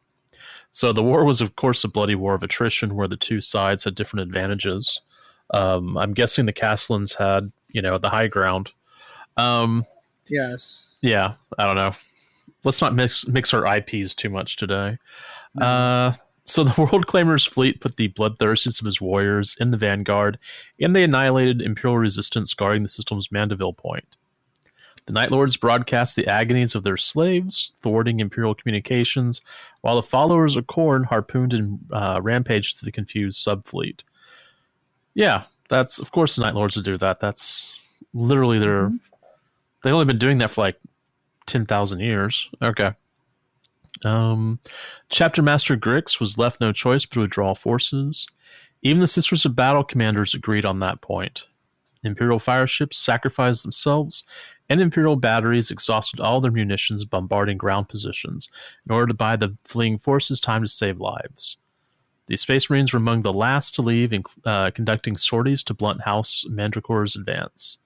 So the war was, of course, a bloody war of attrition, where the two sides had different advantages. I'm guessing the Castellans had, the high ground. Yes. Yeah, I don't know. Let's not mix our IPs too much today. So the World Claimer's fleet put the bloodthirstiest of his warriors in the vanguard, and they annihilated Imperial resistance guarding the system's Mandeville point. The Night Lords broadcast the agonies of their slaves, thwarting Imperial communications, while the followers of Khorne harpooned and rampaged to the confused subfleet. Yeah, that's, of course, the Night Lords would do that. That's literally they've only been doing that for like 10,000 years. Okay. Chapter Master Grix was left no choice but to withdraw forces. Even the Sisters of Battle commanders agreed on that point. Imperial fireships sacrificed themselves, and Imperial batteries exhausted all their munitions bombarding ground positions in order to buy the fleeing forces time to save lives. The Space Marines were among the last to leave, conducting sorties to blunt House Mandracore's advance.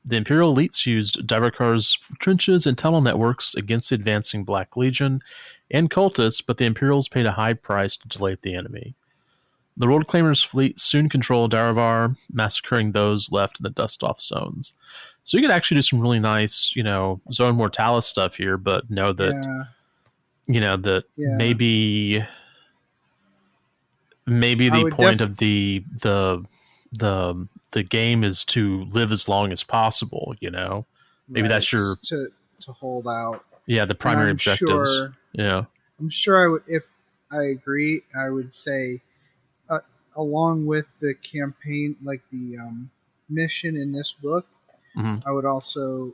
The Imperial elites used Diverkar's trenches and tunnel networks against the advancing Black Legion and cultists, but the Imperials paid a high price to delay the enemy. The World Claimer's fleet soon controlled Daravar, massacring those left in the dust-off zones. So you could actually do some really nice, Zone Mortalis stuff here, but know that, maybe the point of the the game is to live as long as possible. Maybe that's your to hold out. Yeah, the primary objectives. I'm sure if I agree, I would say, along with the campaign, like the mission in this book, I would also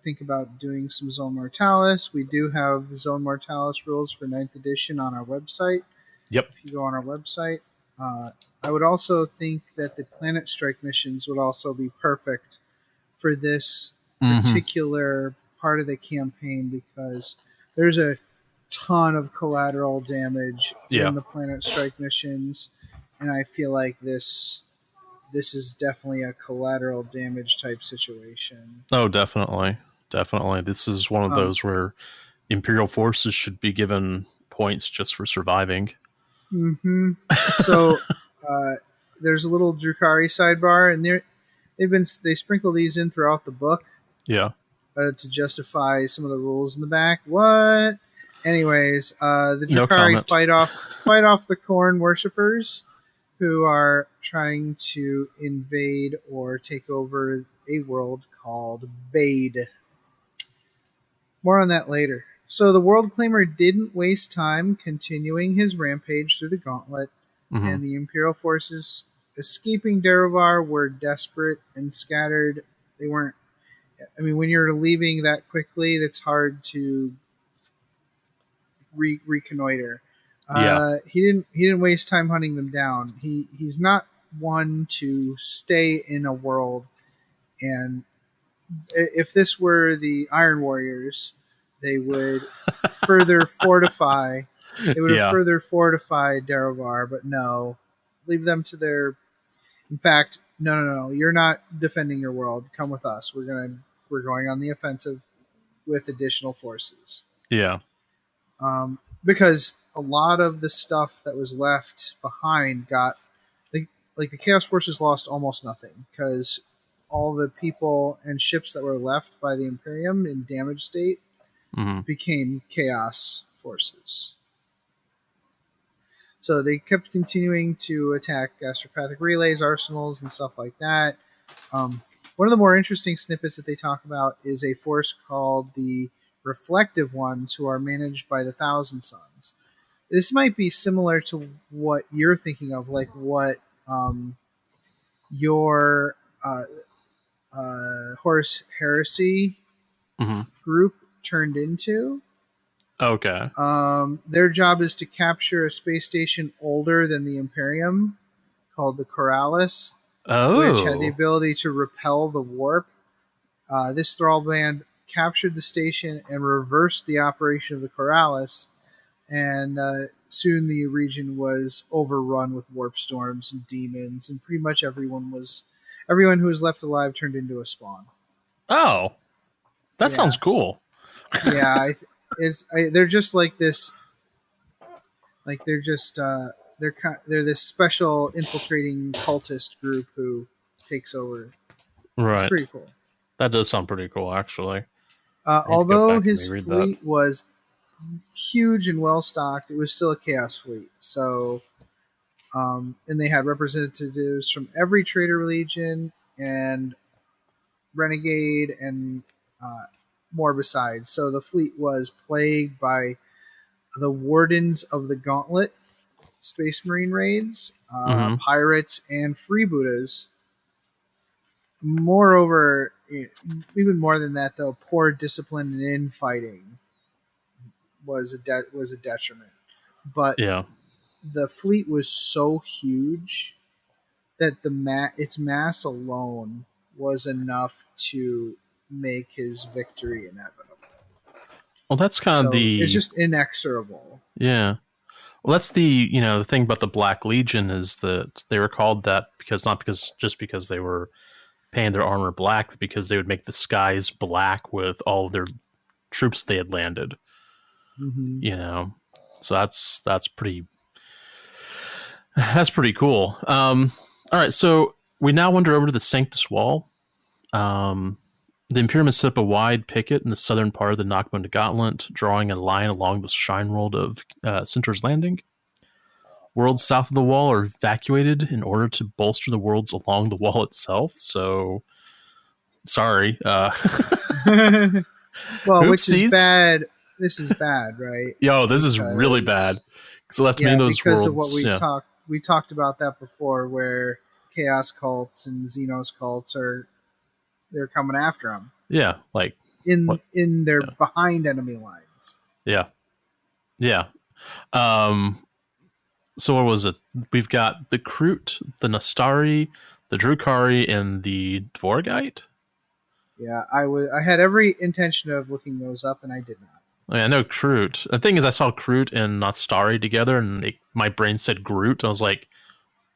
think about doing some Zone Mortalis. We do have Zone Mortalis rules for 9th edition on our website. Yep. If you go on our website. I would also think that the Planet Strike missions would also be perfect for this particular part of the campaign, because there's a ton of collateral damage in the Planet Strike missions, and I feel like this is definitely a collateral damage type situation. Oh, definitely. This is one of those where Imperial forces should be given points just for surviving. Mm-hmm. So there's a little Drukhari sidebar, and they sprinkle these in throughout the book. Yeah. To justify some of the rules in the back. What? Anyways, the Drukhari fight off the Khorne worshippers, who are trying to invade or take over a world called Bade. More on that later. So the World Claimer didn't waste time continuing his rampage through the Gauntlet, and the Imperial forces escaping Derovar were desperate and scattered. They weren't. I mean, when you're leaving that quickly, that's hard to reconnoiter. He didn't waste time hunting them down. He's not one to stay in a world, and if this were the Iron Warriors, they would further fortify. They would have further fortified Derovar, but no, leave them to their. In fact, no. You're not defending your world. Come with us. We're going on the offensive with additional forces. Yeah. Because a lot of the stuff that was left behind got like the Chaos Forces lost almost nothing, because all the people and ships that were left by the Imperium in damaged state became Chaos Forces. So they kept continuing to attack astropathic relays, arsenals, and stuff like that. One of the more interesting snippets that they talk about is a force called the Reflective Ones, who are managed by the Thousand Sons. This might be similar to what you're thinking of, like what your Horus Heresy group turned into. Okay. Their job is to capture a space station older than the Imperium, called the Corralis, which had the ability to repel the warp. This Thrall band captured the station and reversed the operation of the Corralis, and soon the region was overrun with warp storms and demons, and pretty much everyone who was left alive turned into a spawn. Oh, that sounds cool. Yeah, they're just like this. Like they're just they're this special infiltrating cultist group who takes over. Right, it's pretty cool. That does sound pretty cool, actually. Although his fleet was huge and well stocked, it was still a Chaos fleet. So, and they had representatives from every Traitor Legion and Renegade and more besides. So the fleet was plagued by the Wardens of the Gauntlet, Space Marine raids, pirates, and freebooters. Moreover, even more than that, though, poor discipline and infighting was a detriment. But the fleet was so huge that its mass alone was enough to make his victory inevitable. Well, that's kind of it's just inexorable. Yeah. Well, that's the thing about the Black Legion is that they were called that not because they were painting their armor black, but because they would make the skies black with all of their troops they had landed. So that's pretty cool. All right, so we now wander over to the Sanctus Wall. The Imperium has set up a wide picket in the southern part of the Nakmunda Gauntlet, drawing a line along the shrine world of Centaur's Landing. Worlds south of the wall are evacuated in order to bolster the worlds along the wall itself. So, sorry. Well, Oopsies. Which is bad. This is bad, right? Yo, this is really bad. Because left me in those because worlds. Of what we talked about that before, where chaos cults and Xenos cults they're coming after them. Yeah, like in their behind enemy lines. Yeah. So what was it? We've got the Kroot, the Nastari, the Drukhari, and the Dvorgite. Yeah, I had every intention of looking those up, and I did not. I know Kroot. The thing is, I saw Kroot and Nastari together, and my brain said Groot. I was like,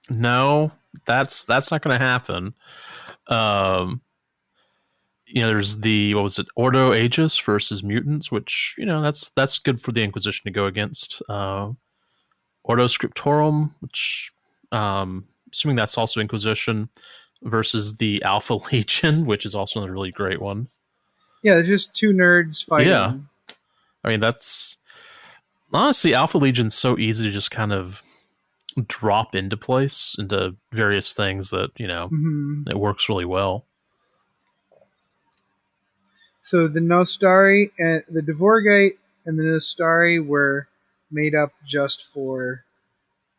no, that's not going to happen. There's the, what was it, Ordo Aegis versus mutants, which, that's good for the Inquisition to go against. Ordo Scriptorum, which, assuming that's also Inquisition, versus the Alpha Legion, which is also another really great one. Yeah, there's just two nerds fighting. Yeah. I mean, that's... Honestly, Alpha Legion's so easy to just kind of drop into place, into various things that, it works really well. So the Nostari and the Dvorgite and the Nostari were made up just for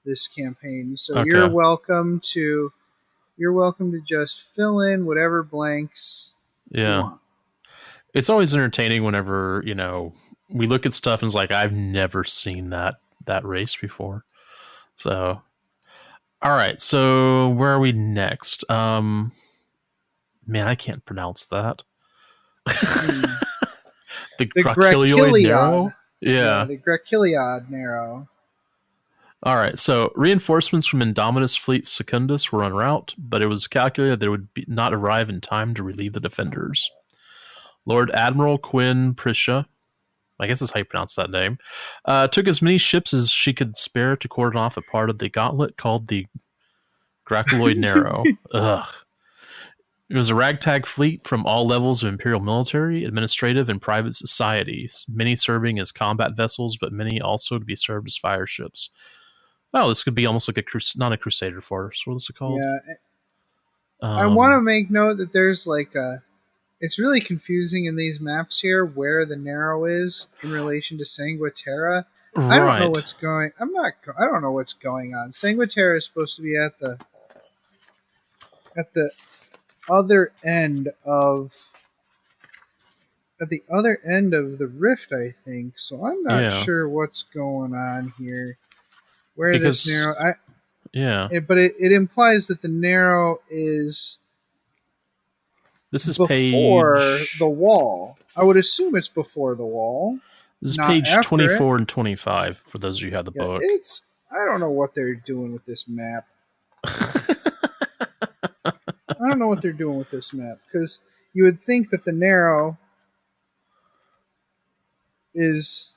this campaign. So Okay. You're welcome to just fill in whatever blanks you want. It's always entertaining whenever, we look at stuff and it's like, I've never seen that race before. So, all right. So where are we next? Man, I can't pronounce that. The Gracchilioid Narrow? Yeah, the Gracchilioid Narrow. All right, so reinforcements from Indominus Fleet Secundus were en route, but it was calculated that it would not arrive in time to relieve the defenders. Lord Admiral Quinn Prisha, I guess that's how you pronounce that name, took as many ships as she could spare to cordon off a part of the gauntlet called the Gracchilioid Narrow. Ugh. It was a ragtag fleet from all levels of imperial military, administrative, and private societies, many serving as combat vessels, but many also to be served as fire ships. Oh, this could be almost like not a Crusader force. What is it called? Yeah. I want to make note that there's it's really confusing in these maps here where the Narrow is in relation to Sanguiterra. Right. I don't know what's going. I don't know what's going on. Sanguiterra is supposed to be at the other end of the rift, I think. So I'm not sure what's going on here. This Narrow, but it implies that the Narrow is. This is before the wall. I would assume it's before the wall. This is page 24 and 25 for those of you who have the book. I don't know what they're doing with this map. I don't know what they're doing with this map, because you would think that the Narrow is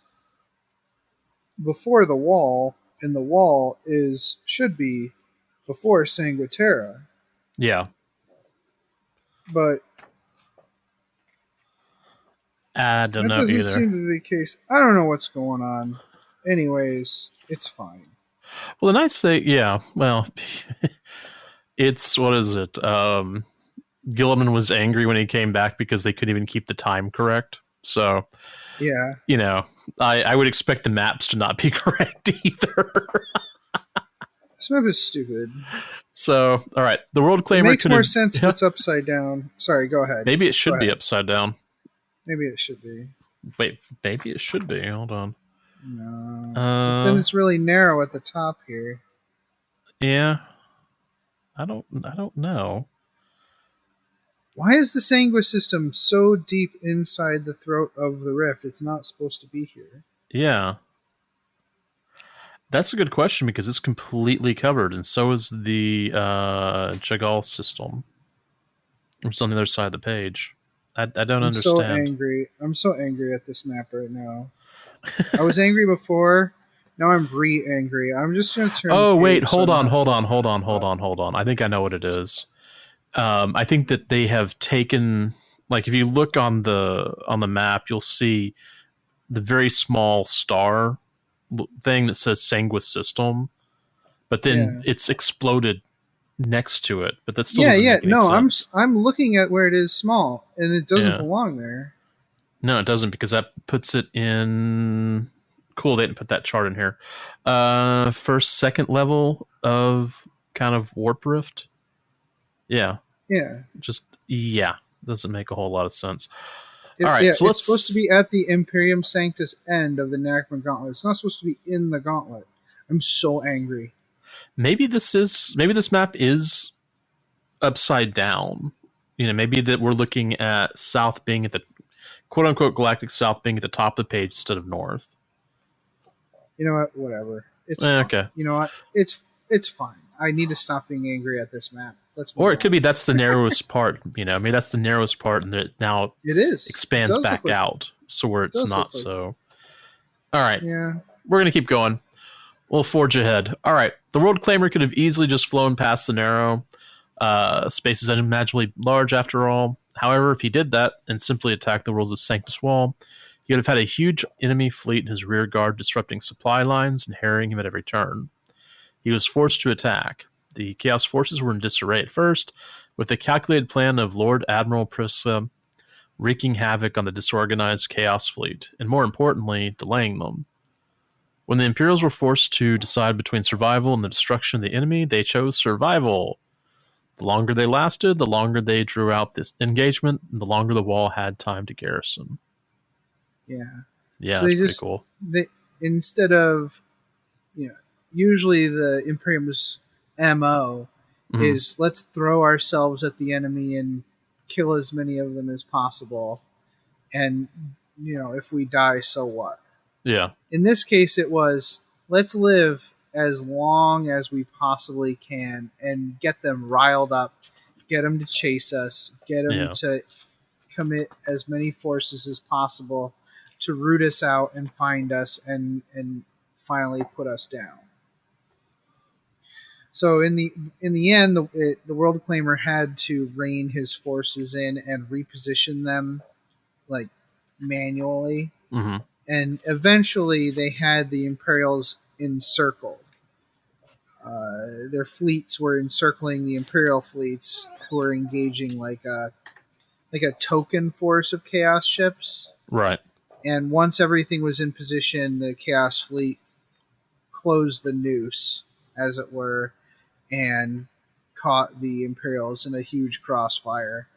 before the wall, and the wall should be before Sanguiterra. Yeah. But I don't know either. That doesn't seem to be the case. I don't know what's going on. Anyways, it's fine. Well, the nice thing, it's, what is it? Gilliman was angry when he came back because they couldn't even keep the time correct. So, yeah, I would expect the maps to not be correct either. This map is stupid. So, all right, the World Claimer makes more sense if it's upside down. Sorry, go ahead. Maybe it should be upside down. Maybe it should be. Wait, maybe it should be. Hold on. No, then it's really narrow at the top here. Yeah, I don't know. Why is the Sanguis system so deep inside the throat of the rift? It's not supposed to be here. Yeah. That's a good question because it's completely covered, and so is the Jagal system. It's on the other side of the page. I don't understand. I'm so angry at this map right now. I was angry before. Now I'm re-angry. I'm just going to turn. Oh wait, hold on. I think I know what it is. I think that they have taken, like, if you look on the map, you'll see the very small star thing that says Sanguis System. but then it's exploded next to it. But that still doesn't make any sense. I'm looking at where it is small, and it doesn't belong there. No, it doesn't, because that puts it in. Cool, they didn't put that chart in here. First, second level of kind of warp rift. Yeah. Doesn't make a whole lot of sense. All right, so it's supposed to be at the Imperium Sanctus end of the Nachman Gauntlet. It's not supposed to be in the gauntlet. I'm so angry. Maybe this map is upside down. Maybe that we're looking at south being at the quote unquote galactic south being at the top of the page instead of north. You know what? Whatever. It's fine. Okay. You know what? It's fine. I need to stop being angry at this map. Or it could be that's the narrowest part. Maybe that's the narrowest part, and it now expands back out, so where it's not so. All right. Yeah. We're gonna keep going. We'll forge ahead. All right. The World Claimer could have easily just flown past the narrow. Space is unimaginably large after all. However, if he did that and simply attacked the world's Sanctus Wall, he would have had a huge enemy fleet in his rear guard, disrupting supply lines and harrying him at every turn. He was forced to attack. The Chaos forces were in disarray at first, with the calculated plan of Lord Admiral Prissa wreaking havoc on the disorganized Chaos fleet, and more importantly, delaying them. When the Imperials were forced to decide between survival and the destruction of the enemy, they chose survival. The longer they lasted, the longer they drew out this engagement, and the longer the wall had time to garrison. Yeah. Yeah, so that's pretty cool. Instead of, usually the Imperium's MO is let's throw ourselves at the enemy and kill as many of them as possible. And, if we die, so what? Yeah. In this case, it was let's live as long as we possibly can and get them riled up, get them to chase us, get them to commit as many forces as possible to root us out and find us and finally put us down. So in the end, the World Claimer had to rein his forces in and reposition them like manually. Mm-hmm. And eventually they had the Imperials encircled. Their fleets were encircling the Imperial fleets, who were engaging like a token force of Chaos ships. Right. And once everything was in position, the Chaos fleet closed the noose, as it were, and caught the Imperials in a huge crossfire.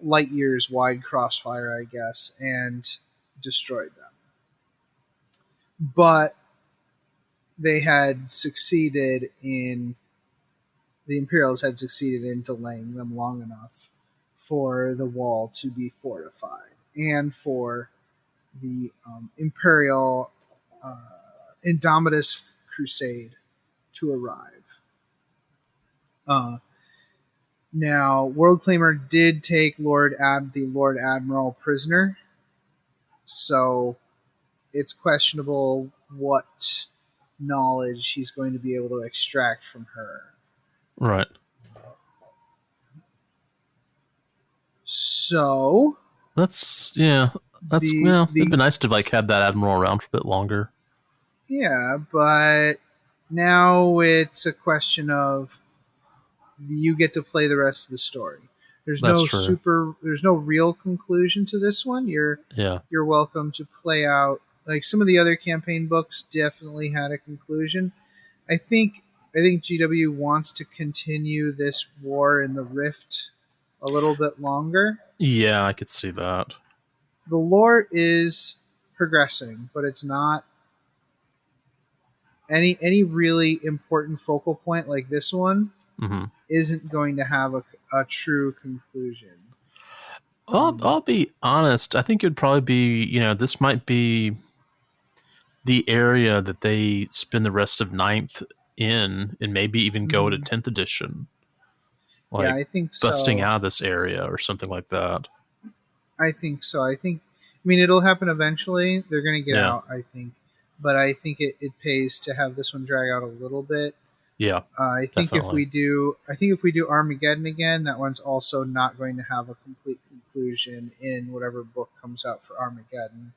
Light years wide crossfire, I guess, and destroyed them. But the Imperials had succeeded in delaying them long enough for the wall to be fortified and for the Imperial Indomitus Crusade to arrive. Now, World Claimer did take the Lord Admiral prisoner, so it's questionable what knowledge he's going to be able to extract from her. Right. So it'd be nice to have that admiral around for a bit longer. Yeah, but now it's a question of you get to play the rest of the story. There's no real conclusion to this one. You're welcome to play out, like some of the other campaign books definitely had a conclusion. I think GW wants to continue this war in the Rift a little bit longer. Yeah, I could see that. The lore is progressing, but it's not any really important focal point like this one isn't going to have a true conclusion. I'll be honest. I think it'd probably be, this might be the area that they spend the rest of 9th in, and maybe even go to 10th edition. I think so. Busting out of this area or something like that. I think so. It'll happen eventually. They're going to get out, I think. But I think it pays to have this one drag out a little bit. Yeah. I think definitely. if we do Armageddon again, that one's also not going to have a complete conclusion in whatever book comes out for Armageddon.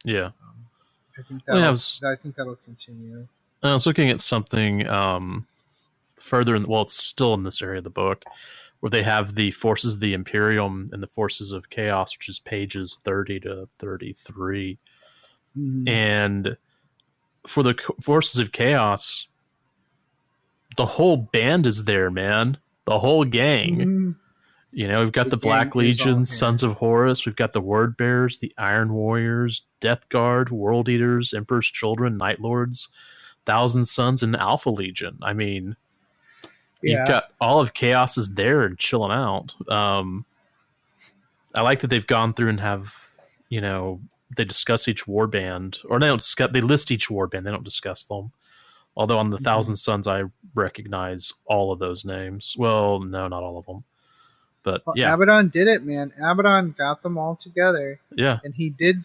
Yeah. I think that'll continue. I was looking at something further in, well, it's still in this area of the book, where they have the forces of the Imperium and the forces of Chaos, which is pages 30 to 33. Mm-hmm. And for the forces of Chaos, the whole band is there, man. The whole gang. Mm-hmm. We've got the Black Legion, Sons of Horus. We've got the Word Bearers, the Iron Warriors, Death Guard, World Eaters, Emperor's Children, Night Lords, Thousand Sons, and Alpha Legion. I mean, you've got all of Chaos is there and chilling out. I like that they've gone through and have, they discuss each warband, or they list each warband. They don't discuss them. Although on the Thousand Sons, I recognize all of those names. Well, no, not all of them. But yeah, Abaddon did it, man. Abaddon got them all together. Yeah, and he did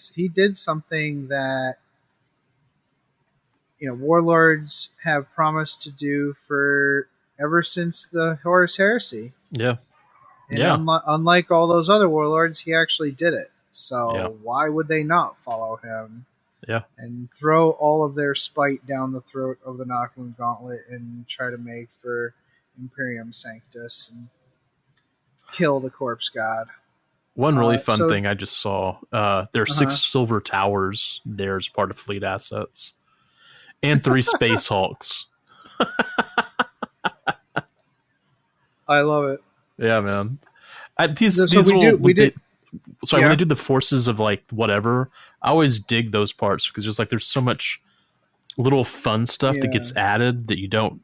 something that warlords have promised to do for ever since the Horus Heresy. Yeah, and unlike all those other warlords, he actually did it. So why would they not follow him? Yeah, and throw all of their spite down the throat of the Nocturne Gauntlet and try to make for Imperium Sanctus and kill the Corpse God. One really fun thing I just saw, there are 6 silver towers there as part of fleet assets. And 3 Space Hulks. I love it. Yeah, man. When they do the forces of like whatever, I always dig those parts because just like there's so much little fun stuff that gets added that you don't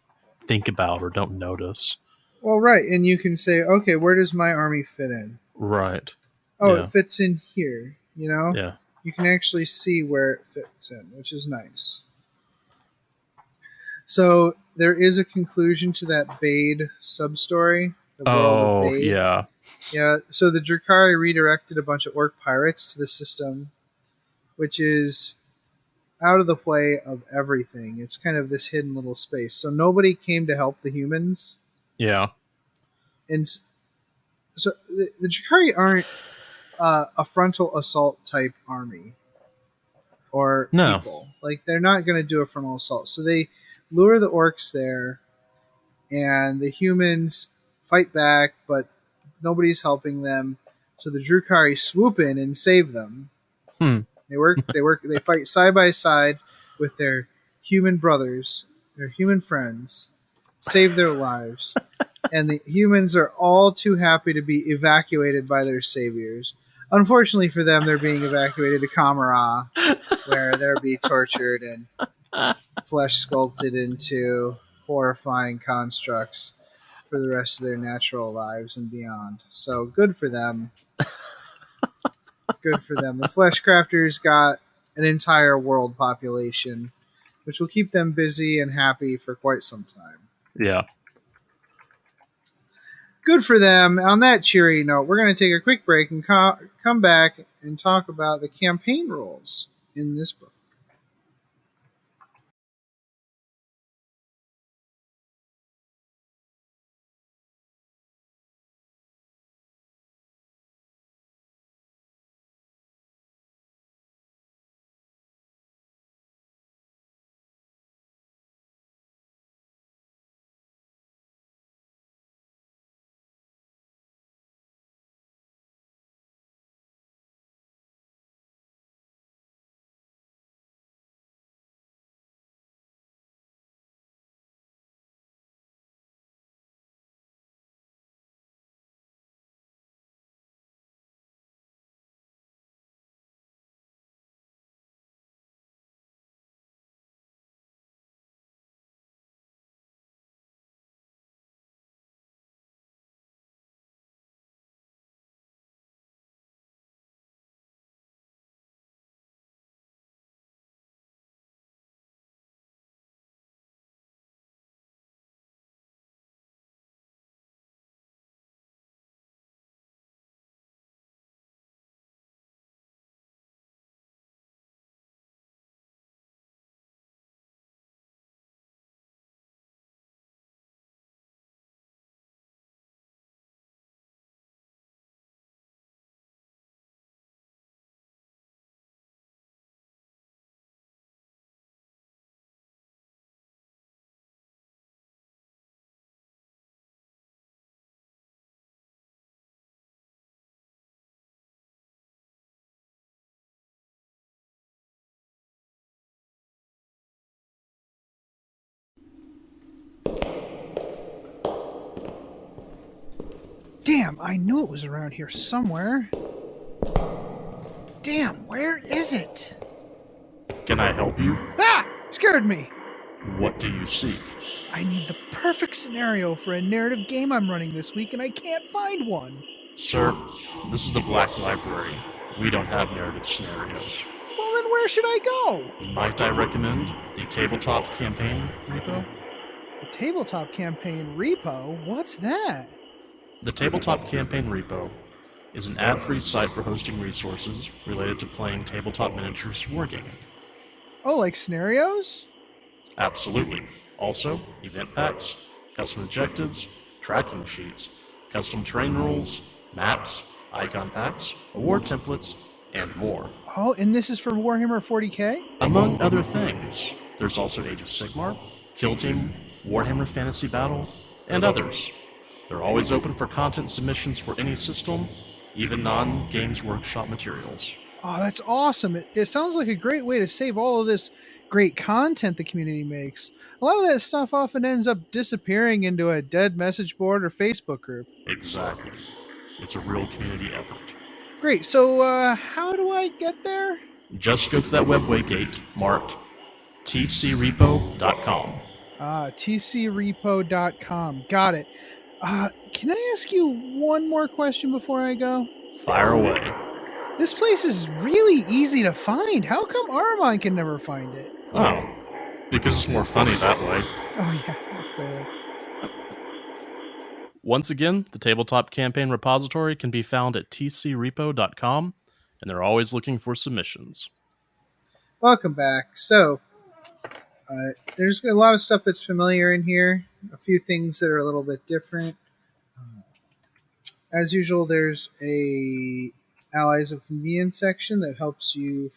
think about or don't notice. Well, right, and you can say, okay, where does my army fit in? Right. Oh, it fits in here. Yeah. You can actually see where it fits in, which is nice. So there is a conclusion to that Bade sub-story. The world of Bade. Yeah. Yeah, so the Drukhari redirected a bunch of orc pirates to the system, which is out of the way of everything. It's kind of this hidden little space. So nobody came to help the humans. Yeah. And so the Drukhari aren't a frontal assault type army or people. Like, they're not going to do a frontal assault. So they lure the orcs there, and the humans fight back, but nobody's helping them. So the Drukhari swoop in and save them. They fight side by side with their human brothers, their human friends, save their lives. And the humans are all too happy to be evacuated by their saviors. Unfortunately for them, they're being evacuated to Kamara, where they'll be tortured and flesh sculpted into horrifying constructs for the rest of their natural lives and beyond. So good for them. Good for them. The Flesh Crafters got an entire world population, which will keep them busy and happy for quite some time. Yeah. Good for them. On that cheery note, we're going to take a quick break and come back and talk about the campaign rules in this book. Damn, I knew it was around here somewhere. Damn, where is it? Can I help you? Ah! Scared me. What do you seek? I need the perfect scenario for a narrative game I'm running this week, and I can't find one. Sir, this is the Black Library. We don't have narrative scenarios. Well, then where should I go? Might I recommend the Tabletop Campaign Repo? The Tabletop Campaign Repo? What's that? The Tabletop Campaign Repo is an ad-free site for hosting resources related to playing tabletop miniatures wargaming. Oh, like scenarios? Absolutely. Also, event packs, custom objectives, tracking sheets, custom terrain rules, maps, icon packs, award templates, and more. Oh, and this is for Warhammer 40k? Among other things, there's also Age of Sigmar, Kill Team, Warhammer Fantasy Battle, and others. They're always open for content submissions for any system, even non-Games Workshop materials. Oh, that's awesome. It sounds like a great way to save all of this great content the community makes. A lot of that stuff often ends up disappearing into a dead message board or Facebook group. Exactly. It's a real community effort. Great. So how do I get there? Just go to that webway gate marked tcrepo.com. tcrepo.com. Got it. Can I ask you one more question before I go? Fire away. This place is really easy to find. How come Aramon can never find it? Oh, because it's more funny that way. Oh, yeah, clearly. Once again, the Tabletop Campaign repository can be found at tcrepo.com, and they're always looking for submissions. Welcome back. So, there's a lot of stuff that's familiar in here. A few things that are a little bit different. As usual, there's a Allies of Convenience section that helps you,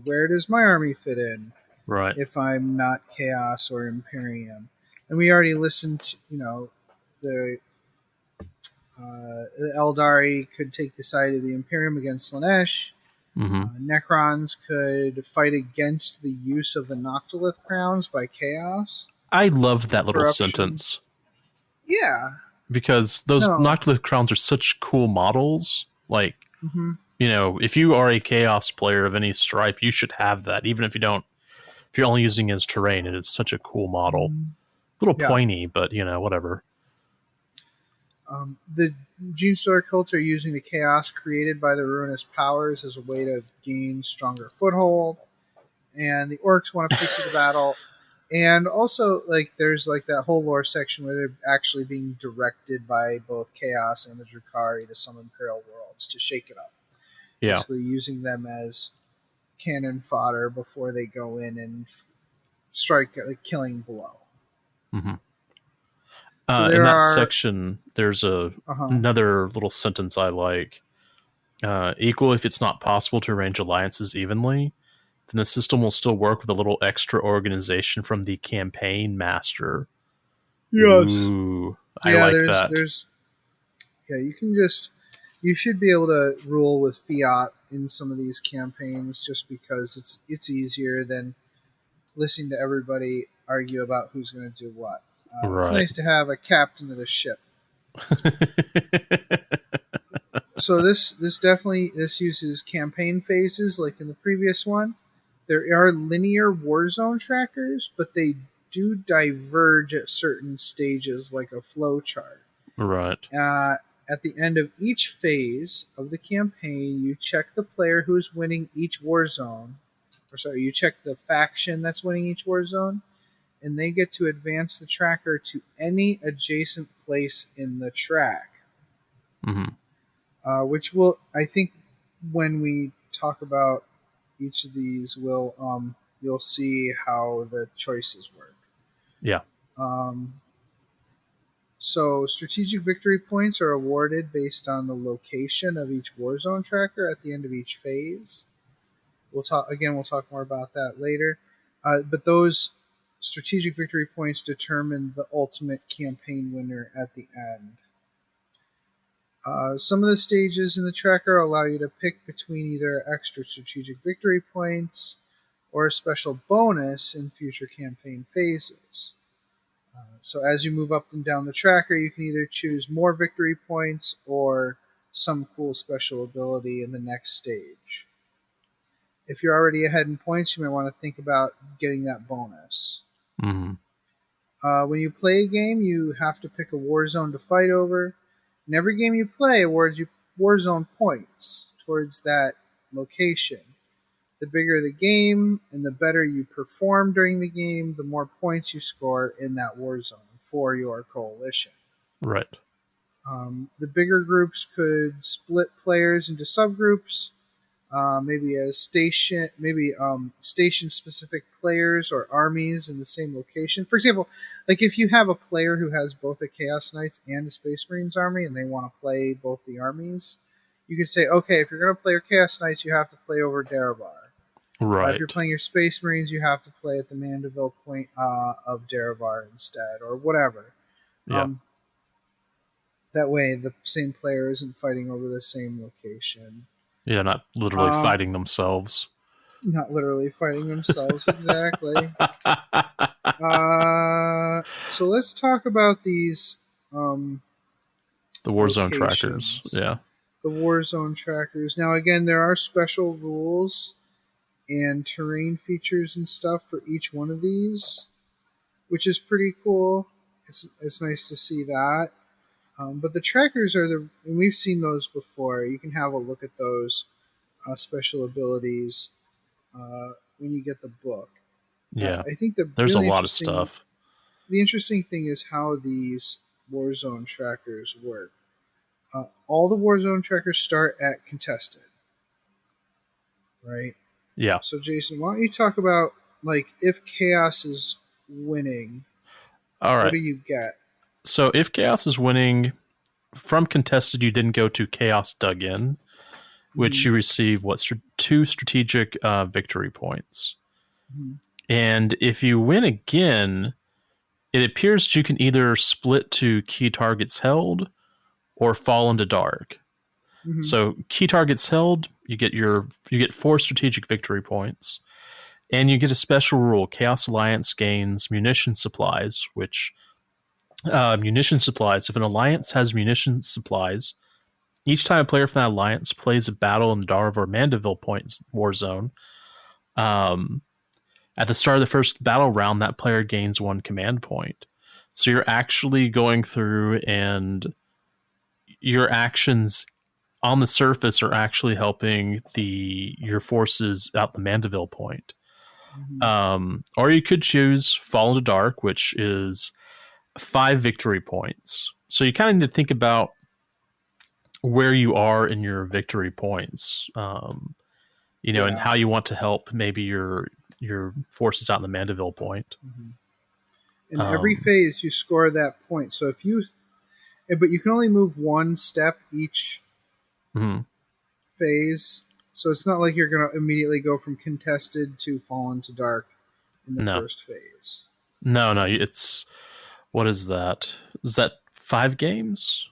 where does my army fit in? Right. If I'm not Chaos or Imperium. And we already listened to, the Eldari could take the side of the Imperium against Slanesh. Mm-hmm. Necrons could fight against the use of the Noctilith crowns by Chaos. I love that little sentence. Yeah. Because those Noctilith crowns are such cool models. Like, mm-hmm. If you are a Chaos player of any stripe, you should have that. Even if you're only using it as terrain, it is such a cool model. A little pointy, but, whatever. The Genestealer cults are using the chaos created by the ruinous powers as a way to gain stronger foothold, and the orcs want a piece of the battle. And also, there's that whole lore section where they're actually being directed by both Chaos and the Drukhari to some Imperial worlds to shake it up. Yeah, basically using them as cannon fodder before they go in and strike a killing blow. Mm-hmm. In that section, there's another little sentence I like. Equal if it's not possible to arrange alliances evenly, then the system will still work with a little extra organization from the campaign master. Yes. Ooh, I like that. You should be able to rule with fiat in some of these campaigns just because it's easier than listening to everybody argue about who's going to do what. It's nice to have a captain of the ship. So this uses campaign phases like in the previous one. There are linear war zone trackers, but they do diverge at certain stages like a flow chart. Right. At the end of each phase of the campaign, you check the player who is winning each war zone. You check the faction that's winning each war zone, and they get to advance the tracker to any adjacent place in the track. Mm-hmm. Which will, I think, when we talk about each of these, you'll see how the choices work. Yeah. So strategic victory points are awarded based on the location of each warzone tracker at the end of each phase. We'll talk more about that later. But those strategic victory points determine the ultimate campaign winner at the end. Some of the stages in the tracker allow you to pick between either extra strategic victory points or a special bonus in future campaign phases. So as you move up and down the tracker, you can either choose more victory points or some cool special ability in the next stage. If you're already ahead in points, you might want to think about getting that bonus. Mm-hmm. When you play a game, you have to pick a war zone to fight over. And every game you play awards you war zone points towards that location. The bigger the game and the better you perform during the game, the more points you score in that war zone for your coalition. Right. The bigger groups could split players into subgroups, maybe station-specific players or armies in the same location. For example, like if you have a player who has both a Chaos Knights and a Space Marines army, and they want to play both the armies, you could say, okay, if you're going to play your Chaos Knights, you have to play over Daravar. Right. If you're playing your Space Marines, you have to play at the Mandeville point of Daravar instead, or whatever. Yeah. That way, the same player isn't fighting over the same location. Yeah, not literally fighting themselves. Not literally fighting themselves, exactly. So let's talk about these... the Warzone trackers, yeah. The Warzone trackers. Now, again, there are special rules and terrain features and stuff for each one of these, which is pretty cool. It's nice to see that. But the trackers and we've seen those before. You can have a look at those special abilities when you get the book. Yeah, I think there's really a lot of stuff. The interesting thing is how these Warzone trackers work. All the Warzone trackers start at contested, right? Yeah. So Jason, why don't you talk about if Chaos is winning? All right. What do you get? So if Chaos is winning from contested, you then go to Chaos Dug In, which you receive 2 strategic victory points. Mm-hmm. And if you win again, it appears you can either split to key targets held or fall into dark. Mm-hmm. So key targets held, you get 4 strategic victory points, and you get a special rule. Chaos Alliance gains munition supplies, which munition supplies. If an alliance has munition supplies, each time a player from that alliance plays a battle in the Daravar Mandeville points war zone, at the start of the first battle round, that player gains 1 command point. So you're actually going through, and your actions on the surface are actually helping your forces out the Mandeville point. Mm-hmm. Or you could choose Fall into Dark, which is 5 victory points. So you kind of need to think about where you are in your victory points, and how you want to help maybe your forces out in the Mandeville point. Mm-hmm. In every phase, you score that point. So but you can only move 1 step each phase. So it's not like you're going to immediately go from contested to Fall into Dark in the first phase. No, it's... What is that? Is that 5 games?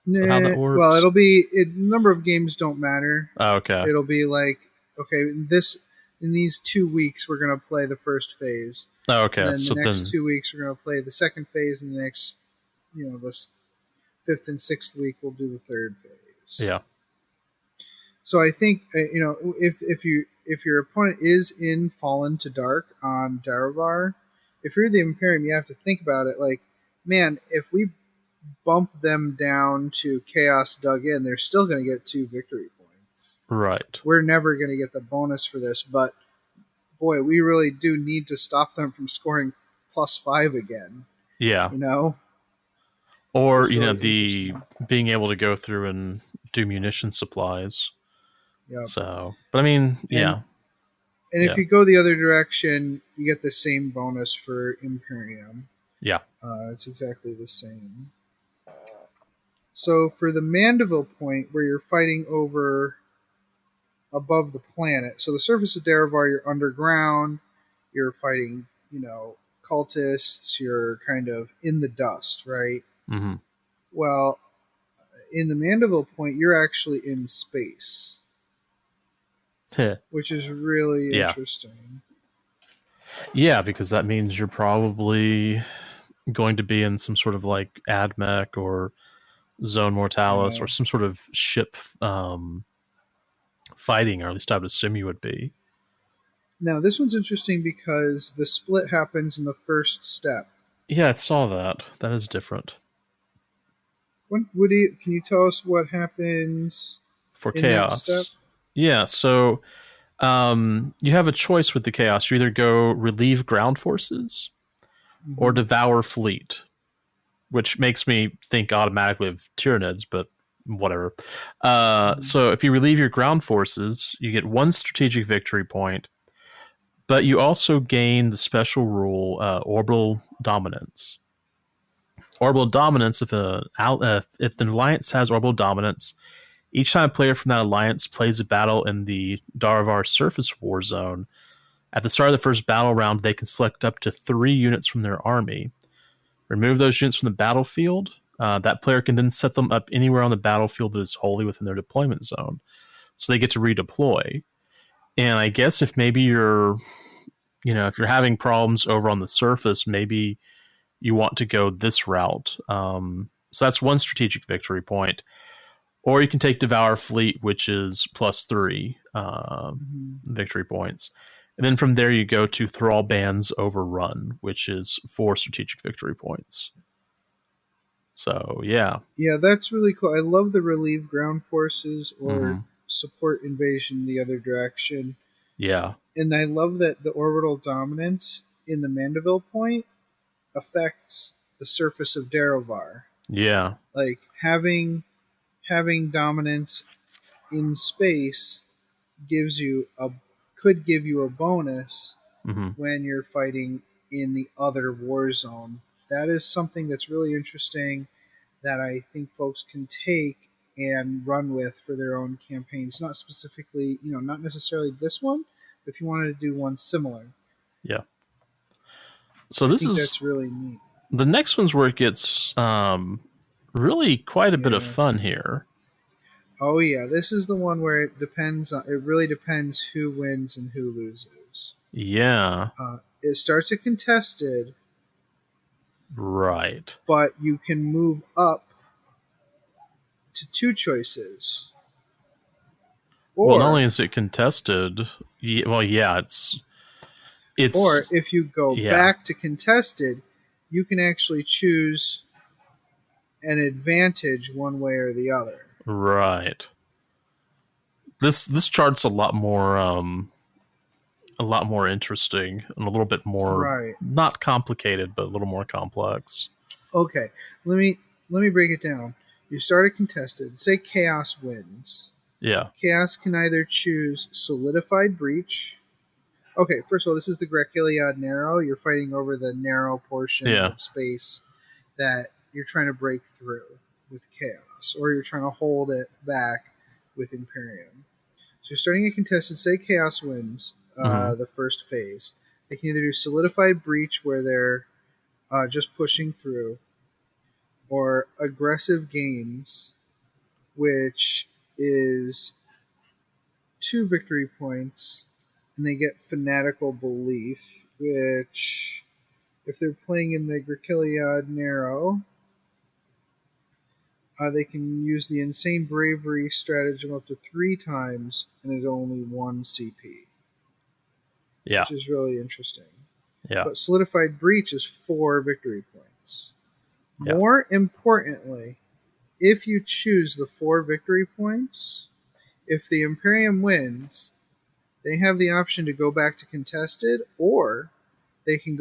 Nah, how that works? Well, it'll be... number of games don't matter. Oh, okay. It'll be in these 2 weeks, we're going to play the first phase. Oh, okay. And then the next 2 weeks, we're going to play the second phase, and the next, the 5th and 6th week, we'll do the third phase. Yeah. So I think, if your opponent is in Fallen to Dark on Daravar, if you're the Imperium, you have to think about it man, if we bump them down to Chaos Dug In, they're still going to get 2 victory points. Right. We're never going to get the bonus for this, but boy, we really do need to stop them from scoring +5 again. Yeah. Or, really being able to go through and do munition supplies. Yep. So, but I mean, yeah. And if you go the other direction, you get the same bonus for Imperium. Yeah. It's exactly the same. So for the Mandeville point, where you're fighting over above the planet, so the surface of Daravar, you're underground, you're fighting, cultists, you're kind of in the dust, right? Mm-hmm. Well, in the Mandeville point, you're actually in space. Which is really interesting. Yeah, because that means you're probably going to be in some sort of like AdMech or Zone Mortalis or some sort of ship fighting, or at least I would assume you would be. Now, this one's interesting because the split happens in the first step. Yeah, I saw that. That is different. Can you tell us what happens for in Chaos? That step? Yeah, so you have a choice with the Chaos. You either go relieve ground forces or devour fleet, which makes me think automatically of Tyranids, but whatever. So if you relieve your ground forces, you get 1 strategic victory point, but you also gain the special rule Orbital Dominance. Orbital Dominance, if an alliance has Orbital Dominance, each time a player from that alliance plays a battle in the Darvar Surface War Zone, at the start of the first battle round, they can select up to 3 units from their army. Remove those units from the battlefield. That player can then set them up anywhere on the battlefield that is wholly within their deployment zone. So they get to redeploy. And I guess if maybe if you're having problems over on the surface, maybe you want to go this route. So that's 1 strategic victory point. Or you can take Devour Fleet, which is +3 victory points. And then from there you go to Thrall Band's Overrun, which is 4 strategic victory points. So, yeah. Yeah, that's really cool. I love the relieve ground forces or support invasion the other direction. Yeah. And I love that the orbital dominance in the Mandeville point affects the surface of Darovar. Yeah. Like having dominance in space could give you a bonus when you're fighting in the other war zone. That is something that's really interesting that I think folks can take and run with for their own campaigns. Not specifically, not necessarily this one, but if you wanted to do one similar. Yeah. So that's really neat. The next one's where it gets really quite a bit of fun here. Oh yeah, this is the one where it really depends who wins and who loses. Yeah. It starts at contested. Right. But you can move up to 2 choices. Well, not only is it contested, it's or if you go back to contested, you can actually choose an advantage one way or the other. Right. This chart's a lot more interesting and a little bit more not complicated, but a little more complex. Okay, let me break it down. You start at contested. Say Chaos wins. Yeah. Chaos can either choose Solidified Breach. Okay, first of all, this is the Grechiliad Narrow. You're fighting over the narrow portion of space that you're trying to break through with Chaos, or you're trying to hold it back with Imperium. So you're starting a contested. Say Chaos wins the first phase. They can either do Solidified Breach, where they're just pushing through, or Aggressive Gains, which is 2 victory points, and they get Fanatical Belief, which, if they're playing in the Grechiliad Narrow, they can use the Insane Bravery stratagem up to 3 times, and it's only 1 CP. Yeah. Which is really interesting. Yeah. But Solidified Breach is 4 victory points. Yeah. More importantly, if you choose the 4 victory points, if the Imperium wins, they have the option to go back to contested, or they can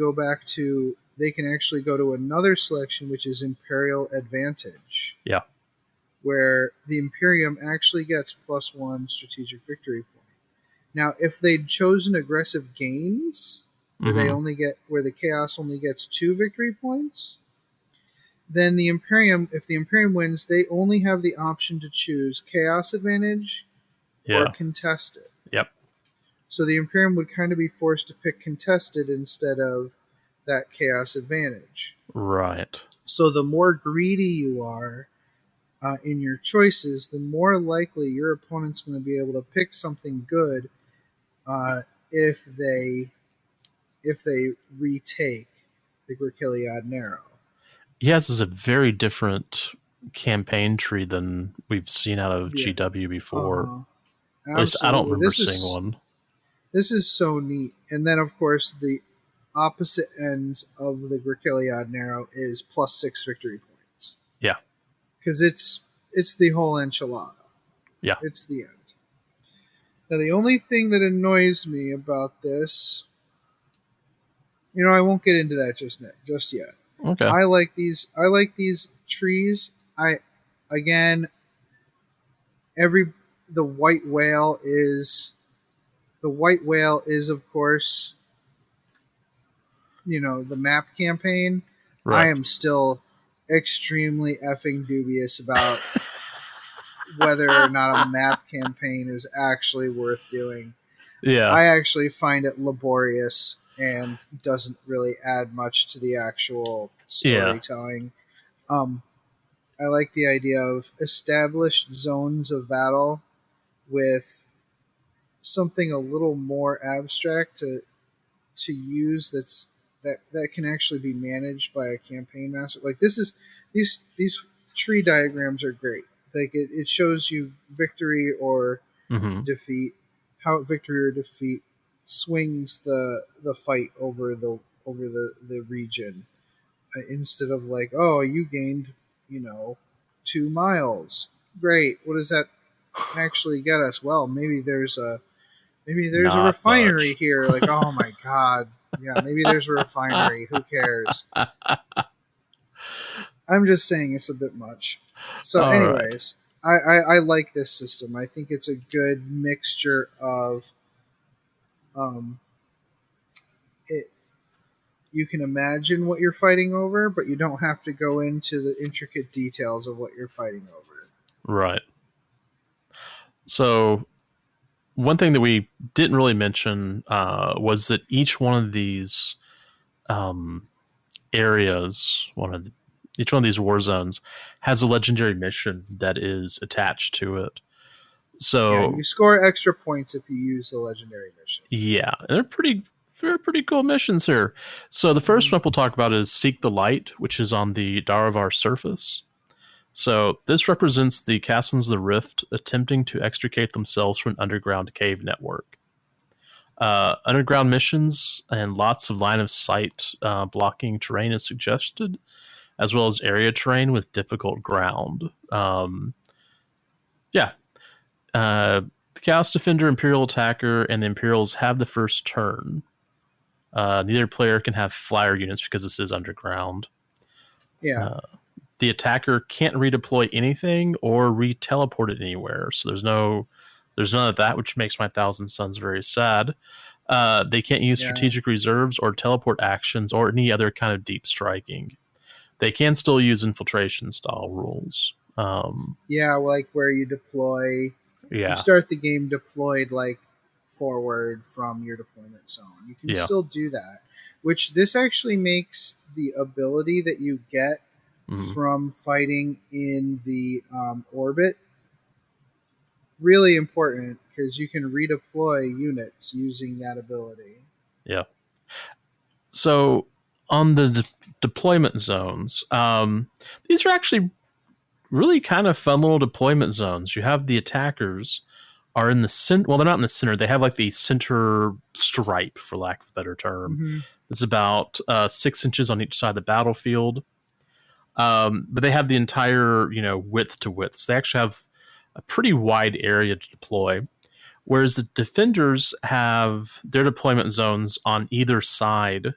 actually go to another selection, which is Imperial Advantage. Yeah. Where the Imperium actually gets +1 strategic victory point. Now, if they'd chosen Aggressive Gains, where the Chaos only gets 2 victory points, then if the Imperium wins, they only have the option to choose Chaos Advantage or Contested. Yep. So the Imperium would kind of be forced to pick Contested instead of that Chaos Advantage. Right. So the more greedy you are in your choices, the more likely your opponent's going to be able to pick something good if they if they retake the Grikiliad Narrow. Yes, is a very different campaign tree than we've seen out of GW before. At least I don't remember seeing one. This is so neat. And then, of course, the opposite ends of the Grikiliad Narrow is +6 victory points. Yeah. Because it's the whole enchilada. Yeah. It's the end. Now, the only thing that annoys me about this, I won't get into that just yet. Okay. I like these trees. The white whale is of course, the map campaign. Right. I am still extremely effing dubious about whether or not a map campaign is actually worth doing. Yeah. I actually find it laborious and doesn't really add much to the actual storytelling. Yeah. I like the idea of established zones of battle with something a little more abstract to use that can actually be managed by a campaign master. Like these tree diagrams are great. Like it shows you victory or defeat, how victory or defeat swings the fight over the region, instead of like, oh, you gained 2 miles. Great. What does that actually get us? Well, maybe there's a refinery here. Like, oh my god. Yeah, maybe there's a refinery. Who cares? I'm just saying it's a bit much. So, anyways, right. I like this system. I think it's a good mixture of you can imagine what you're fighting over, but you don't have to go into the intricate details of what you're fighting over. Right. So, one thing that we didn't really mention was that each one of these areas, each one of these war zones, has a legendary mission that is attached to it. So you score extra points if you use the legendary mission. Yeah, they're pretty cool missions here. So the first one we'll talk about is Seek the Light, which is on the Daravar surface. So this represents the Castles of the Rift attempting to extricate themselves from an underground cave network. Underground missions and lots of line of sight blocking terrain is suggested, as well as area terrain with difficult ground. The Chaos Defender, Imperial Attacker, and the Imperials have the first turn. Neither player can have flyer units because this is underground. Yeah. The attacker can't redeploy anything or re-teleport it anywhere. So there's none of that, which makes my Thousand Suns very sad. They can't use strategic reserves or teleport actions or any other kind of deep striking. They can still use infiltration style rules. Like where you deploy. Yeah. You start the game deployed like forward from your deployment zone. You can still do that, which this actually makes the ability that you get from fighting in the orbit really important, because you can redeploy units using that ability. Yeah. So on the deployment zones, these are actually really kind of fun little deployment zones. You have the attackers are in the center. Well, they're not in the center. They have like the center stripe, for lack of a better term. It's about 6 inches on each side of the battlefield. But they have the entire, width to width. So they actually have a pretty wide area to deploy. Whereas the defenders have their deployment zones on either side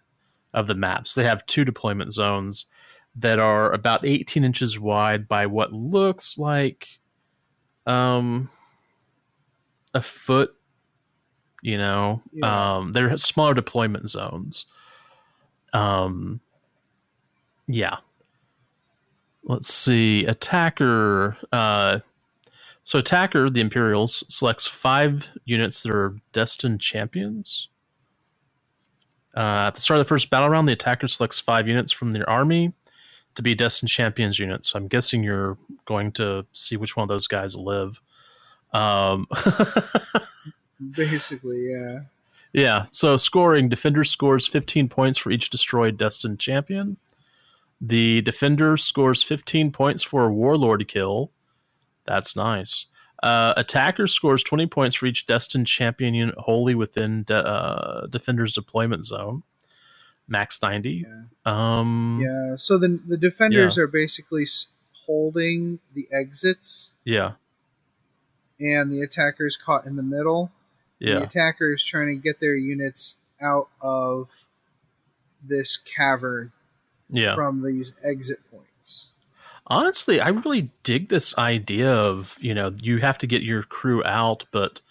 of the map. So they have 2 deployment zones that are about 18 inches wide by what looks like a foot, they're smaller deployment zones. Let's see. Attacker. So Attacker, the Imperials, selects 5 units that are destined champions. At the start of the first battle round, the Attacker selects 5 units from their army to be destined champions units. So I'm guessing you're going to see which one of those guys live. Basically, yeah. Yeah, so scoring, Defender scores 15 points for each destroyed Destined champion. The Defender scores 15 points for a Warlord kill. That's nice. Attacker scores 20 points for each Destined champion unit wholly within Defender's deployment zone. Max 90. Yeah, so the Defenders are basically holding the exits. Yeah. And the attacker's caught in the middle. Yeah. The attacker is trying to get their units out of this cavern from these exit points. Honestly, I really dig this idea of, you have to get your crew out, but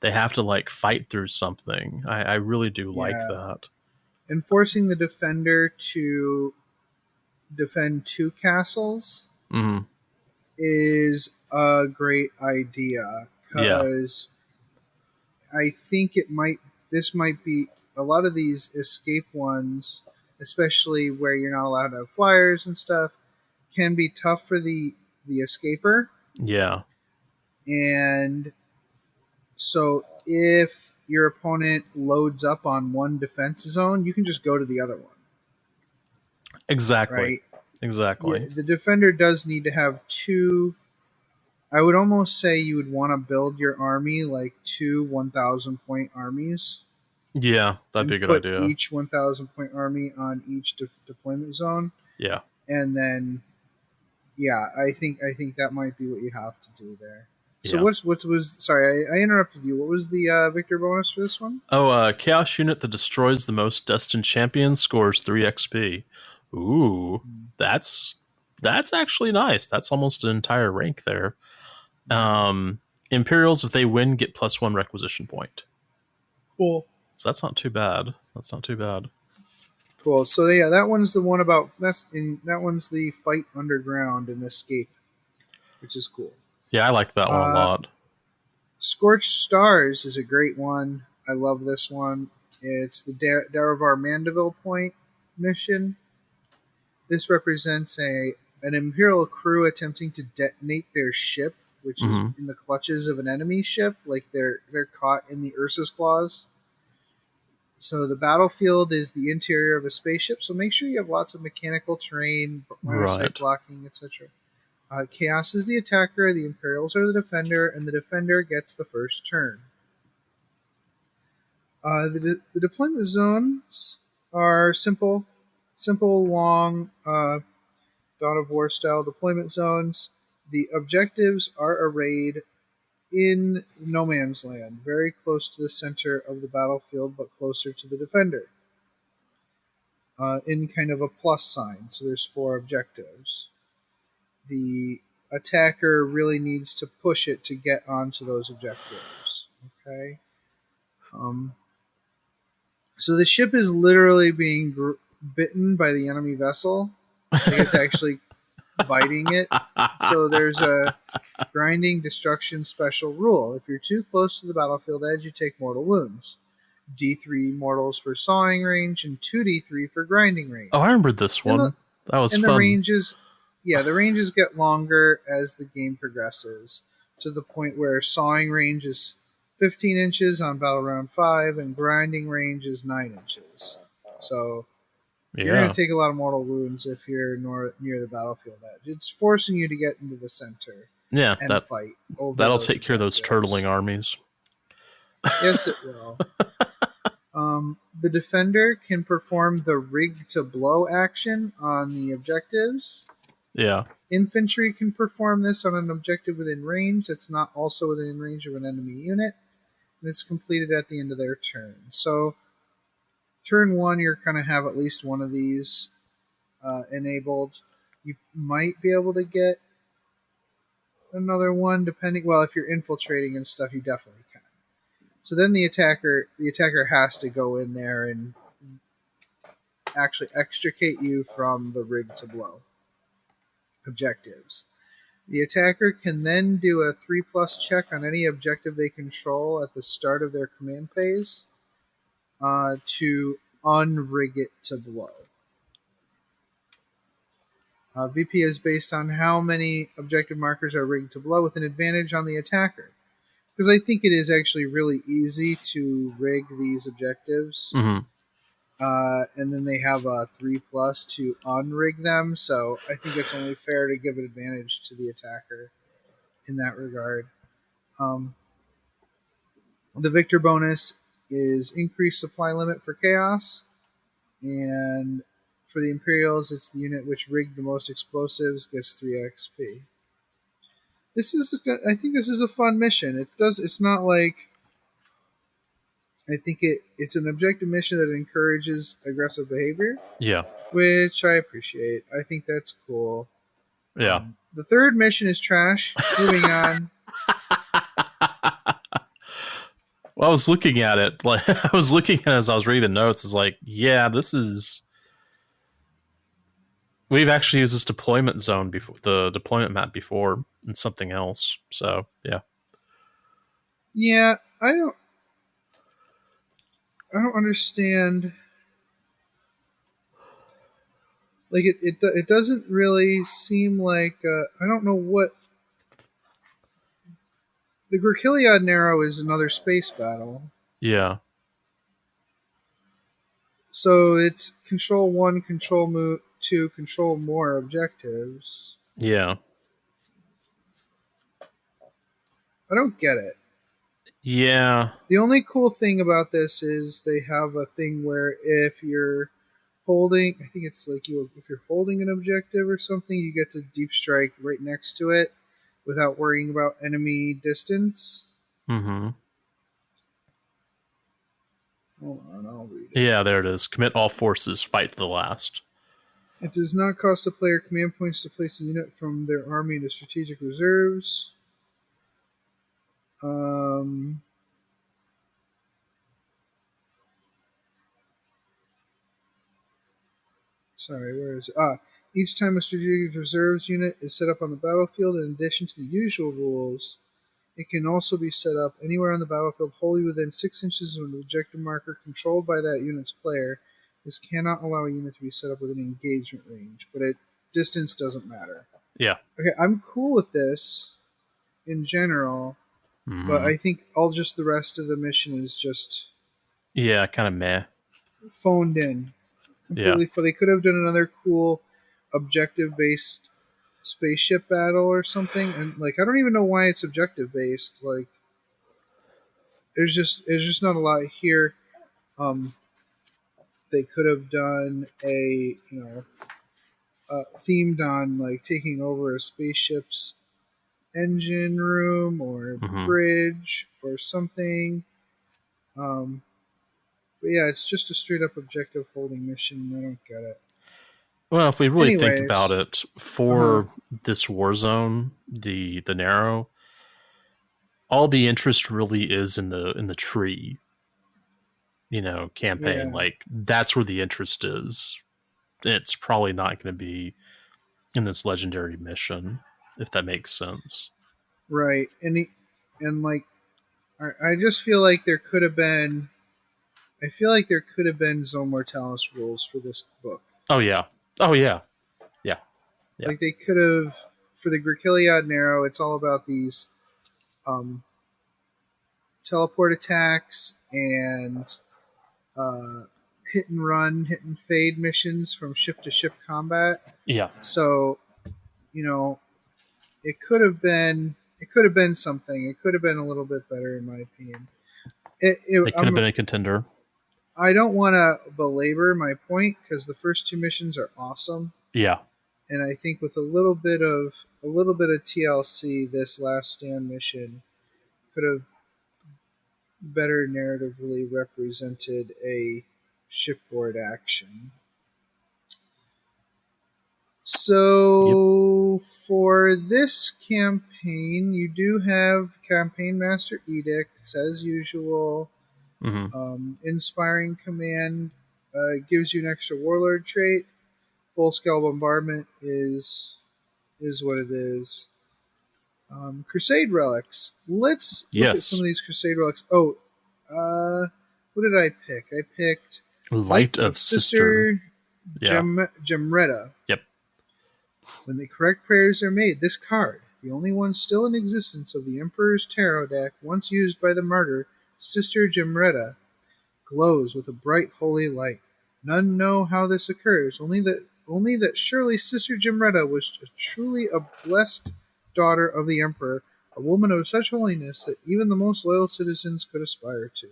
they have to like fight through something. I really do like that. And forcing the Defender to defend 2 castles is a great idea, because I think this might be a lot of these escape ones, especially where you're not allowed to have flyers and stuff, can be tough for the escaper. Yeah. And so if your opponent loads up on one defense zone, you can just go to the other one. Exactly. Right? Exactly. Yeah, the Defender does need to have 2. I would almost say you would want to build your army like 2 1,000 point armies. Yeah, that'd be a good idea. Each 1,000 point army on each deployment zone. Yeah. And then, I think that might be what you have to do there. So sorry, I interrupted you. What was the victor bonus for this one? Oh, Chaos unit that destroys the most Destined champion scores 3 XP. Ooh, that's actually nice. That's almost an entire rank there. Imperials, if they win, get +1 requisition point. Cool. So that's not too bad. Cool. So that one's the one about that one's the fight underground and escape, which is cool. Yeah, I like that one a lot. Scorched Stars is a great one. I love this one. It's the Daravar Mandeville Point mission. This represents an Imperial crew attempting to detonate their ship, which is in the clutches of an enemy ship, like they're caught in the Ursa's claws. So the battlefield is the interior of a spaceship, so make sure you have lots of mechanical terrain, line of sight blocking, etc. Chaos is the attacker, the Imperials are the defender, and the defender gets the first turn. The deployment zones are simple, long Dawn of War style deployment zones. The objectives are arrayed in no man's land, very close to the center of the battlefield, but closer to the defender, in kind of a plus sign. So there's 4 objectives. The attacker really needs to push it to get onto those objectives. Okay. So the ship is literally being bitten by the enemy vessel. Like it's actually biting it. So there's a grinding destruction special rule. If you're too close to the battlefield edge, you take mortal wounds. D3 mortals for sawing range and 2d3 for grinding range. Oh, I remember this one. That was fun. And the ranges get longer as the game progresses, to the point where sawing range is 15 inches on battle round 5 and grinding range is 9 inches. So you're going to take a lot of mortal wounds if you're near the battlefield edge. It's forcing you to get into the center and fight. That'll take care of those turtling armies. Yes, it will. The defender can perform the rig to blow action on the objectives. Yeah. Infantry can perform this on an objective within range that's not also within range of an enemy unit, and it's completed at the end of their turn. So, turn 1, you're going to have at least one of these enabled. You might be able to get another one, depending. Well, if you're infiltrating and stuff, you definitely can. So then the attacker has to go in there and actually extricate you from the rig to blow objectives. The attacker can then do a 3+ check on any objective they control at the start of their command phase to unrig it to blow. VP is based on how many objective markers are rigged to blow, with an advantage on the attacker. because I think it is actually really easy to rig these objectives. Mm-hmm. And then they have a 3+ to unrig them, so I think it's only fair to give an advantage to the attacker in that regard. The victor bonus is increased supply limit for chaos, and for the Imperials, it's the unit which rigged the most explosives gets 3 XP. I think this is a fun mission. It's not like, I think it's an objective mission that encourages aggressive behavior. Yeah. Which I appreciate. I think that's cool. Yeah. The third mission is trash. Moving on. Well, I was looking at it. Like I was looking at it as I was reading the notes. It's like, yeah, this is. We've actually used this deployment zone before, the deployment map before, in something else. So yeah. Yeah, I don't understand. Like it doesn't really seem like I don't know what. The Grikiliad Narrow is another space battle. Yeah. So it's control 1, control 2, control more objectives. Yeah. I don't get it. Yeah. The only cool thing about this is they have a thing where if you're holding, I think it's like if you're holding an objective or something, you get to deep strike right next to it without worrying about enemy distance. Mm-hmm. Hold on, I'll read it. Yeah, there it is. Commit all forces, fight to the last. It does not cost a player command points to place a unit from their army into strategic reserves. Sorry, where is it? Each time a strategic reserves unit is set up on the battlefield, in addition to the usual rules, it can also be set up anywhere on the battlefield wholly within 6 inches of an objective marker controlled by that unit's player. This cannot allow a unit to be set up within engagement range, but distance doesn't matter. Yeah. Okay, I'm cool with this in general, but I think the rest of the mission is just... Yeah, kind of meh. Phoned in. Completely. Yeah. They could have done another cool objective-based spaceship battle or something, and I don't even know why it's objective-based. There's just not a lot here. They could have done a themed on taking over a spaceship's engine room or bridge or something. But yeah, it's just a straight up objective holding mission. I don't get it. Well, if we really think about it, for this war zone, the Narrow, all the interest really is in the tree, campaign. Yeah. That's where the interest is. It's probably not going to be in this legendary mission, if that makes sense. Right, I just feel like there could have been. I feel like there could have been Zone Mortalis rules for this book. Oh yeah. Yeah. They could have, for the Grikiliad Narrow, it's all about these teleport attacks and hit and run, hit and fade missions from ship to ship combat. Yeah. So, it could have been something. It could have been a little bit better, in my opinion. It could have been a contender. I don't want to belabor my point because the first 2 missions are awesome. Yeah. And I think with a little bit of TLC, this Last Stand mission could have better narratively represented a shipboard action. So for this campaign, you do have Campaign Master Edict, as usual. Inspiring Command gives you an extra Warlord trait. Full Scale Bombardment is what it is. Crusade Relics. Let's look at some of these Crusade Relics. What did I pick? I picked Light of Sister Gemretta. Yep. When the correct prayers are made, this card the only one still in existence of the Emperor's Tarot deck, once used by the martyr Sister Gemretta, glows with a bright holy light. None know how this occurs, only that surely Sister Gemretta was truly a blessed daughter of the Emperor, a woman of such holiness that even the most loyal citizens could aspire to.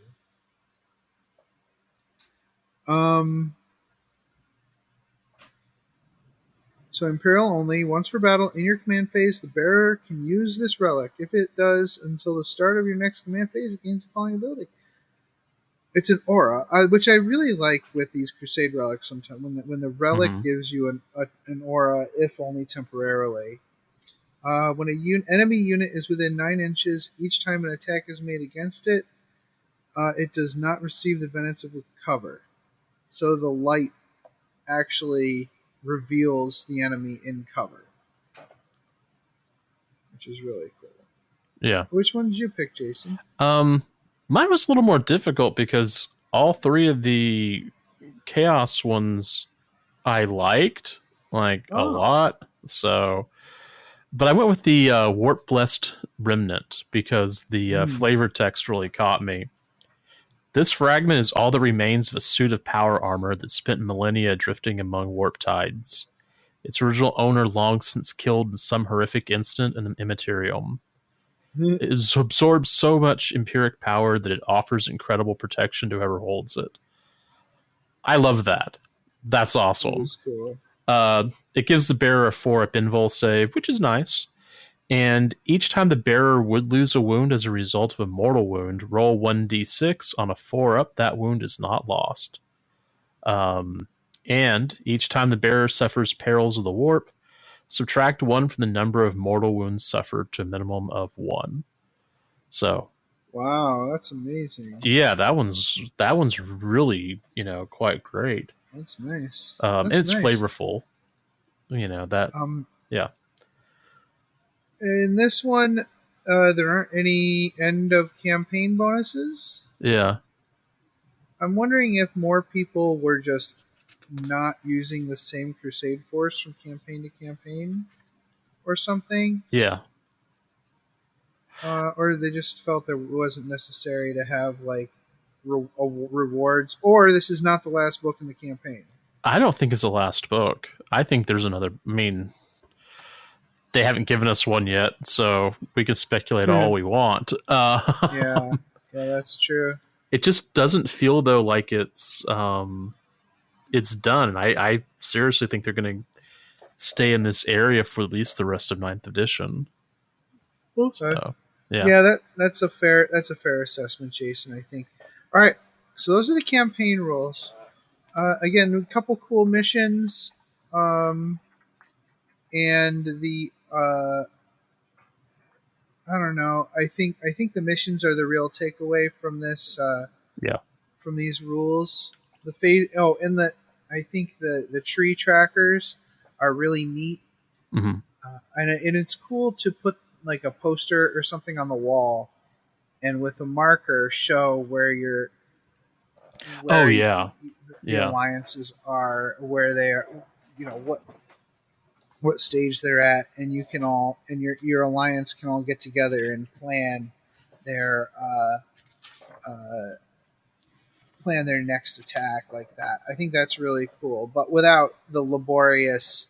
So Imperial only. Once per battle in your command phase, the bearer can use this relic. If it does until the start of your next command phase, it gains the following ability. It's an aura, which I really like with these Crusade relics sometimes, when the relic gives you an aura, if only temporarily. When an enemy unit is within 9 inches, each time an attack is made against it, it does not receive the benefits of cover. So the light actually reveals the enemy in cover, which is really cool. Yeah. Which one did you pick, Jason? Mine was a little more difficult because all 3 of the Chaos ones I liked a lot. So, but I went with the Warp Blessed Remnant because the flavor text really caught me. This fragment is all that remains of a suit of power armor that spent millennia drifting among warp tides. Its original owner long since killed in some horrific instant in the Immaterium. It absorbs so much empiric power that it offers incredible protection to whoever holds it. I love that. That's awesome. That cool. It gives the bearer a 4-up invul save, which is nice. And each time the bearer would lose a wound as a result of a mortal wound, roll 1d6 on a 4-up. That wound is not lost. And each time the bearer suffers perils of the warp, subtract 1 from the number of mortal wounds suffered to a minimum of 1. So, wow, that's amazing. Yeah, that one's really, quite great. That's nice. And it's flavorful. That. Yeah. In this one, there aren't any end of campaign bonuses. Yeah. I'm wondering if more people were just not using the same Crusade force from campaign to campaign or something. Yeah. Or they just felt that it wasn't necessary to have rewards, or this is not the last book in the campaign. I don't think it's the last book. I think there's another. I mean, they haven't given us one yet, so we can speculate all we want. Yeah, that's true. It just doesn't feel though like it's done. I seriously think they're going to stay in this area for at least the rest of 9th edition. Okay. So, that's a fair assessment, Jason, I think. All right, so those are the campaign rules. Again, a couple cool missions, and the I don't know. I think the missions are the real takeaway from this. From these rules, I think the tree trackers are really neat, and it's cool to put like a poster or something on the wall, and with a marker show where the alliances are, where they are, what stage they're at, and you can all, and your alliance can all get together and plan their next attack like that. I think that's really cool, but without the laborious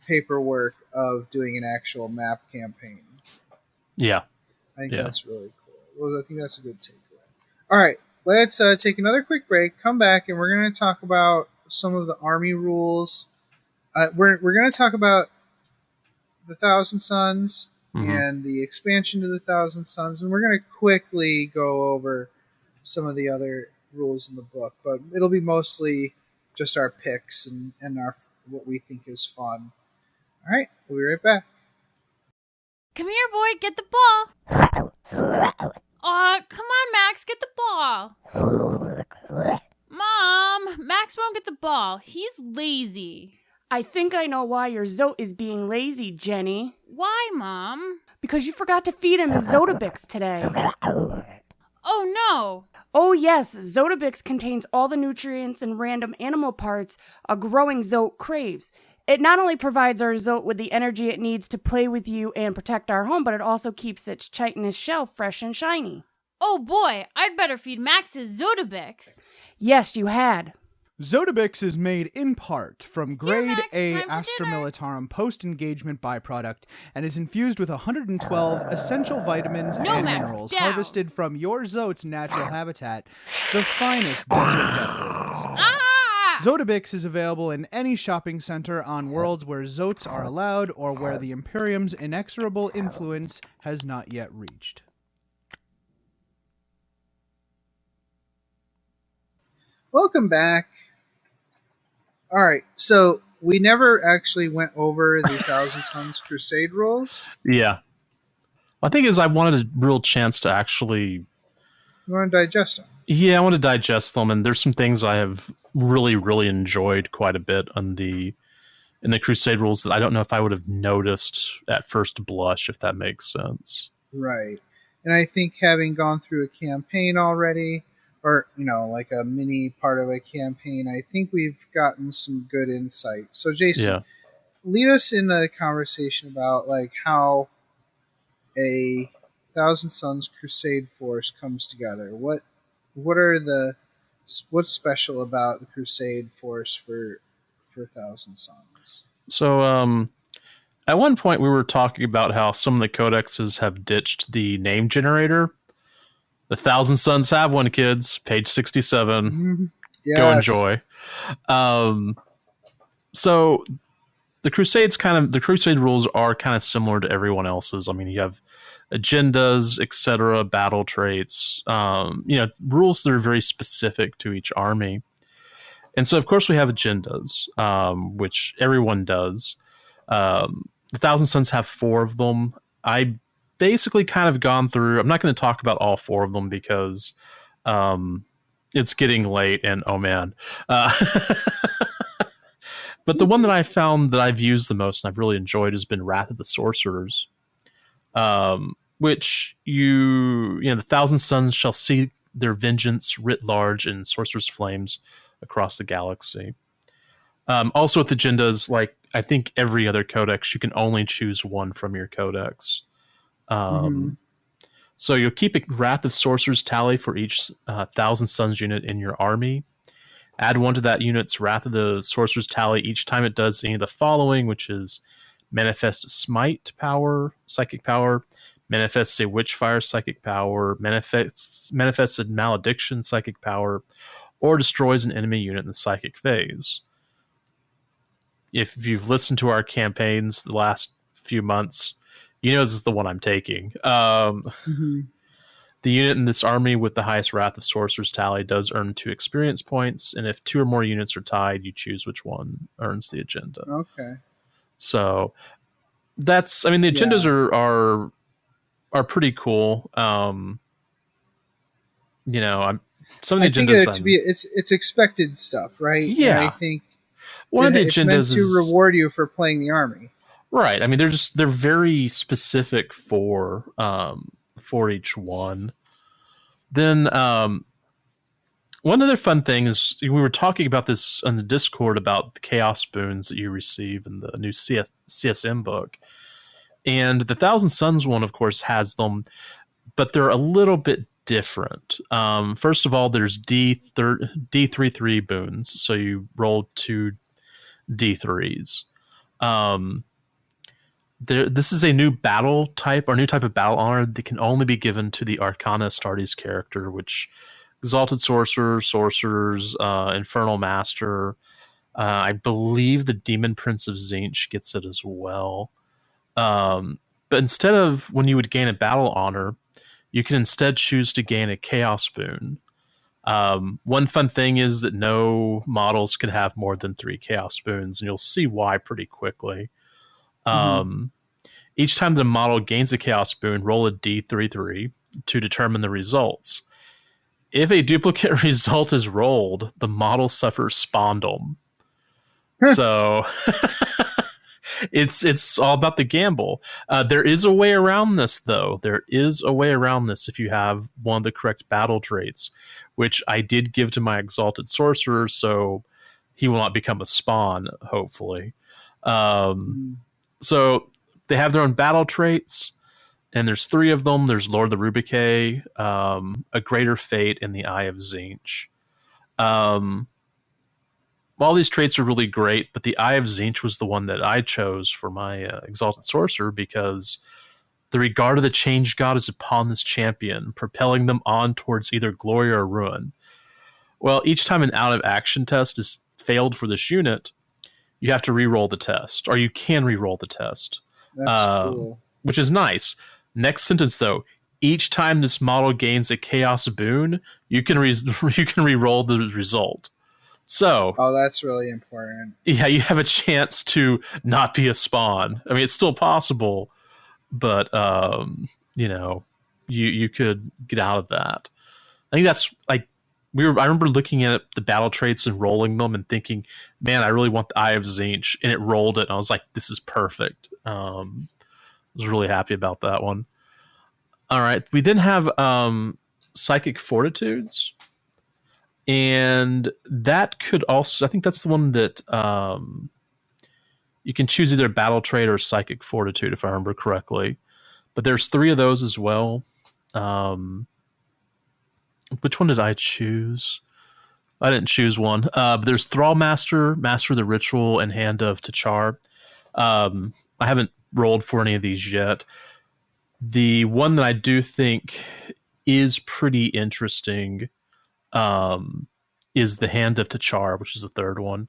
paperwork of doing an actual map campaign. Yeah. I think that's really cool. Well, I think that's a good takeaway. All right, let's take another quick break, come back, and we're going to talk about some of the army rules. We're going to talk about the Thousand Suns and the expansion to the Thousand Suns, and we're going to quickly go over some of the other rules in the book, but it'll be mostly just our picks and our what we think is fun. All right, we'll be right back. Come here, boy, get the ball. Come on, Max, get the ball. Mom, Max won't get the ball. He's lazy. I think I know why your Zote is being lazy, Jenny. Why, Mom? Because you forgot to feed him his Zotabix today. Oh, no. Oh, yes. Zotabix contains all the nutrients and random animal parts a growing Zote craves. It not only provides our Zote with the energy it needs to play with you and protect our home, but it also keeps its chitinous shell fresh and shiny. Oh boy, I'd better feed Max his Zotobix. Yes, you had. Zotobix is made in part from grade Max, A time for Astra dinner. Militarum post-engagement byproduct and is infused with 112 essential vitamins No, and Max, minerals down. harvested from your Zote's natural habitat, the finest desert depths. Ah! Zotobix is available in any shopping center on worlds where Zotes are allowed or where the Imperium's inexorable influence has not yet reached. Welcome back. All right, so we never actually went over the Thousand Suns Crusade rules. Yeah. I think I wanted a real chance to actually... You want to digest them? Yeah, I want to digest them, and there's some things I have really, really enjoyed quite a bit in the Crusade rules that I don't know if I would have noticed at first blush, if that makes sense. Right. And I think having gone through a campaign already, or, like a mini part of a campaign, I think we've gotten some good insight. So, Jason, lead us in a conversation about, like, how a Thousand Suns Crusade force comes together. What's special about the Crusade force for Thousand Suns? So, at one point we were talking about how some of the codexes have ditched the name generator. The Thousand Suns have one, kids. Page 67. Mm-hmm. Yes. Go enjoy. So the Crusade rules are kind of similar to everyone else's. I mean, you have agendas, etc., battle traits, rules that are very specific to each army. And so, of course, we have agendas, which everyone does. The Thousand Suns have 4 of them. I basically kind of gone through. I'm not going to talk about all 4 of them because it's getting late and oh man. But the one that I found that I've used the most and I've really enjoyed has been Wrath of the Sorcerers, which the Thousand Suns shall see their vengeance writ large in sorcerer's flames across the galaxy. Also with agendas, like I think every other codex, you can only choose one from your codex. So you'll keep a Wrath of Sorcerers tally for each Thousand Suns unit in your army. Add 1 to that unit's Wrath of the Sorcerers tally each time it does any of the following, which is manifest smite power, psychic power, manifests a witchfire psychic power, manifests a malediction psychic power, or destroys an enemy unit in the psychic phase. If you've listened to our campaigns the last few months, you know this is the one I'm taking. The unit in this army with the highest Wrath of Sorcerers tally does earn 2 experience points, and if 2 or more units are tied, you choose which one earns the agenda. Okay. So that's, the agendas are pretty cool. Some of the agendas. It's expected stuff, right? Yeah. And I think one of the it's agendas meant to reward you for playing the army. Right. They're very specific for each one. Then one other fun thing is we were talking about this on the Discord about the Chaos Boons that you receive in the new CSM book. And the Thousand Suns one, of course, has them, but they're a little bit different. First of all, there's D33 boons, so you roll 2 D3s. This is a new battle type, or new type of battle honor that can only be given to the Arcana Astartes character, which Exalted Sorcerers, Infernal Master, I believe the Demon Prince of Tzeentch gets it as well. But instead of when you would gain a battle honor, you can instead choose to gain a Chaos boon. One fun thing is that no models can have more than 3 Chaos boons, and you'll see why pretty quickly. Each time the model gains a Chaos boon, roll a D33 to determine the results. If a duplicate result is rolled, the model suffers spondom. So it's all about the gamble. There is a way around this, though. There is a way around this if you have one of the correct battle traits, which I did give to my Exalted Sorcerer, so he will not become a spawn, hopefully. So they have their own battle traits, and there's 3 of them. There's Lord of the Rubicae, a Greater Fate, and the Eye of Tzeentch. All these traits are really great, but the Eye of Tzeentch was the one that I chose for my Exalted Sorcerer because the regard of the Change God is upon this champion, propelling them on towards either glory or ruin. Well, each time an out-of-action test is failed for this unit, you have to re-roll the test, or you can re-roll the test. That's cool. Which is nice. Next sentence, though. Each time this model gains a Chaos boon, you can re-roll the result. So, that's really important. Yeah, you have a chance to not be a spawn. I mean, it's still possible, but you could get out of that. I think that's like I remember looking at the battle traits and rolling them and thinking, man, I really want the Eye of Tzeentch, and it rolled it, and I was like, this is perfect. I was really happy about that one. All right, we then have Psychic Fortitudes. And that could also, I think that's the one that you can choose either battle trait or psychic fortitude, if I remember correctly. But there's 3 of those as well. Which one did I choose? I didn't choose one. But there's Thrall Master, Master of the Ritual, and Hand of Tachar. I haven't rolled for any of these yet. The one that I do think is pretty interesting is the Hand of Tachar, which is the 3rd one.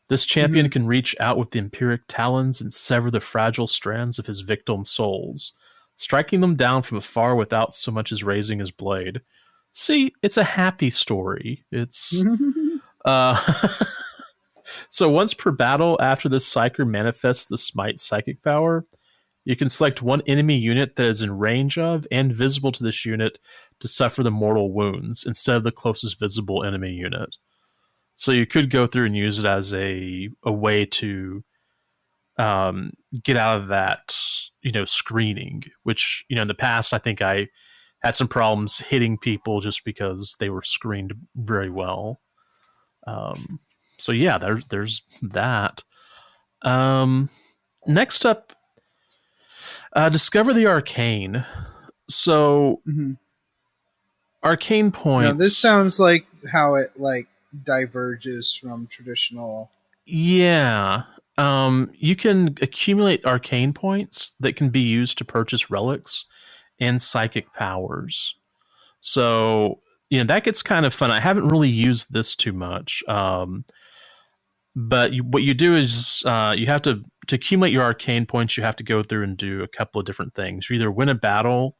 This champion can reach out with the Empyric talons and sever the fragile strands of his victim souls, striking them down from afar without so much as raising his blade. See, it's a happy story. It's so once per battle, after this Psyker manifests the Smite psychic power, you can select one enemy unit that is in range of and visible to this unit to suffer the mortal wounds instead of the closest visible enemy unit. So you could go through and use it as a way to get out of that, screening, which, in the past, I think I had some problems hitting people just because they were screened very well. So yeah, there's that. Next up, discover the arcane. So arcane points. Now, this sounds like how it diverges from traditional. Yeah. You can accumulate arcane points that can be used to purchase relics and psychic powers. So that gets kind of fun. I haven't really used this too much. But what you do is you have to accumulate your arcane points, you have to go through and do a couple of different things. You either win a battle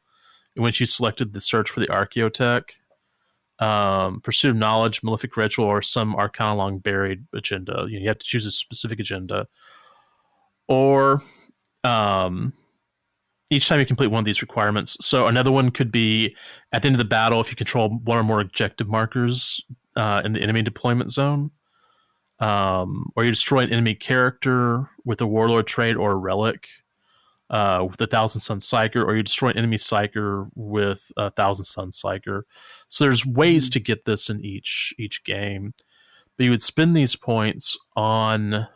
in which you selected the search for the Archaeotech, Pursuit of Knowledge, Malefic Ritual, or some Arcana Long Buried agenda. You have to choose a specific agenda. Or each time you complete one of these requirements. So another one could be at the end of the battle, if you control one or more objective markers in the enemy deployment zone. Or you destroy an enemy character with a warlord trait or a relic with 1,000 Sun Psyker, or you destroy an enemy Psyker with 1,000 Sun Psyker. So there's ways to get this in each game. But you would spend these points on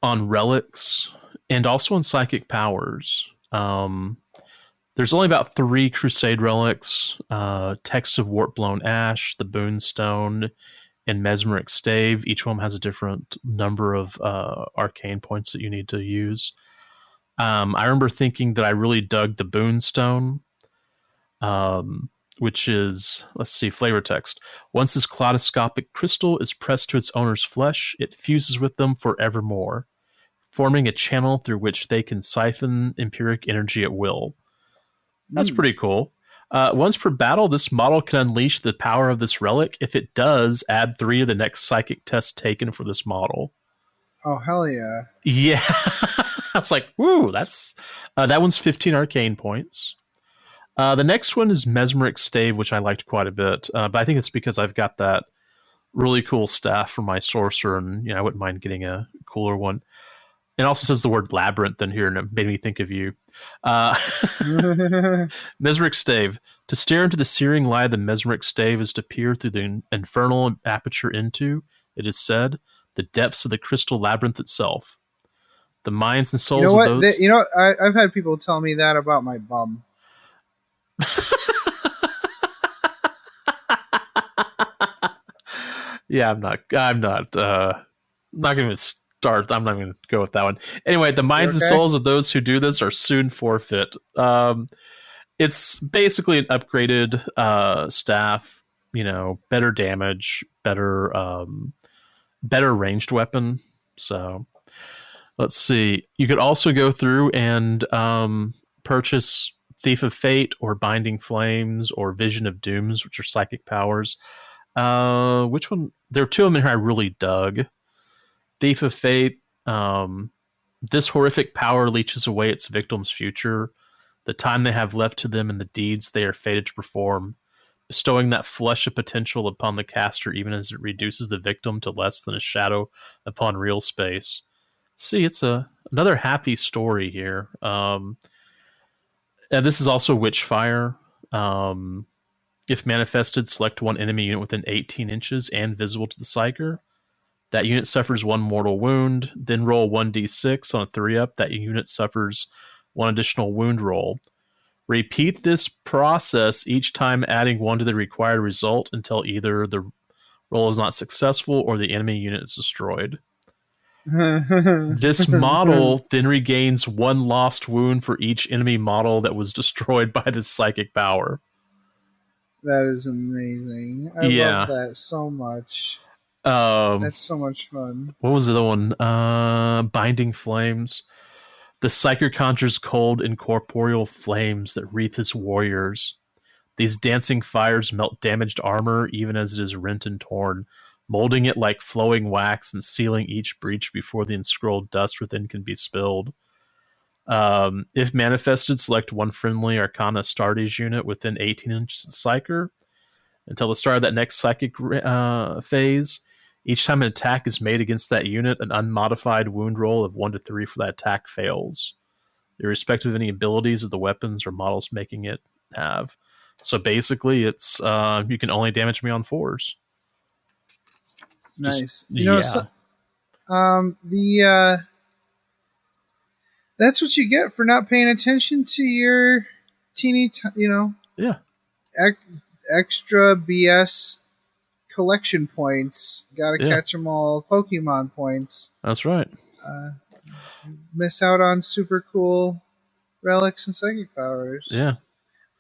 relics and also on psychic powers. There's only about 3 Crusade relics, Text of Warpblown Ash, the Boonstone, and Mesmeric Stave. Each one has a different number of arcane points that you need to use. I remember thinking that I really dug the Boonstone, which is, let's see, flavor text. Once this kaleidoscopic crystal is pressed to its owner's flesh, it fuses with them forevermore, forming a channel through which they can siphon empyric energy at will. That's pretty cool. Once per battle, this model can unleash the power of this relic. If it does, add 3 of the next psychic tests taken for this model. Oh, hell yeah. Yeah. I was like, woo, that's that one's 15 arcane points. The next one is Mesmeric Stave, which I liked quite a bit. But I think it's because I've got that really cool staff for my sorcerer, and I wouldn't mind getting a cooler one. It also says the word labyrinth in here, and it made me think of you. Mesmeric Stave. To stare into the searing light of the Mesmeric Stave is to peer through the infernal aperture into, it is said, the depths of the crystal labyrinth itself. The minds and souls of those... I've had people tell me that about my bum. Yeah, I'm not going to start. I'm not going to go with that one. Anyway, the minds and souls of those who do this are soon forfeit. It's basically an upgraded staff, better damage, better ranged weapon. So let's see. You could also go through and purchase Thief of Fate or Binding Flames or Vision of Dooms, which are psychic powers. Which one? There are two of them here I really dug. Thief of Fate. This horrific power leeches away its victim's future, the time they have left to them, and the deeds they are fated to perform, bestowing that flush of potential upon the caster even as it reduces the victim to less than a shadow upon real space. See, it's another happy story here. And this is also Witchfire. If manifested, select one enemy unit within 18 inches and visible to the Psyker. That unit suffers one mortal wound. Then roll 1d6 on a 3-up. That unit suffers one additional wound roll. Repeat this process each time, adding 1 to the required result until either the roll is not successful or the enemy unit is destroyed. This model then regains 1 lost wound for each enemy model that was destroyed by this psychic power. That is amazing. I love that so much. That's so much fun. What was the other one? Binding Flames. The Psyker conjures cold, incorporeal flames that wreath his warriors. These dancing fires melt damaged armor even as it is rent and torn, molding it like flowing wax and sealing each breach before the enscrolled dust within can be spilled. If manifested, select one friendly Arcana Astartes unit within 18 inches of the Psyker. Until the start of that next psychic phase, each time an attack is made against that unit, an unmodified wound roll of 1 to 3 for that attack fails, irrespective of any abilities of the weapons or models making it have. So basically, it's you can only damage me on 4s. Nice. That's what you get for not paying attention to your extra BS collection points. Gotta catch them all. Pokemon points. That's right. Miss out on super cool relics and psychic powers. Yeah.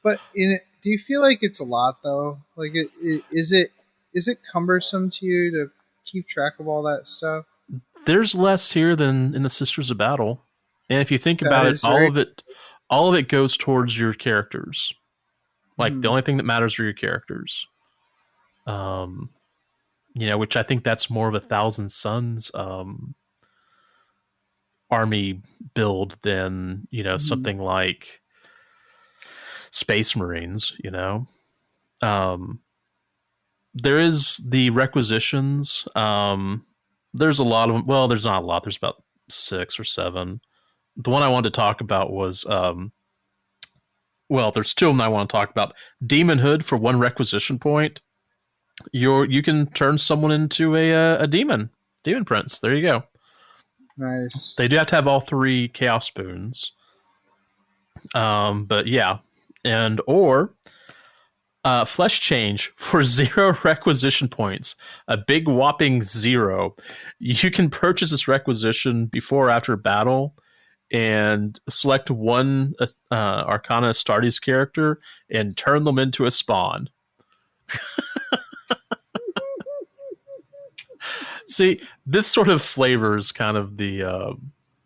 But do you feel like it's a lot though? Like, is it cumbersome to you to keep track of all that stuff? There's less here than in the Sisters of Battle. And if you think about it, all of it goes towards your characters. Like, the only thing that matters are your characters. Which I think that's more of a Thousand Suns army build than, something like Space Marines, There is the requisitions. There's a lot of them. Well, there's not a lot. There's about 6 or 7. The one I wanted to talk about was, there's 2 of them I want to talk about. Demonhood for 1 requisition point. You can turn someone into a demon prince. There you go. Nice. They do have to have all 3 chaos spoons. But yeah, or flesh change for 0 requisition points, a big whopping 0. You can purchase this requisition before or after battle and select 1 Arcana Astartes character and turn them into a spawn. See, this sort of flavors kind of the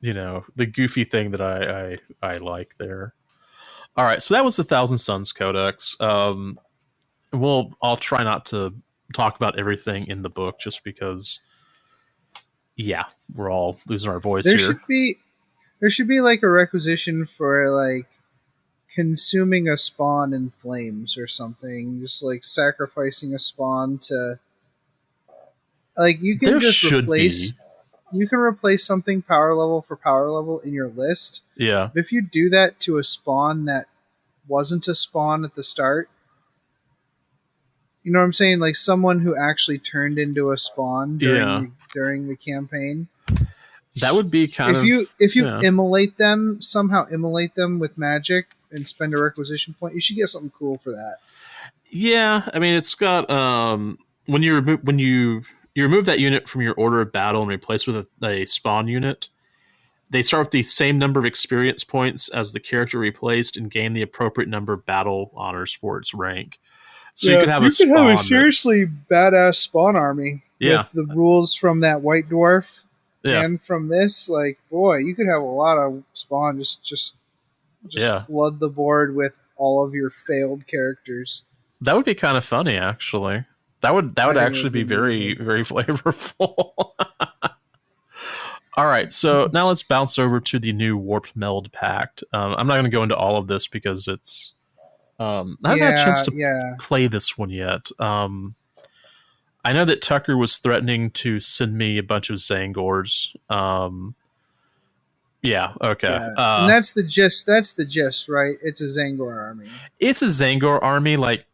the goofy thing that I like there. All right, so that was the Thousand Suns Codex. I'll try not to talk about everything in the book just because, we're all losing our voice here. There should be like a requisition for like consuming a spawn in flames or something. Just like sacrificing a spawn to, like, you can you can replace something power level for power level in your list. Yeah. But if you do that to a spawn that wasn't a spawn at the start, You know what I'm saying? Like someone who actually turned into a spawn during the campaign. That would be kind of if you immolate them with magic and spend a requisition point, you should get something cool for that. Yeah, I mean it's got when you remove that unit from your order of battle and replace with a spawn unit, they start with the same number of experience points as the character replaced and gain the appropriate number of battle honors for its rank. So you could have a seriously badass spawn army with the rules from that white dwarf and from this. Like, boy, you could have a lot of spawn. Just flood the board with all of your failed characters. That would be kind of funny, actually. That would actually be very, very flavorful. All right, so now let's bounce over to the new Warped Meld Pact. I'm not going to go into all of this because it's... I haven't had a chance to play this one yet. I know that Tucker was threatening to send me a bunch of Zangors. Yeah, okay. Yeah. And that's the gist, right? It's a Zangor army. It's a Zangor army. Like,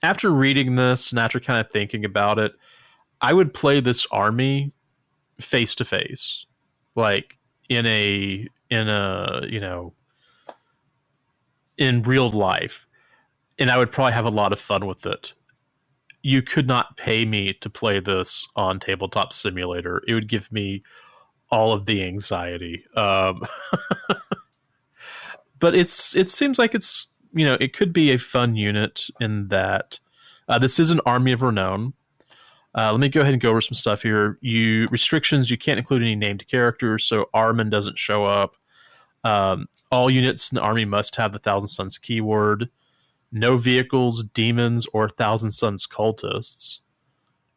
after reading this and after kind of thinking about it, I would play this army face to face. Like, in real life, and I would probably have a lot of fun with it. You could not pay me to play this on Tabletop Simulator. It would give me all of the anxiety. But it seems like it's, it could be a fun unit in that this is an Army of Renown. Let me go ahead and go over some stuff here. Restrictions, you can't include any named characters, so Armin doesn't show up. All units in the army must have the Thousand Suns keyword. No vehicles, demons, or Thousand Suns cultists,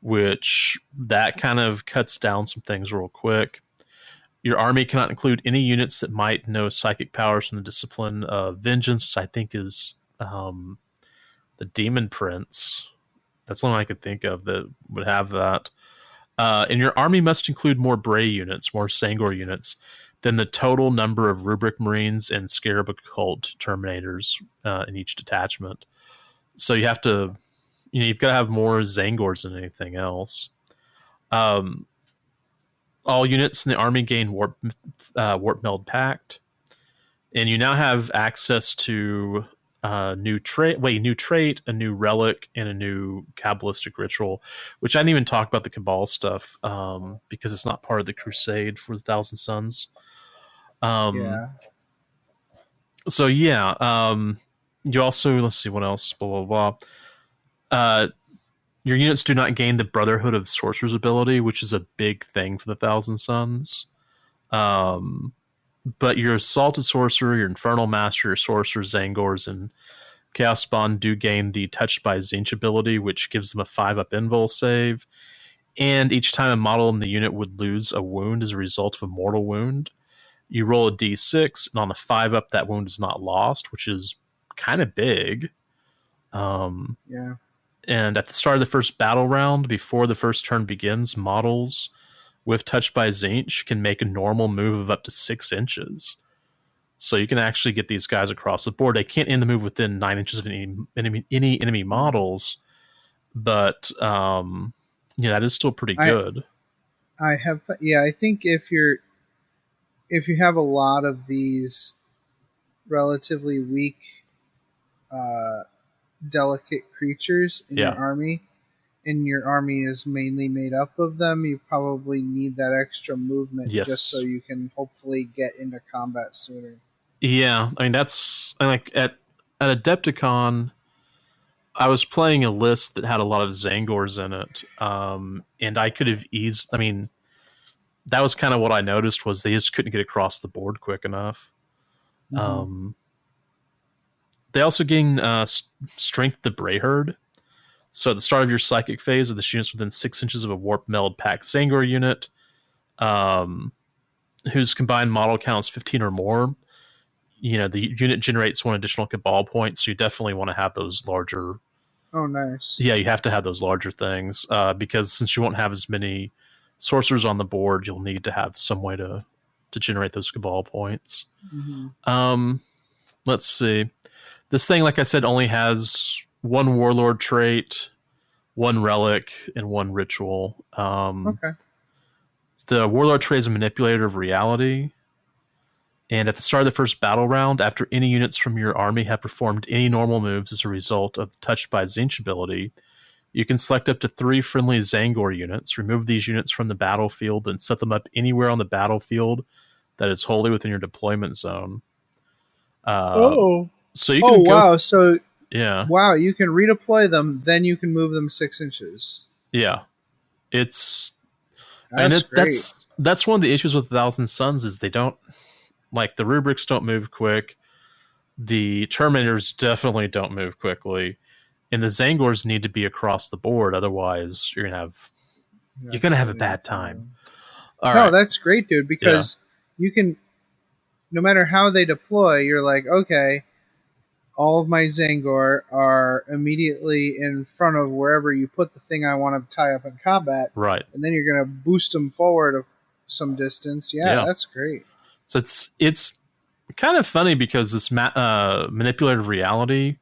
which that kind of cuts down some things real quick. Your army cannot include any units that might know psychic powers from the discipline of vengeance, which I think is the Demon Prince. That's the one I could think of that would have that. And your army must include more Bray units, more Sangor units, than the total number of Rubric Marines and Scarab Occult Terminators in each detachment. So you have to, you've got to have more Zangors than anything else. All units in the army gain Warp Meld Pact, and you now have access to a new trait, a new relic, and a new Kabbalistic ritual, which I didn't even talk about the Cabal stuff because it's not part of the Crusade for the Thousand Suns. So you also, let's see what else, blah blah blah. Your units do not gain the Brotherhood of Sorcerers ability, which is a big thing for the Thousand Suns. But your Assaulted Sorcerer, your Infernal Master, your Sorcerers, Zangors, and Chaos Spawn do gain the Touched by Tzeentch ability, which gives them a 5-up invul save. And each time a model in the unit would lose a wound as a result of a mortal wound, you roll a d6, and on a 5-up, that wound is not lost, which is kind of big. And at the start of the first battle round, before the first turn begins, models with Touched by Tzeentch can make a normal move of up to 6 inches. So you can actually get these guys across the board. They can't end the move within 9 inches of any enemy models, but that is still pretty good. I think if you have a lot of these relatively weak, delicate creatures in your army, and your army is mainly made up of them, you probably need that extra movement just so you can hopefully get into combat sooner. Yeah, I mean like at Adepticon, I was playing a list that had a lot of Zangors in it, and I could have that was kind of what I noticed, was they just couldn't get across the board quick enough. Mm-hmm. They also gain Strength the Brayherd. So at the start of your Psychic phase, of the units within 6 inches of a Warp Meld Pact Zangor unit, whose combined model count is 15 or more, the unit generates 1 additional Cabal point, so you definitely want to have those larger... Oh, nice. Yeah, you have to have those larger things, because since you won't have as many sorcerers on the board, you'll need to have some way to generate those Cabal points. Mm-hmm. Let's see. This thing, like I said, only has 1 warlord trait, 1 relic, and 1 ritual. Okay. The warlord trait is a manipulator of reality. And at the start of the first battle round, after any units from your army have performed any normal moves as a result of the Touched by Tzeentch ability, you can select up to 3 friendly Zangor units, remove these units from the battlefield, and set them up anywhere on the battlefield that is wholly within your deployment zone. So you can go. Wow! So yeah, wow, you can redeploy them, then you can move them 6 inches. Yeah, it's great. That's one of the issues with 1,000 Suns is they don't like the rubrics don't move quick. The Terminators definitely don't move quickly, and the Zangors need to be across the board. Otherwise, you're gonna have a bad time. That's great, dude. Because you can, no matter how they deploy, you're like, okay, all of my Zangor are immediately in front of wherever you put the thing I want to tie up in combat. Right, and then you're gonna boost them forward some distance. Yeah, that's great. So it's kind of funny because this manipulative reality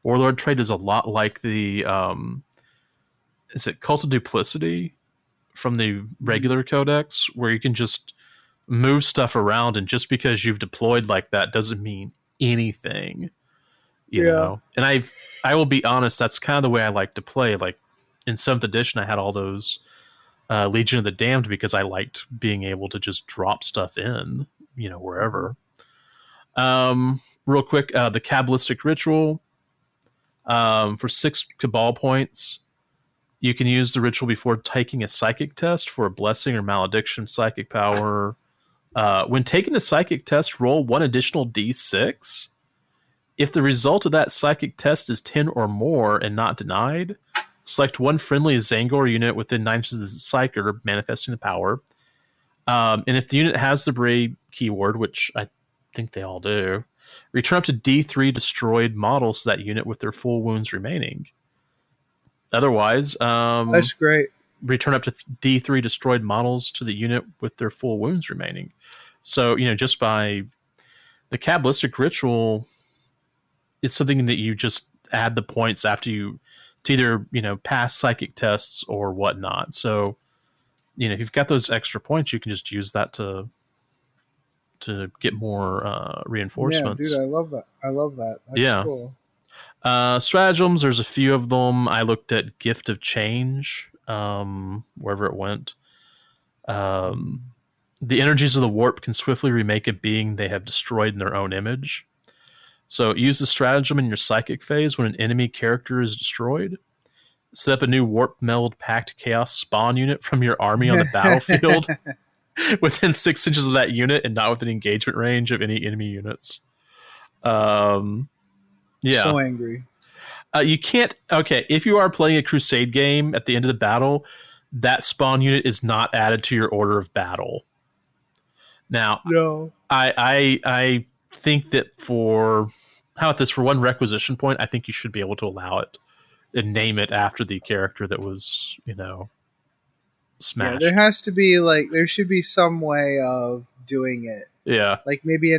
warlord trait is a lot like the is it Cult of Duplicity from the regular codex, where you can just move stuff around, and just because you've deployed like that doesn't mean anything, you know. And I will be honest, that's kind of the way I like to play. Like in 7th edition, I had all those Legion of the Damned because I liked being able to just drop stuff in, you know, wherever. Real quick, the Kabbalistic Ritual, for 6 Cabal points, you can use the ritual before taking a psychic test for a blessing or malediction psychic power. When taking the psychic test, roll 1 additional d6. If the result of that psychic test is 10 or more and not denied, select 1 friendly Zangor unit within 9 inches of the psyker, manifesting the power. And if the unit has the Bray keyword, which I think they all do, return up to D3 destroyed models to that unit with their full wounds remaining. Otherwise, that's great. Return up to D3 destroyed models to the unit with their full wounds remaining. So, you know, just by the Kabbalistic Ritual is something that you just add the points after you to either, you know, pass psychic tests or whatnot. So, you know, if you've got those extra points, you can just use that to get more reinforcements. Yeah, dude, I love that. That's cool. Stratagems, there's a few of them. I looked at Gift of Change, wherever it went. The energies of the warp can swiftly remake a being they have destroyed in their own image. So use the stratagem in your psychic phase when an enemy character is destroyed. Set up a new warp meld packed chaos spawn unit from your army on the battlefield within 6 inches of that unit and not within engagement range of any enemy units. Yeah. So angry. You can't... Okay, if you are playing a Crusade game at the end of the battle, that spawn unit is not added to your order of battle. Now, no. I think that for... How about this? For 1 requisition point, I think you should be able to allow it and name it after the character that was, you know, smashed. Yeah, there has to be, like... There should be some way of doing it. Yeah. Like maybe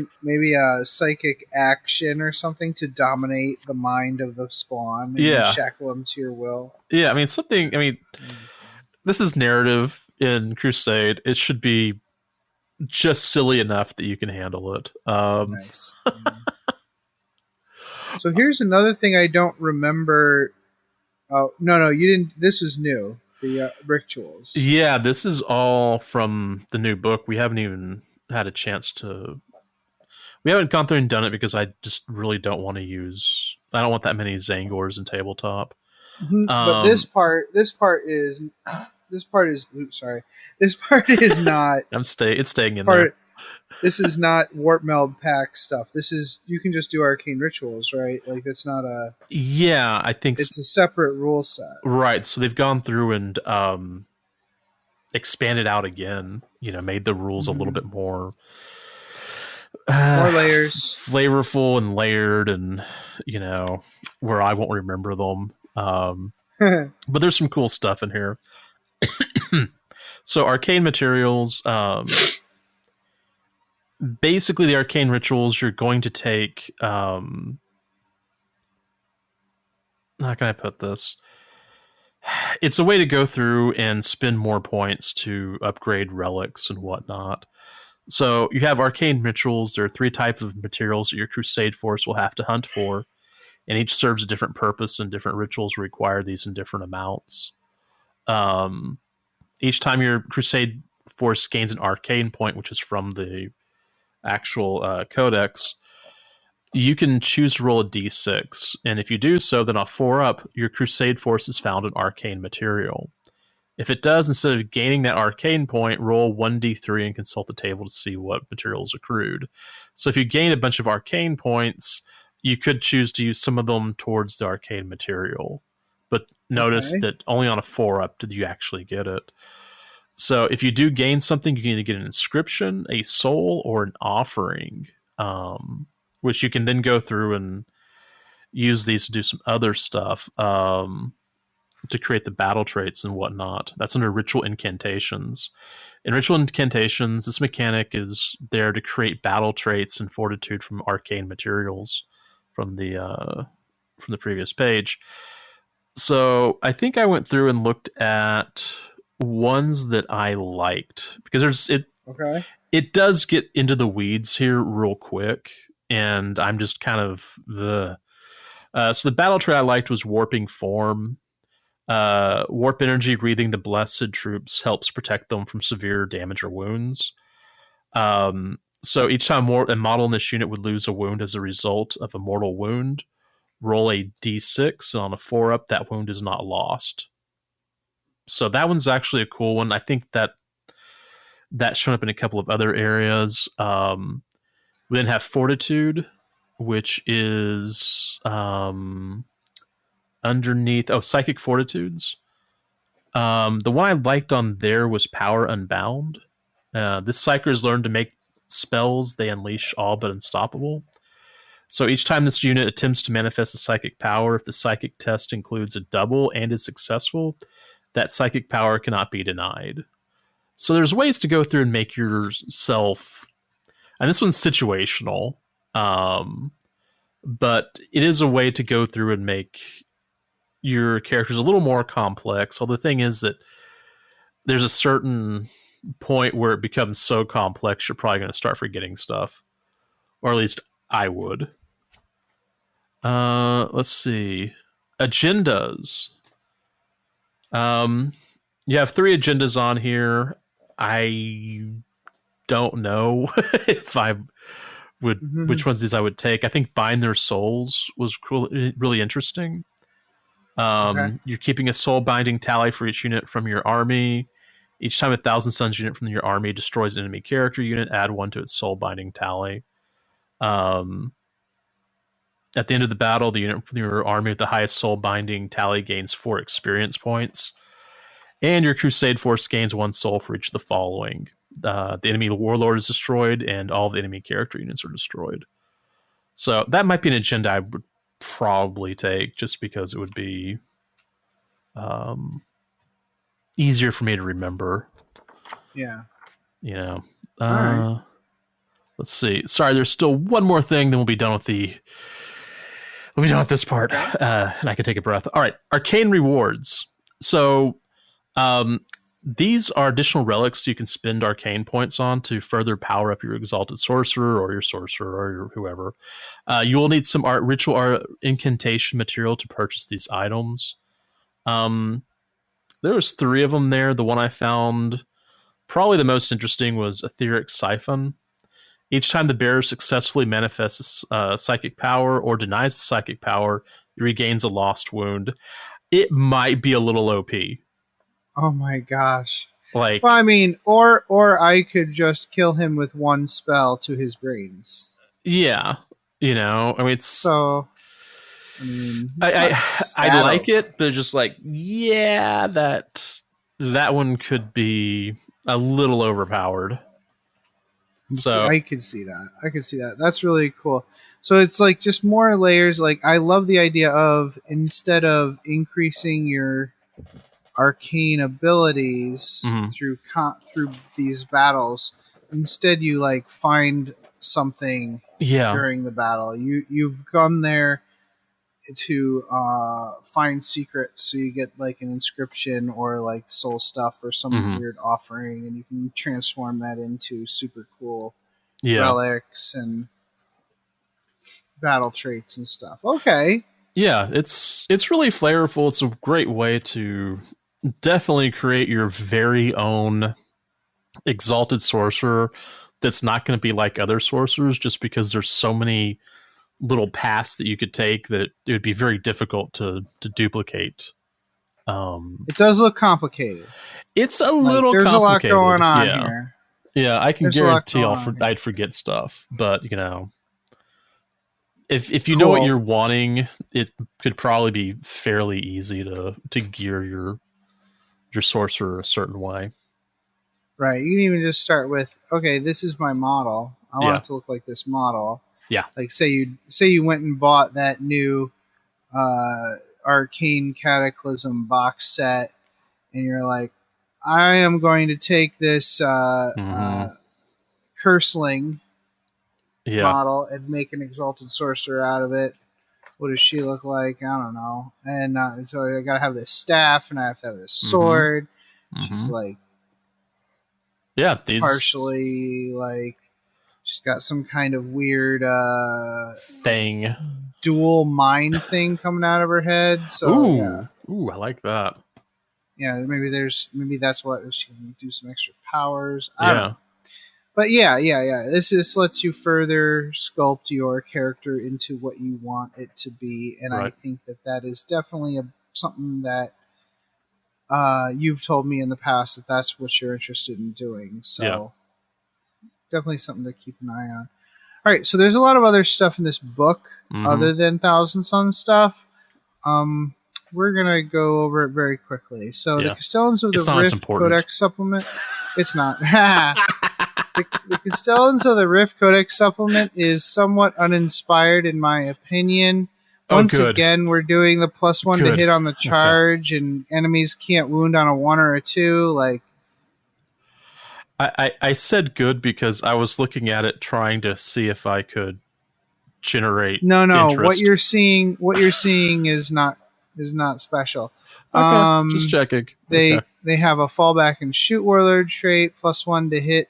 a psychic action or something to dominate the mind of the spawn and shackle them to your will. Yeah, I mean, this is narrative in Crusade. It should be just silly enough that you can handle it. Nice. So here's another thing I don't remember. Oh, no, you didn't. This was new. The rituals. Yeah, this is all from the new book. We haven't even had a chance to... We haven't gone through and done it because I just really don't want to use... I don't want that many Zangors in tabletop. Mm-hmm. But this part is... Oops, sorry. This part is not... It's staying in there. This is not warp meld pack stuff. This is... You can just do arcane rituals, right? Like, it's not a... Yeah, I think... It's a separate rule set. Right, so they've gone through and expanded out again, you know, made the rules a little bit more layers, flavorful and layered, and, you know, where I won't remember them. But there's some cool stuff in here. So arcane materials, basically the arcane rituals, you're going to take, how can I put this? It's a way to go through and spend more points to upgrade relics and whatnot. So you have arcane rituals. There are 3 types of materials that your Crusade force will have to hunt for, and each serves a different purpose, and different rituals require these in different amounts. Each time your Crusade force gains an arcane point, which is from the actual codex, you can choose to roll a d6, and if you do so, then on 4 up, your Crusade force has found an arcane material. If it does, instead of gaining that arcane point, roll 1d3 and consult the table to see what materials accrued. So if you gain a bunch of arcane points, you could choose to use some of them towards the arcane material. But notice that only on a 4 up did you actually get it. So if you do gain something, you can either get an inscription, a soul, or an offering, which you can then go through and use these to do some other stuff, to create the battle traits and whatnot. That's under ritual incantations. In ritual incantations, this mechanic is there to create battle traits and fortitude from arcane materials from the previous page. So I think I went through and looked at ones that I liked, because it does get into the weeds here real quick, and I'm just kind of so the battle trait I liked was warping form. Warp energy breathing the blessed troops helps protect them from severe damage or wounds. So each time a model in this unit would lose a wound as a result of a mortal wound, roll a d6, and on a 4 up, that wound is not lost. So that one's actually a cool one. I think that's shown up in a couple of other areas. We then have fortitude, which is underneath psychic fortitudes. The one I liked on there was power unbound. This psykers learn to make spells they unleash all but unstoppable. So each time this unit attempts to manifest a psychic power, if the psychic test includes a double and is successful, that psychic power cannot be denied. So there's ways to go through and make yourself, and this one's situational, but it is a way to go through and make your characters a little more complex. So the thing is that there's a certain point where it becomes so complex you're probably going to start forgetting stuff, or at least I would. Let's see, agendas. You have 3 agendas on here. I don't know if I would which ones these I would take. I think bind their souls was really interesting. You're keeping a soul binding tally for each unit from your army. Each time a Thousand Suns unit from your army destroys an enemy character unit, add 1 to its soul binding tally. At the end of the battle, the unit from your army with the highest soul binding tally gains 4 experience points. And your Crusade force gains 1 soul for each of the following. The enemy warlord is destroyed, and all the enemy character units are destroyed. So that might be an agenda I would probably take, just because it would be easier for me to remember. Yeah. You know. All right. Let's see. Sorry, there's still one more thing, then we'll be done with this part, and I can take a breath. All right, arcane rewards. So these are additional relics you can spend arcane points on to further power up your exalted sorcerer or your whoever. You will need some ritual incantation material to purchase these items. There was 3 of them there. The one I found probably the most interesting was Etheric Siphon. Each time the bearer successfully manifests psychic power or denies the psychic power, he regains a lost wound. It might be a little OP. Oh my gosh. Well, I mean, or I could just kill him with 1 spell to his brains. Yeah. You know, I mean, it's... So, I like it, but just yeah, that one could be a little overpowered. So I could see that. That's really cool. So it's just more layers. I love the idea of, instead of increasing your arcane abilities through these battles, instead you find something during the battle. You've gone there find secrets. So you get like an inscription or like soul stuff or some weird offering, and you can transform that into super cool relics and battle traits and stuff. Okay. Yeah, it's really flavorful. It's a great way to definitely create your very own exalted sorcerer that's not going to be like other sorcerers, just because there's so many little paths that you could take that it would be very difficult to duplicate. It does look complicated. It's a little there's complicated. A lot going on here. Yeah, I can guarantee I'd forget stuff, but if you know what you're wanting, it could probably be fairly easy to gear your sorcerer a certain way. Right. You can even just start with, okay, this is my model. I want it to look like this model. Yeah. Like say you went and bought that new Arcane Cataclysm box set, and you're like, I am going to take this Curseling model and make an Exalted Sorcerer out of it. What does she look like? I don't know. And so I got to have this staff, and I have to have this sword. She's like, partially like, she's got some kind of weird thing, dual mind thing coming out of her head. So ooh, I like that. Yeah, maybe that's what she can do, some extra powers. I don't know. But yeah. This lets you further sculpt your character into what you want it to be, and I think that is definitely something that you've told me in the past that that's what you're interested in doing. So definitely something to keep an eye on. All right, so there's a lot of other stuff in this book other than Thousand Suns stuff. We're going to go over it very quickly. So the Castellans of the Rift Codex Supplement. It's not. The Castellans of the Rift Codex Supplement is somewhat uninspired in my opinion. Once again, we're doing the +1 to hit on the charge, and enemies can't wound on a 1 or a 2. Like, I said good because I was looking at it trying to see if I could generate. No. What you're seeing is not special. Okay, just checking. They have a fallback and shoot warlord trait, +1 to hit,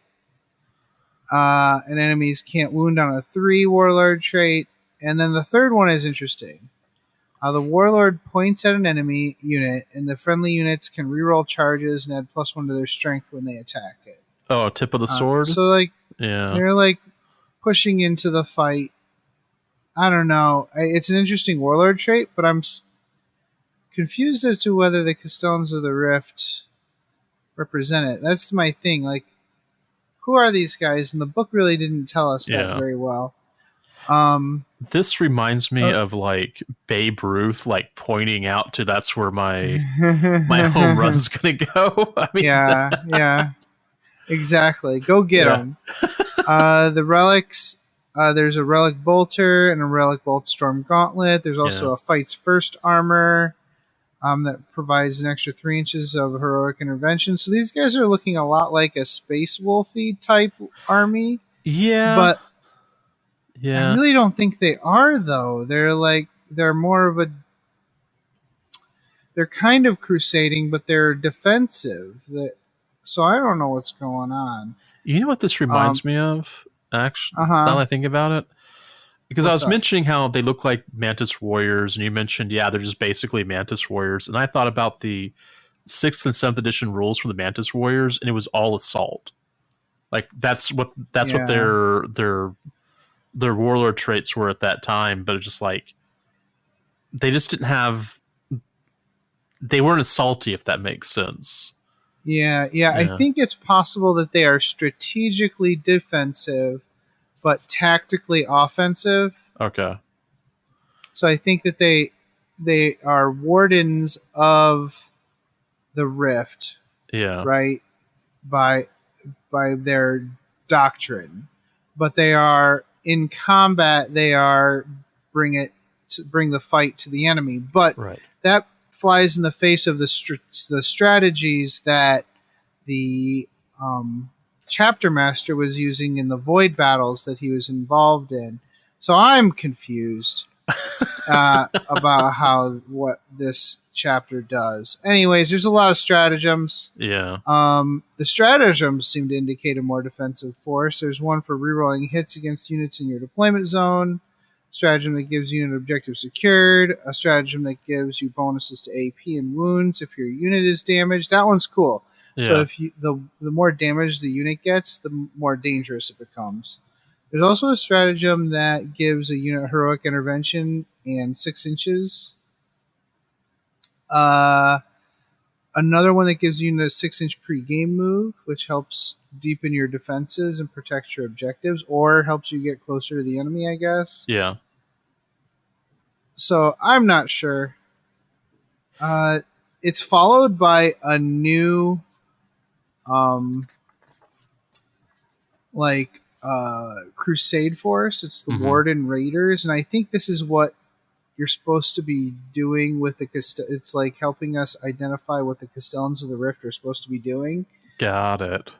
and enemies can't wound on a 3 warlord trait. And then the third one is interesting. The warlord points at an enemy unit, and the friendly units can reroll charges and add +1 to their strength when they attack it. Oh, tip of the sword? So, like, they're, like, pushing into the fight. I don't know. It's an interesting warlord trait, but I'm confused as to whether the Castellans of the Rift represent it. That's my thing. Like, who are these guys? And the book really didn't tell us that very well. This reminds me of like Babe Ruth, like pointing out to that's where my home run's gonna go. I mean, yeah, exactly. Go get them. The relics. There's a relic bolter and a relic bolt storm gauntlet. There's also a fight's first armor that provides an extra 3 inches of heroic intervention. So these guys are looking a lot like a Space Wolfy type army. Yeah, but I really don't think they are, though. They're more of they're kind of crusading, but they're defensive. So I don't know what's going on. You know what this reminds me of, actually, now that I think about it? Because I was mentioning how they look like Mantis Warriors, and you mentioned, they're just basically Mantis Warriors. And I thought about the 6th and 7th edition rules for the Mantis Warriors, and it was all assault. Like, that's what their warlord traits were at that time, but it's just like they just didn't have, they weren't as salty, if that makes sense. Yeah. I think it's possible that they are strategically defensive but tactically offensive. Okay. So I think that they are wardens of the Rift. Yeah. Right? By their doctrine. But they are in combat, they are bring the fight to the enemy, but that flies in the face of the strategies that the chapter master was using in the void battles that he was involved in. So I'm confused. about what this chapter does. Anyways, there's a lot of stratagems. Yeah. The stratagems seem to indicate a more defensive force. There's one for rerolling hits against units in your deployment zone. Stratagem that gives unit objectives secured. A stratagem that gives you bonuses to AP and wounds if your unit is damaged. That one's cool. Yeah. So if the more damage the unit gets, the more dangerous it becomes. There's also a stratagem that gives a unit heroic intervention and 6 inches. Another one that gives you a 6-inch pre-game move, which helps deepen your defenses and protects your objectives, or helps you get closer to the enemy, I guess. Yeah. So I'm not sure. It's followed by a new, Crusade force. It's the Warden Raiders, and I think this is what you're supposed to be doing with the it's like helping us identify what the Castellans of the Rift are supposed to be doing. Got it.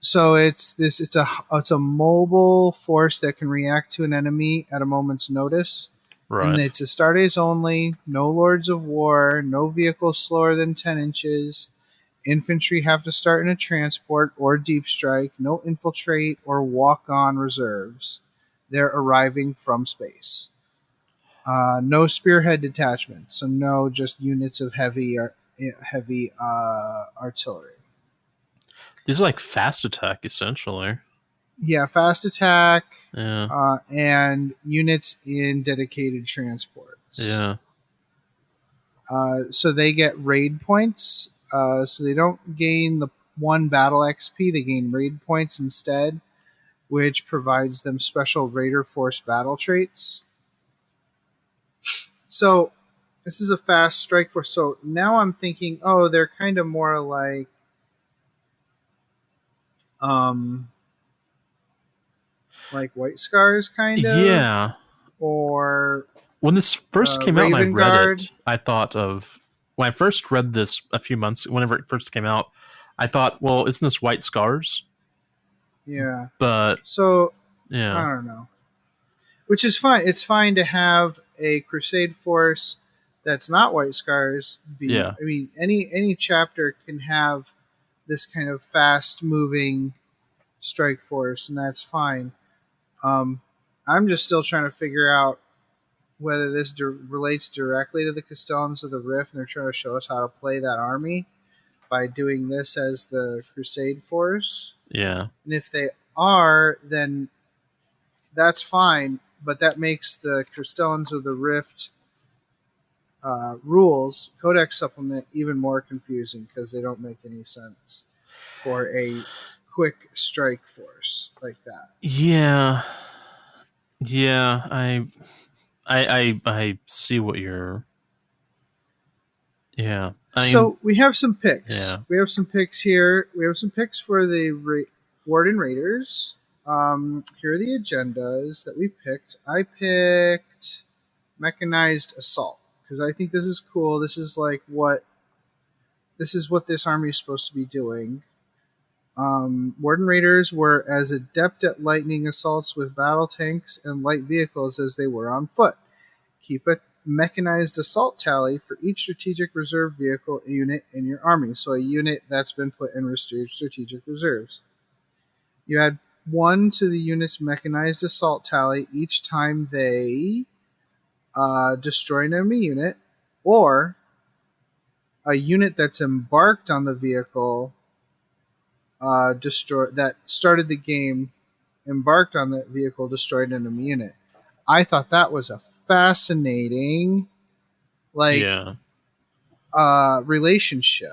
So it's a mobile force that can react to an enemy at a moment's notice. Right. And it's a Astartes only, no Lords of War, no vehicles slower than 10 inches. Infantry have to start in a transport or deep strike, no infiltrate or walk-on reserves. They're arriving from space. No spearhead detachments, so no just units of heavy artillery. These are like fast attack, essentially. Yeah, fast attack. Yeah. And units in dedicated transports. Yeah. So they get raid points. So they don't gain the 1 battle XP, they gain raid points instead, which provides them special Raider Force battle traits. So this is a fast strike force. So now I'm thinking, they're kind of more like White Scars, kind of. Yeah. Or when this first came out and I read Guard. it, I thought of when I first read this whenever it first came out, I thought, well, isn't this White Scars? Yeah. But so yeah, I don't know. Which is fine. It's fine to have a Crusade force that's not White Scars. I mean, any chapter can have this kind of fast-moving strike force, and that's fine. I'm just still trying to figure out whether this relates directly to the Castellans of the Rift, and they're trying to show us how to play that army by doing this as the Crusade force. Yeah. And if they are, then that's fine, but that makes the Castellans of the Rift rules, Codex Supplement, even more confusing because they don't make any sense for a quick strike force like that. Yeah. Yeah, I see what you're... Yeah. So we have some picks. Yeah. We have some picks here. We have some picks for the Warden Raiders. Here are the agendas that we picked. I picked Mechanized Assault because I think this is cool. This is what this army is supposed to be doing. Warden Raiders were as adept at lightning assaults with battle tanks and light vehicles as they were on foot. Keep a mechanized assault tally for each strategic reserve vehicle unit in your army. So a unit that's been put in strategic reserves. You add 1 to the unit's mechanized assault tally each time they destroy an enemy unit, or a unit that's embarked on the vehicle that started the game, embarked on the vehicle, destroyed an enemy unit. I thought that was a fascinating relationship.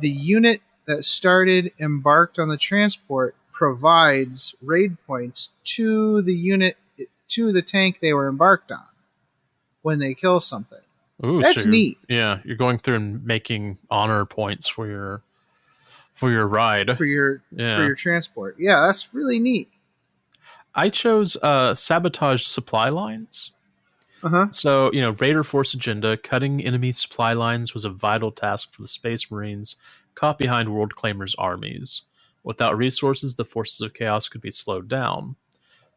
The unit that started embarked on the transport provides raid points to the tank they were embarked on when they kill something. Ooh, that's neat. Yeah, you're going through and making honor points for your ride, for your transport. Yeah, that's really neat. I chose sabotage supply lines. So, Raider Force agenda, cutting enemy supply lines was a vital task for the Space Marines caught behind World Claimers' armies. Without resources, the forces of chaos could be slowed down.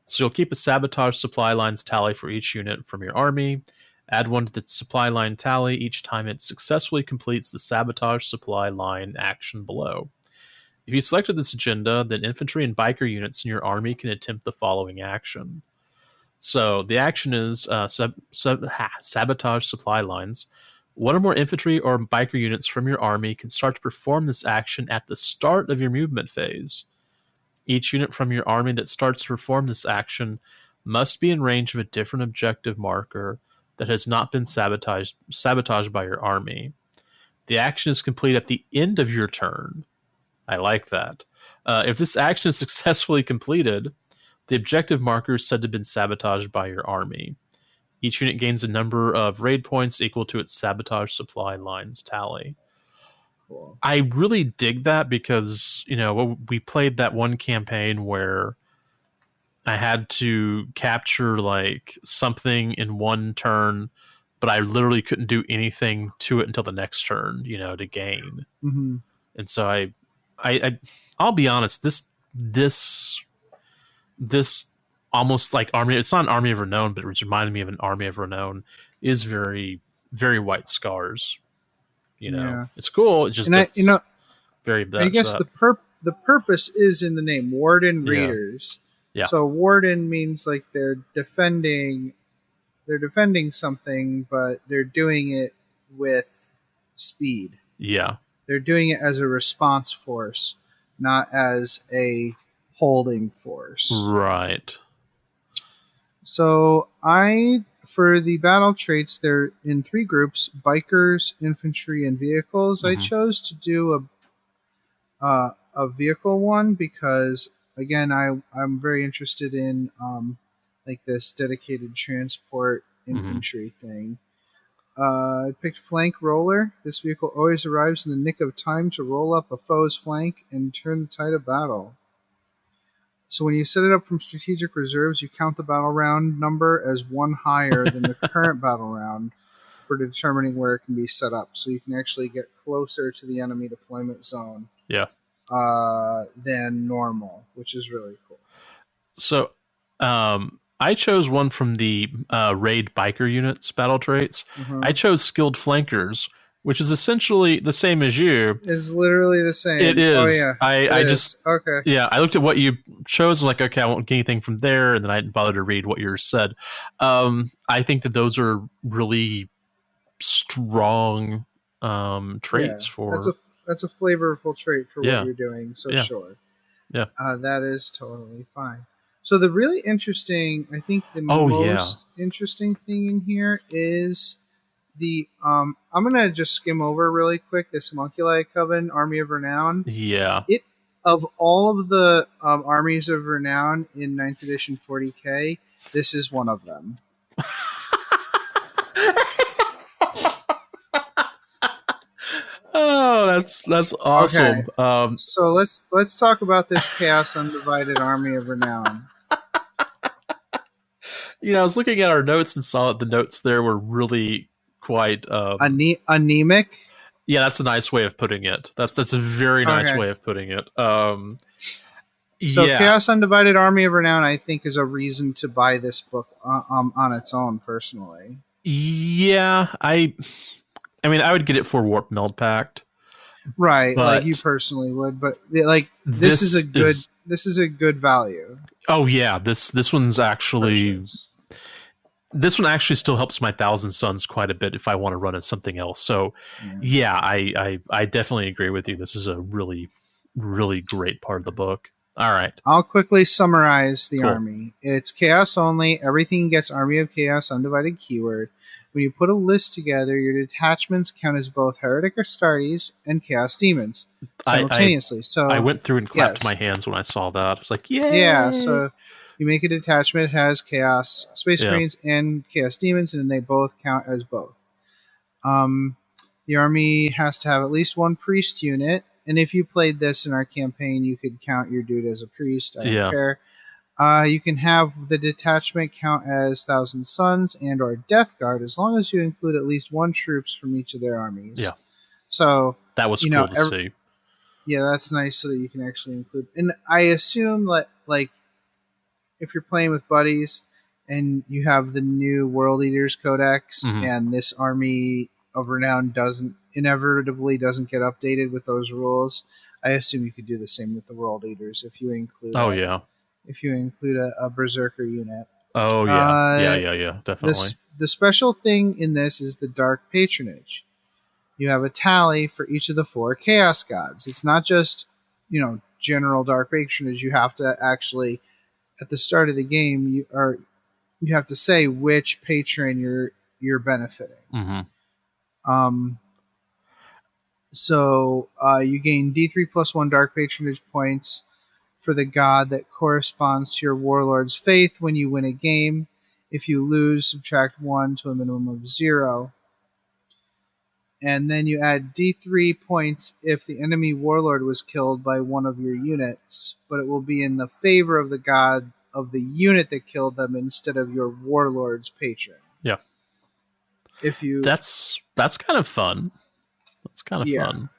So you'll keep a sabotage supply lines tally for each unit from your army. Add one to the supply line tally each time it successfully completes the sabotage supply line action below. If you selected this agenda, then infantry and biker units in your army can attempt the following action. So the action is sabotage supply lines. One or more infantry or biker units from your army can start to perform this action at the start of your movement phase. Each unit from your army that starts to perform this action must be in range of a different objective marker that has not been sabotaged by your army. The action is complete at the end of your turn. I like that. If this action is successfully completed, the objective marker is said to have been sabotaged by your army. Each unit gains a number of raid points equal to its sabotage supply lines tally. Cool. I really dig that because, we played that one campaign where I had to capture like something in one turn, but I literally couldn't do anything to it until the next turn, to gain. Mm-hmm. And so I'll be honest, this almost like army, it's not an Army of Renown, but it reminded me of an Army of Renown, is very, very White Scars. It's cool. It's just, very bad. I guess the purpose is in the name, Warden Raiders. Yeah. So Warden means like they're defending something, but they're doing it with speed. Yeah. They're doing it as a response force, not as a holding force. Right. So for the battle traits, they're in 3 groups: bikers, infantry, and vehicles. Mm-hmm. I chose to do a vehicle one because, again, I'm very interested in like this dedicated transport infantry thing. I picked Flank Roller. This vehicle always arrives in the nick of time to roll up a foe's flank and turn the tide of battle. So when you set it up from strategic reserves, you count the battle round number as one higher than the current battle round for determining where it can be set up. So you can actually get closer to the enemy deployment zone than normal, which is really cool. So I chose one from the raid biker units battle traits. Mm-hmm. I chose skilled flankers, which is essentially the same as you. It's literally the same. It is. Oh, yeah. I just okay. Yeah, I looked at what you chose. I'm like, okay, I won't get anything from there, and then I didn't bother to read what yours said. I think that those are really strong traits for. That's a flavorful trait for what you're doing. So sure. Yeah. That is totally fine. So the really interesting, I think the most interesting thing in here is the I'm gonna just skim over really quick this Homunculi Coven Army of Renown. Yeah. Of all of the armies of renown in 9th edition 40k, this is one of them. Oh, that's awesome. Okay. So let's talk about this Chaos Undivided Army of Renown. I was looking at our notes and saw that the notes there were really quite anemic. Yeah, that's a nice way of putting it. That's a very nice way of putting it. So Chaos Undivided Army of Renown, I think, is a reason to buy this book on its own, personally. Yeah, I mean, I would get it for Warp Meld Pact. Right, like you personally would, but like this is a good value. Oh yeah, this one's actually this one actually still helps my 1,000 Suns quite a bit if I want to run as something else. So yeah, I definitely agree with you. This is a really, really great part of the book. All right. I'll quickly summarize the army. It's chaos only. Everything gets Army of Chaos Undivided keyword. When you put a list together, your detachments count as both Heretic Astartes and Chaos Demons simultaneously. So I went through and clapped my hands when I saw that. I was like, yay! Yeah, so you make a detachment, it has Chaos Space Marines and Chaos Demons, and they both count as both. The army has to have at least one priest unit, and if you played this in our campaign, you could count your dude as a priest. I don't care. You can have the detachment count as 1,000 Suns and or Death Guard as long as you include at least one troops from each of their armies. Yeah. So that was cool to see. Yeah, that's nice so that you can actually include. And I assume that, like, if you're playing with buddies and you have the new World Eaters Codex, and this Army of Renown inevitably doesn't get updated with those rules, I assume you could do the same with the World Eaters if you include. If you include a Berserker unit. Oh yeah, yeah, definitely. The special thing in this is the Dark Patronage. You have a tally for each of the 4 Chaos Gods. It's not just, general Dark Patronage. You have to actually, at the start of the game, you have to say which patron you're benefiting. So you gain D3 plus 1 Dark Patronage points for the god that corresponds to your warlord's faith when you win a game. If you lose, subtract 1 to a minimum of 0. And then you add D3 points if the enemy warlord was killed by one of your units, but it will be in the favor of the god of the unit that killed them instead of your warlord's patron. Yeah. That's kind of fun. That's kind of fun.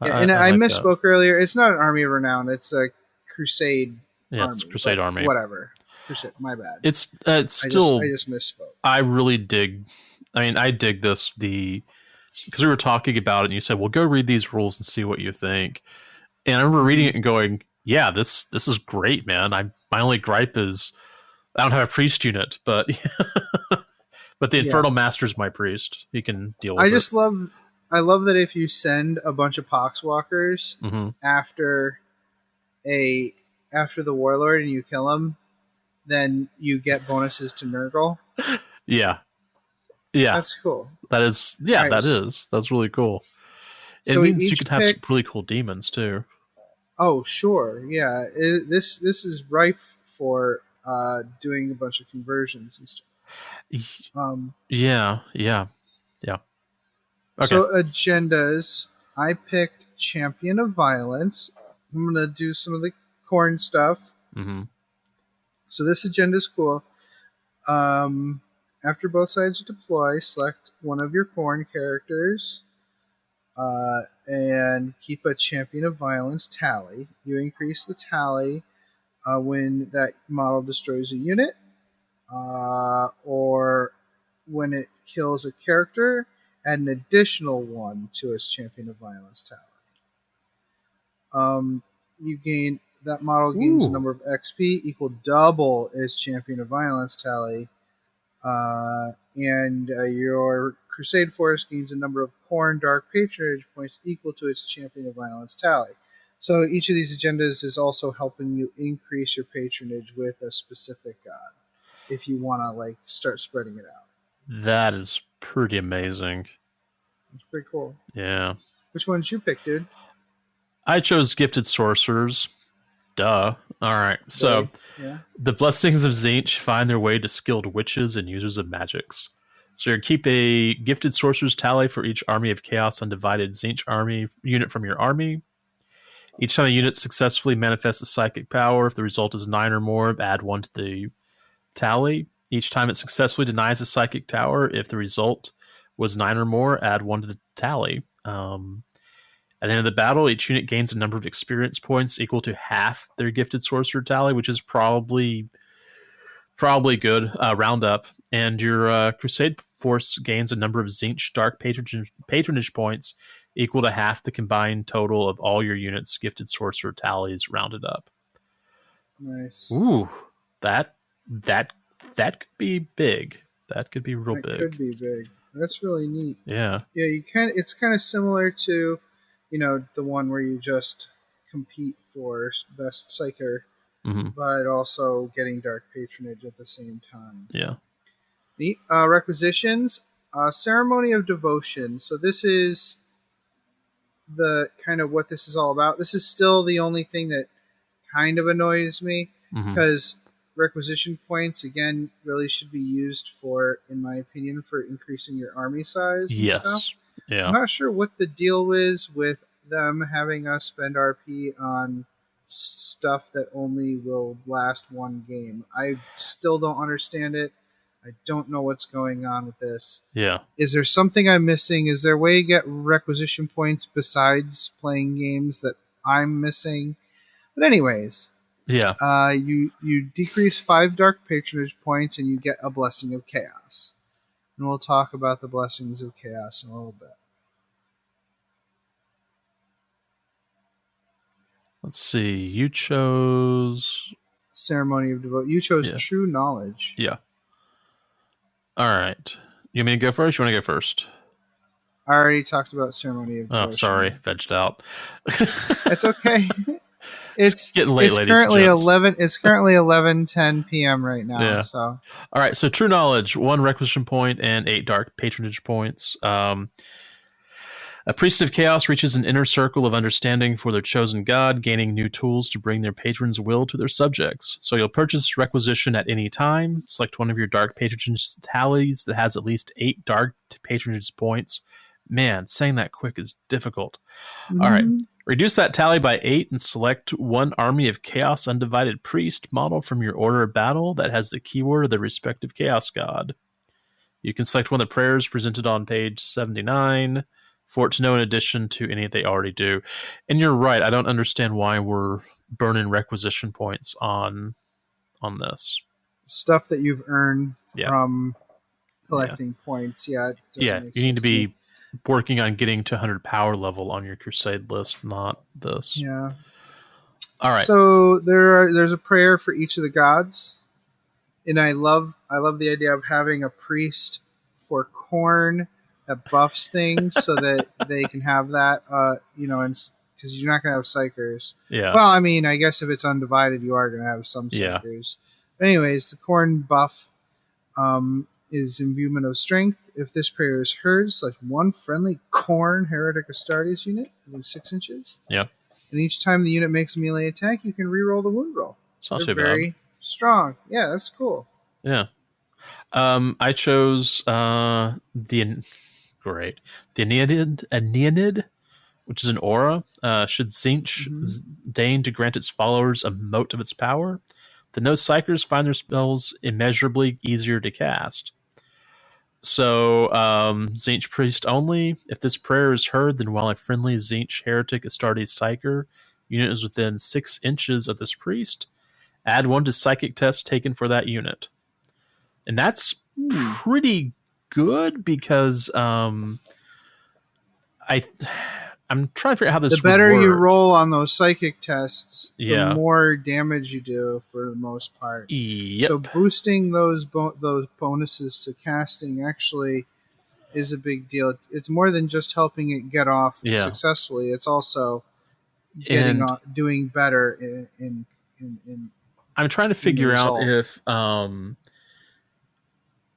Yeah, and I like misspoke earlier. It's not an Army of Renown. It's a Crusade army. It's Crusade army. Whatever. Crusade, my bad. It's still... I just misspoke. I really dig... I dig this, because we were talking about it, and you said, well, go read these rules and see what you think. And I remember reading it and going, yeah, this is great, man. My only gripe is I don't have a priest unit, but but the Infernal Master's my priest. He can deal with it. I love that if you send a bunch of Poxwalkers after the warlord and you kill him, then you get bonuses to Nurgle. Yeah. That's cool. That is, nice. That's really cool. It means you could have some really cool demons too. Oh, sure. Yeah. This is ripe for doing a bunch of conversions and stuff. Yeah. Okay. So agendas, I picked Champion of Violence. I'm going to do some of the corn stuff. So this agenda is cool. After both sides deploy, select one of your corn characters and keep a Champion of Violence tally. You increase the tally when that model destroys a unit or when it kills a character. Add an additional 1 to its Champion of Violence tally. That model gains a number of XP equal double its Champion of Violence tally, and your Crusade Force gains a number of Khorne Dark Patronage points equal to its Champion of Violence tally. So each of these agendas is also helping you increase your patronage with a specific god, if you want to start spreading it out. That is pretty amazing. It's pretty cool. Yeah. Which one did you pick, dude? I chose Gifted Sorcerers. Duh. All right. So, the Blessings of Tzeentch find their way to skilled witches and users of magics. So you keep a Gifted Sorcerers tally for each Army of Chaos Undivided Tzeentch army unit from your army. Each time a unit successfully manifests a psychic power, if the result is 9 or more, add 1 to the tally. Each time it successfully denies a psychic tower, if the result was 9 or more, add 1 to the tally. At the end of the battle, each unit gains a number of experience points equal to half their Gifted Sorcerer tally, which is probably good. Round up. And your Crusade Force gains a number of Tzeentch Dark Patronage points equal to half the combined total of all your units' Gifted Sorcerer tallies rounded up. Nice. Ooh, that could be big. That could be real big. Could be big. That's really neat. Yeah. Yeah, it's kind of similar to, the one where you just compete for best psyker, but also getting dark patronage at the same time. Yeah. Neat. Requisitions. Ceremony of Devotion. So this is the kind of what this is all about. This is still the only thing that kind of annoys me, because requisition points, again, really should be used for, in my opinion, for increasing your army size. Yes. Stuff. Yeah. I'm not sure what the deal is with them having us spend RP on stuff that only will last one game. I still don't understand it. I don't know what's going on with this. Yeah. Is there something I'm missing? Is there a way to get requisition points besides playing games that I'm missing? But anyways, You decrease 5 dark patronage points, and you get a Blessing of Chaos. And we'll talk about the Blessings of Chaos in a little bit. Let's see. You chose Ceremony of Devotion. You chose True Knowledge. Yeah. All right. You want me to go first? You want to go first? I already talked about Ceremony of Devotion. Oh, sorry. Vegged out. It's okay. It's getting late, ladies currently and gents. 11. It's currently 11:10 p.m. right now. Yeah. So, all right. So True Knowledge, 1 Requisition point and 8 Dark Patronage points. A priest of chaos reaches an inner circle of understanding for their chosen god, gaining new tools to bring their patron's will to their subjects. So you'll purchase Requisition at any time. Select one of your dark patronage tallies that has at least 8 dark patronage points. Man, saying that quick is difficult. Mm-hmm. All right. Reduce that tally by 8 and select one Army of Chaos Undivided Priest model from your order of battle that has the keyword of the respective chaos god. You can select one of the prayers presented on page 79 for it to know in addition to any they already do. And you're right, I don't understand why we're burning Requisition points on this. Stuff that you've earned from collecting points. Yeah, you need to be working on getting to 100 power level on your Crusade list, not this. Yeah. All right. So there's a prayer for each of the gods. And I love the idea of having a priest for Khorne that buffs things so that they can have that, and because you're not going to have psychers. Yeah. Well, I mean, I guess if it's undivided, you are going to have some psychers. But anyways, the Khorne buff is imbuement of strength. If this prayer is heard, select one friendly Khorne Heretic Astartes unit within 6 inches. Yeah. And each time the unit makes a melee attack, you can reroll the wound roll. It's not They're too very strong. Yeah, that's cool. Yeah. I chose the Aeneid, which is an aura. Should Tzeentch deign to grant its followers a mote of its power, then those psychers find their spells immeasurably easier to cast. So, Tzeentch Priest only. If this prayer is heard, then while a friendly Tzeentch Heretic Astartes Psyker unit is within 6 inches of this priest, add 1 to psychic test taken for that unit. And that's pretty good because I'm trying to figure out how this The better would you work. roll on those psychic tests, Yeah. the more damage you do for the most part. Yep. So boosting those bonuses to casting actually is a big deal. It's more than just helping it get off successfully. It's also doing better in I'm trying to figure out if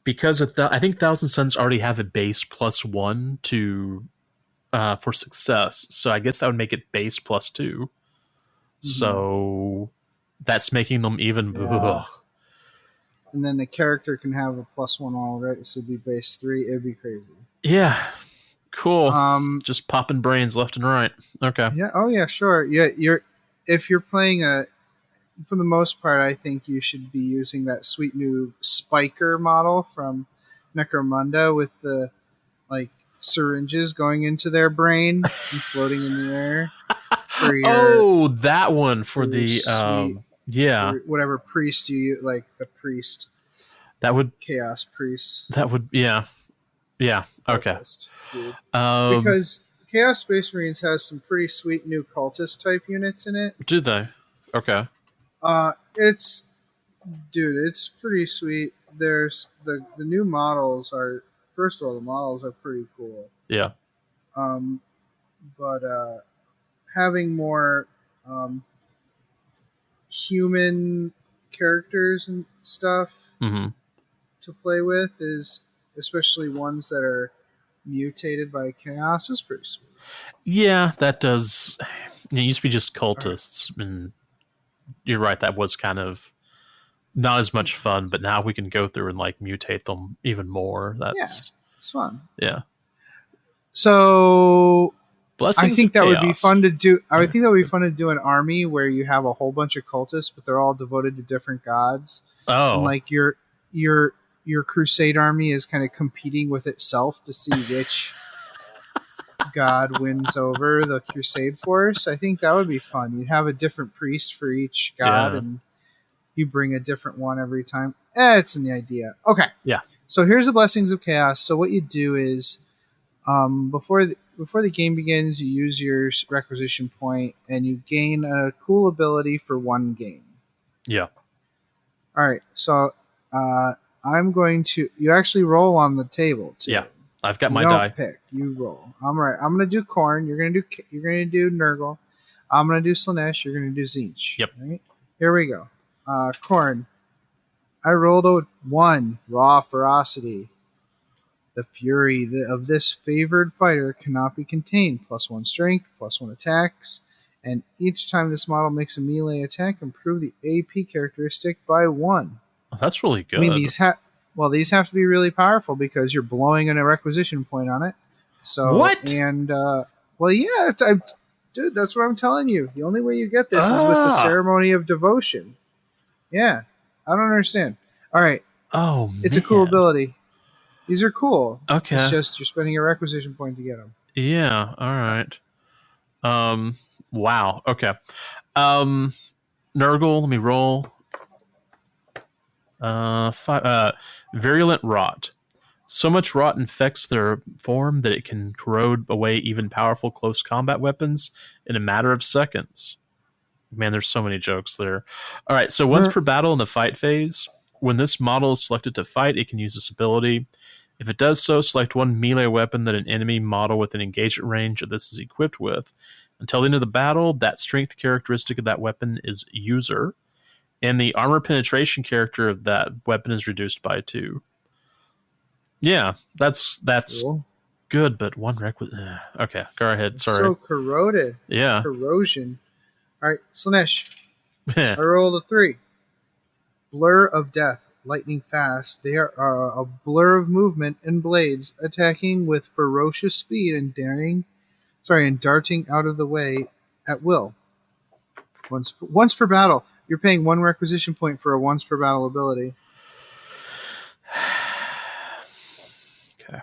because I think Thousand Suns already have a base +1 to for success, so I guess that would make it base +2. So that's making them even. Yeah. And then the character can have a +1 already, so it'd be base 3. It'd be crazy. Yeah, cool. Just popping brains left and right. Okay. Yeah. Oh yeah. Sure. Yeah. If you're playing for the most part, I think you should be using that sweet new Spiker model from Necromunda with the syringes going into their brain and floating in the air. That one for the for whatever priest you like, the priest. That would Chaos priest. That would okay. Cultist, because Chaos Space Marines has some pretty sweet new cultist type units in it. Do they? Okay. It's pretty sweet. There's the new models are, first of all, the models are pretty cool. Yeah. But having more human characters and stuff to play with is, especially ones that are mutated by chaos, is pretty sweet. Yeah, that does. It used to be just cultists, and you're right, that was kind of not as much fun, but now we can go through and mutate them even more. It's fun. Yeah. So Blessings I think that chaos. would be fun to do. I would think that would be fun to do an army where you have a whole bunch of cultists, but they're all devoted to different gods. Oh, and your Crusade army is kind of competing with itself to see which god wins over the Crusade force. I think that would be fun. You'd have a different priest for each god, and you bring a different one every time. It's an idea. Okay. Yeah. So here's the Blessings of Chaos. So what you do is, before the game begins, you use your requisition point, and you gain a cool ability for one game. Yeah. All right. So I'm going to. You actually roll on the table too. Yeah. I've got you my don't die. Pick. You roll. I'm right. I'm gonna do Korn. You're gonna do Nurgle. I'm gonna do Slanesh. You're gonna do Tzeentch. Yep. Right. Here we go. Korn. I rolled a 1. Raw ferocity. The fury of this favored fighter cannot be contained. +1 strength, +1 attacks, and each time this model makes a melee attack, improve the AP characteristic by 1. Oh, that's really good. I mean, these have to be really powerful because you're blowing in a requisition point on it. So what? And yeah, dude, that's what I'm telling you. The only way you get this is with the ceremony of devotion. Yeah, I don't understand. All right. Oh, it's a cool ability. These are cool. Okay. It's just you're spending a requisition point to get them. Yeah. All right. Wow. Okay. Nurgle. Let me roll. Virulent Rot. So much rot infects their form that it can corrode away even powerful close combat weapons in a matter of seconds. Man, there's so many jokes there. All right, so once per battle in the fight phase, when this model is selected to fight, it can use this ability. If it does so, select one melee weapon that an enemy model with an engagement range of this is equipped with. Until the end of the battle, that strength characteristic of that weapon is user, and the armor penetration character of that weapon is reduced by 2. Yeah, that's cool. Good, but one requisite. Okay, go ahead. Sorry. So corroded. Yeah. Corrosion. All right, Slanesh. I rolled a 3. Blur of Death. Lightning fast. They are a blur of movement and blades, attacking with ferocious speed and darting out of the way at will. Once per battle. You're paying 1 requisition point for a once per battle ability. Okay.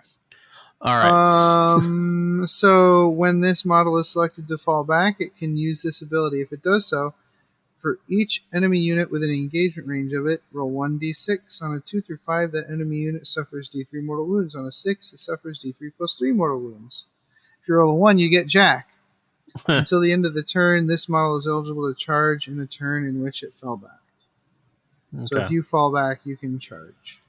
All right. So when this model is selected to fall back, it can use this ability. If it does so, for each enemy unit with an engagement range of it, roll 1d6. On a 2 through 5, that enemy unit suffers d3 mortal wounds. On a 6, it suffers d3 plus 3 mortal wounds. If you roll a 1, you get Jack. Until the end of the turn, this model is eligible to charge in a turn in which it fell back. Okay. So if you fall back, you can charge.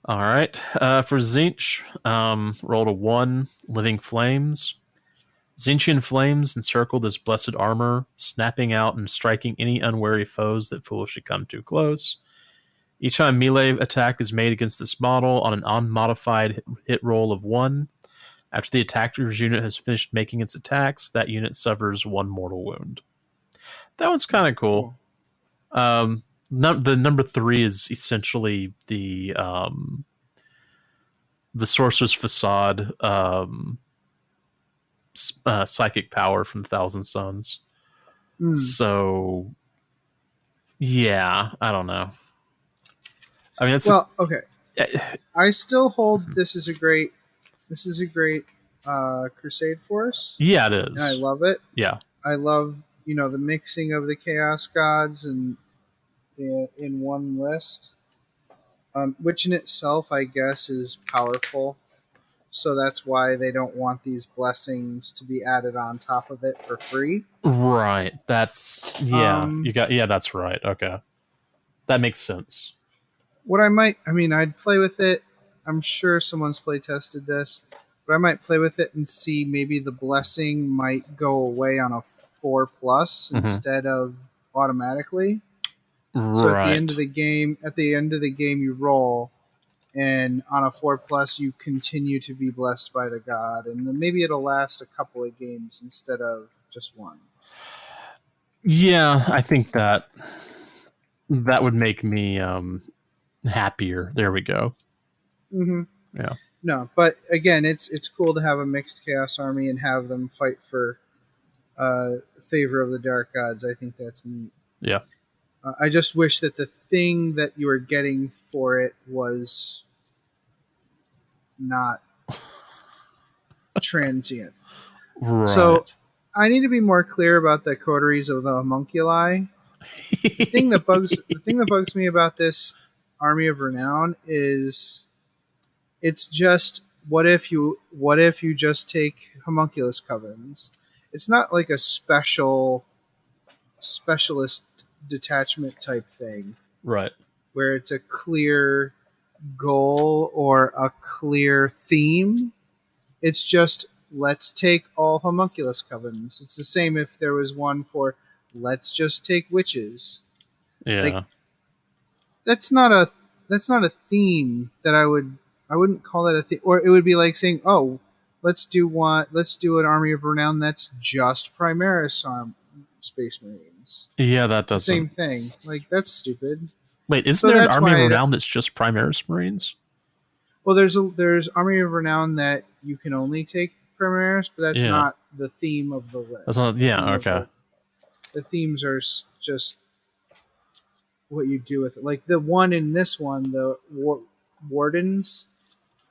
All right. For Tzeentch, rolled a 1, Living Flames. Tzeentchian flames encircle this blessed armor, snapping out and striking any unwary foes that foolishly come too close. Each time melee attack is made against this model on an unmodified hit roll of 1, after the attacker's unit has finished making its attacks, that unit suffers 1 mortal wound. That one's kind of cool. The number 3 is essentially the Sorcerer's Facade psychic power from Thousand Suns. So, yeah, I don't know. I mean, okay. I still hold this is a great Crusade force. Yeah, it is. And I love it. Yeah. I love, the mixing of the Chaos Gods and in one list, which in itself, I guess, is powerful. So that's why they don't want these blessings to be added on top of it for free. Right. That's that's right. Okay. That makes sense. I'd play with it. I'm sure someone's play tested this, but I might play with it and see maybe the blessing might go away on a 4+ instead of automatically. Right. So at the end of the game, you roll, and on a 4+, you continue to be blessed by the god, and then maybe it'll last a couple of games instead of just 1. Yeah, I think that would make me happier. There we go. Mm-hmm. Yeah. No, but again, it's cool to have a mixed Chaos Army and have them fight for favor of the Dark Gods. I think that's neat. Yeah. I just wish that the thing that you were getting for it was not transient. Right. So I need to be more clear about the coteries of the homunculi. The thing that bugs me about this Army of Renown is it's just what if you just take homunculus covens? It's not like a specialist detachment type thing. Right. Where it's a clear goal or a clear theme. It's just let's take all homunculus covens. It's the same if there was one for let's just take witches. Yeah. Like, that's not a theme that I wouldn't call that a theme. Or it would be like saying, oh, let's do an Army of Renown that's just Primaris Space Marines. Yeah, that doesn't. Same thing. Like, that's stupid. Wait, isn't there an Army of Renown that's just Primaris Marines? Well, there's Army of Renown that you can only take Primaris, but that's not the theme of the list. That's not, okay. The themes are just what you do with it. Like the one in this one, the Wardens,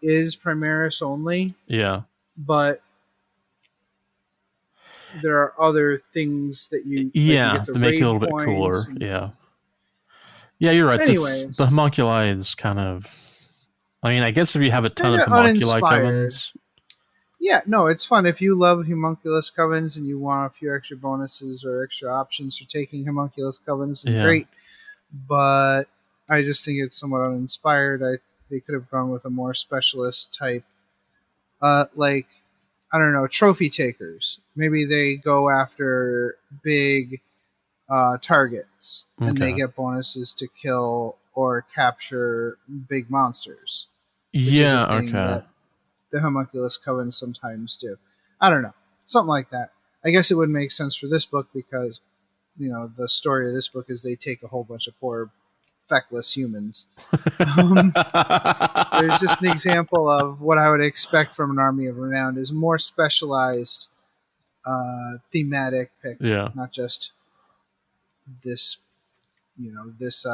is Primaris only. Yeah. But there are other things that you... to make it a little bit cooler. Yeah. Yeah, you're right. The homunculi is kind of... I mean, I guess if you have a ton of homunculi covens... Yeah, no, it's fun. If you love homunculus covens and you want a few extra bonuses or extra options for taking homunculus covens, then great. But I just think it's somewhat uninspired. They could have gone with a more specialist type, like, I don't know, trophy takers. Maybe they go after big targets, and they get bonuses to kill or capture big monsters. Yeah, okay. The homunculus coven sometimes do. I don't know. Something like that. I guess it would make sense for this book because, the story of this book is they take a whole bunch of poor, feckless humans. There's just an example of what I would expect from an Army of Renown is more specialized thematic pick. Yeah. Not just this, this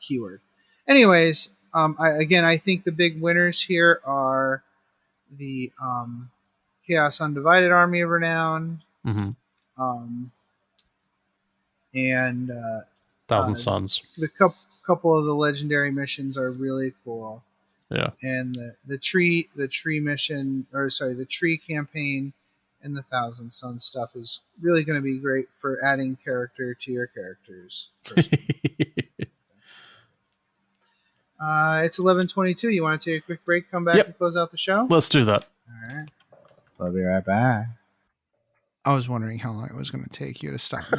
keyword. Anyways, I think the big winners here are the Chaos Undivided Army of Renown, and Thousand Suns. The couple of the legendary missions are really cool. Yeah, and the tree mission, the tree campaign, and the Thousand Suns stuff is really going to be great for adding character to your characters. It's 11:22. You want to take a quick break, come back, and close out the show? Let's do that. All right. We'll be right back. I was wondering how long it was going to take you to stop me.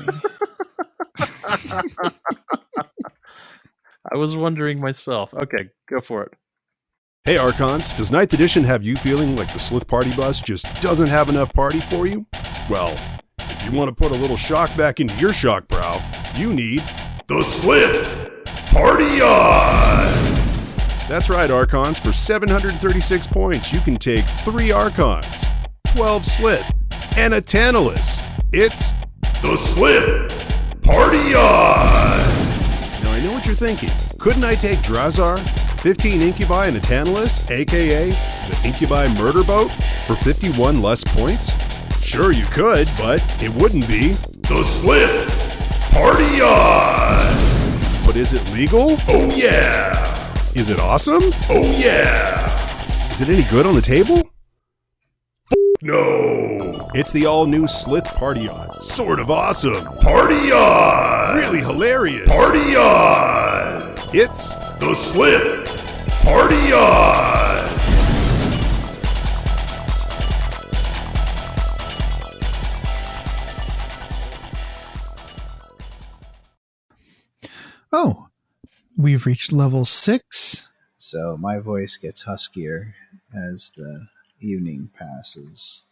I was wondering myself. Okay, go for it. Hey Archons, does 9th edition have you feeling like the Slith Party bus just doesn't have enough party for you? Well, if you want to put a little shock back into your shock brow, you need the Slith Party On! That's right, Archons. For 736 points, you can take 3 Archons, 12 Slith, and a Tantalus. It's the Slith Party On! Now, I know what you're thinking. Couldn't I take Drazar, 15 Incubi, and a Tantalus, a.k.a. the Incubi Murder Boat, for 51 less points? Sure, you could, but it wouldn't be the Slith Party On! But is it legal? Oh yeah! Is it awesome? Oh yeah! Is it any good on the table? No! It's the all-new Slith Party On. Sort of awesome. Party On! Really hilarious. Party On! It's the Slith Party On! Oh, we've reached level 6, so my voice gets huskier as the evening passes.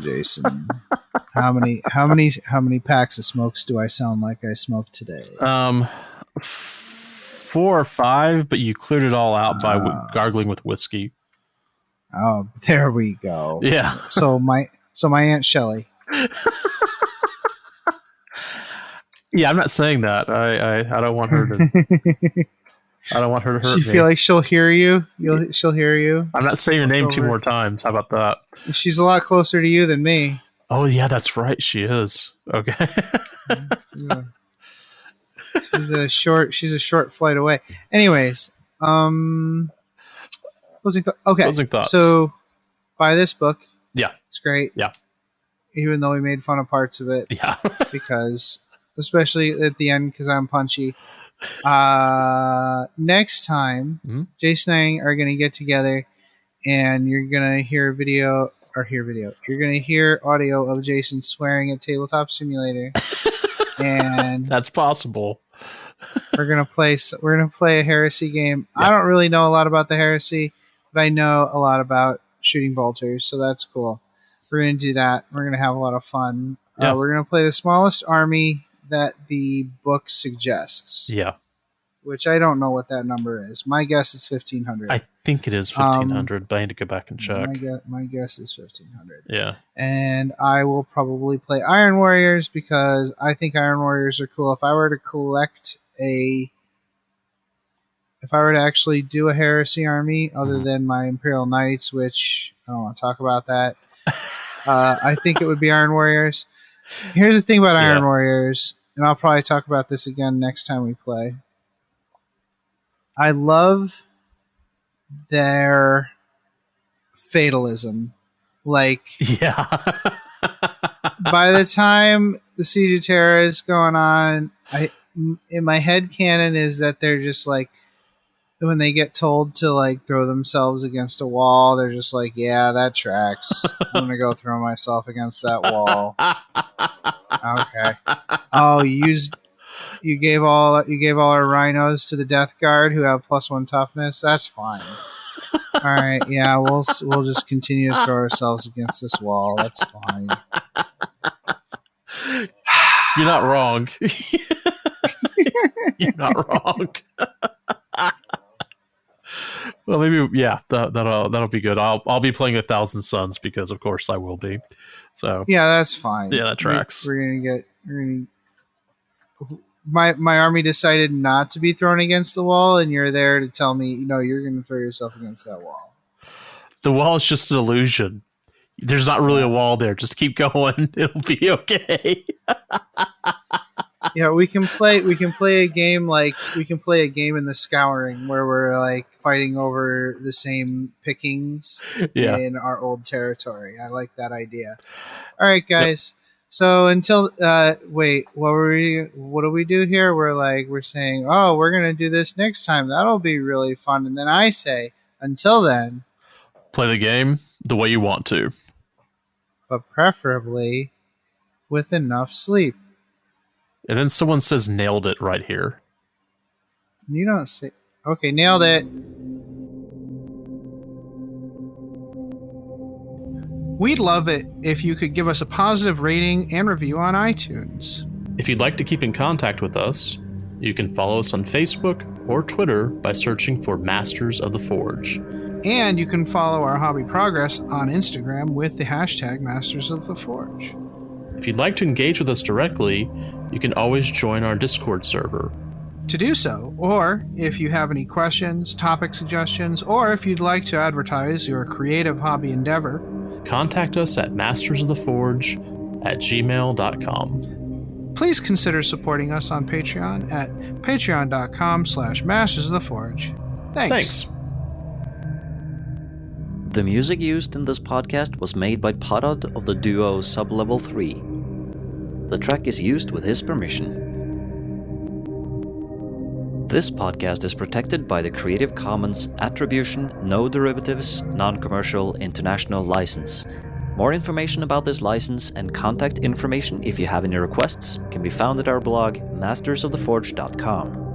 Jason, how many packs of smokes do I sound like I smoked today? 4 or 5, but you cleared it all out by gargling with whiskey. Oh, there we go. Yeah. So my Aunt Shelley. Yeah, I'm not saying that. I don't want her to. I don't want her to hurt She me. feel like she'll hear you. She'll hear you. I'm not saying your name 2 more times. How about that? She's a lot closer to you than me. Oh yeah, that's right. She is. Okay. Yeah. She's a short flight away. Anyways, closing thoughts. So buy this book. Yeah. It's great. Yeah. Even though we made fun of parts of it. Yeah. Because especially at the end because I'm punchy. Next time, Jason and I are going to get together and you're going to hear video. You're going to hear audio of Jason swearing at Tabletop Simulator. And that's possible. We're going to play a heresy game. Yeah. I don't really know a lot about the heresy, but I know a lot about shooting bolters, so that's cool. We're going to do that. We're going to have a lot of fun. Yeah. We're going to play the smallest army that the book suggests. Yeah. Which I don't know what that number is. My guess is 1,500. I think it is 1,500, but I need to go back and check. My guess is 1,500. Yeah. And I will probably play Iron Warriors because I think Iron Warriors are cool. If I were to actually do a heresy army other than my Imperial Knights, which I don't want to talk about that, I think it would be Iron Warriors. Here's the thing about Iron Warriors, and I'll probably talk about this again next time we play. I love their fatalism. Like, yeah. By the time the Siege of Terra is going on, in my head canon is that they're just like, when they get told to like throw themselves against a wall, they're just like, yeah, that tracks. I'm gonna go throw myself against that wall. Okay. Oh, you gave all our rhinos to the Death Guard who have +1 toughness. That's fine. All right, yeah, we'll just continue to throw ourselves against this wall. That's fine. You're not wrong. You're not wrong. Well, maybe that'll be good. I'll be playing 1,000 Suns because of course I will be. So yeah, that's fine. Yeah, that tracks. My army decided not to be thrown against the wall, and you're there to tell me, you're going to throw yourself against that wall. The wall is just an illusion. There's not really a wall there. Just keep going. It'll be okay. Yeah, we can play a game in the Scouring where we're like fighting over the same pickings in our old territory. I like that idea. All right, guys. Yep. So until wait, what do we do here? We're saying, oh, we're gonna do this next time. That'll be really fun. And then I say, until then, play the game the way you want to, but preferably with enough sleep. And then someone says, nailed it right here. You don't say, okay, nailed it. We'd love it if you could give us a positive rating and review on iTunes. If you'd like to keep in contact with us, you can follow us on Facebook or Twitter by searching for Masters of the Forge. And you can follow our hobby progress on Instagram with the hashtag Masters of the Forge. If you'd like to engage with us directly, you can always join our Discord server. To do so, or if you have any questions, topic suggestions, or if you'd like to advertise your creative hobby endeavor, contact us at mastersoftheforge@gmail.com. Please consider supporting us on Patreon at patreon.com/mastersoftheforge. Thanks. The music used in this podcast was made by Parad of the duo Sublevel 3. The track is used with his permission. This podcast is protected by the Creative Commons Attribution, No Derivatives, Non-Commercial International License. More information about this license and contact information if you have any requests can be found at our blog mastersoftheforge.com.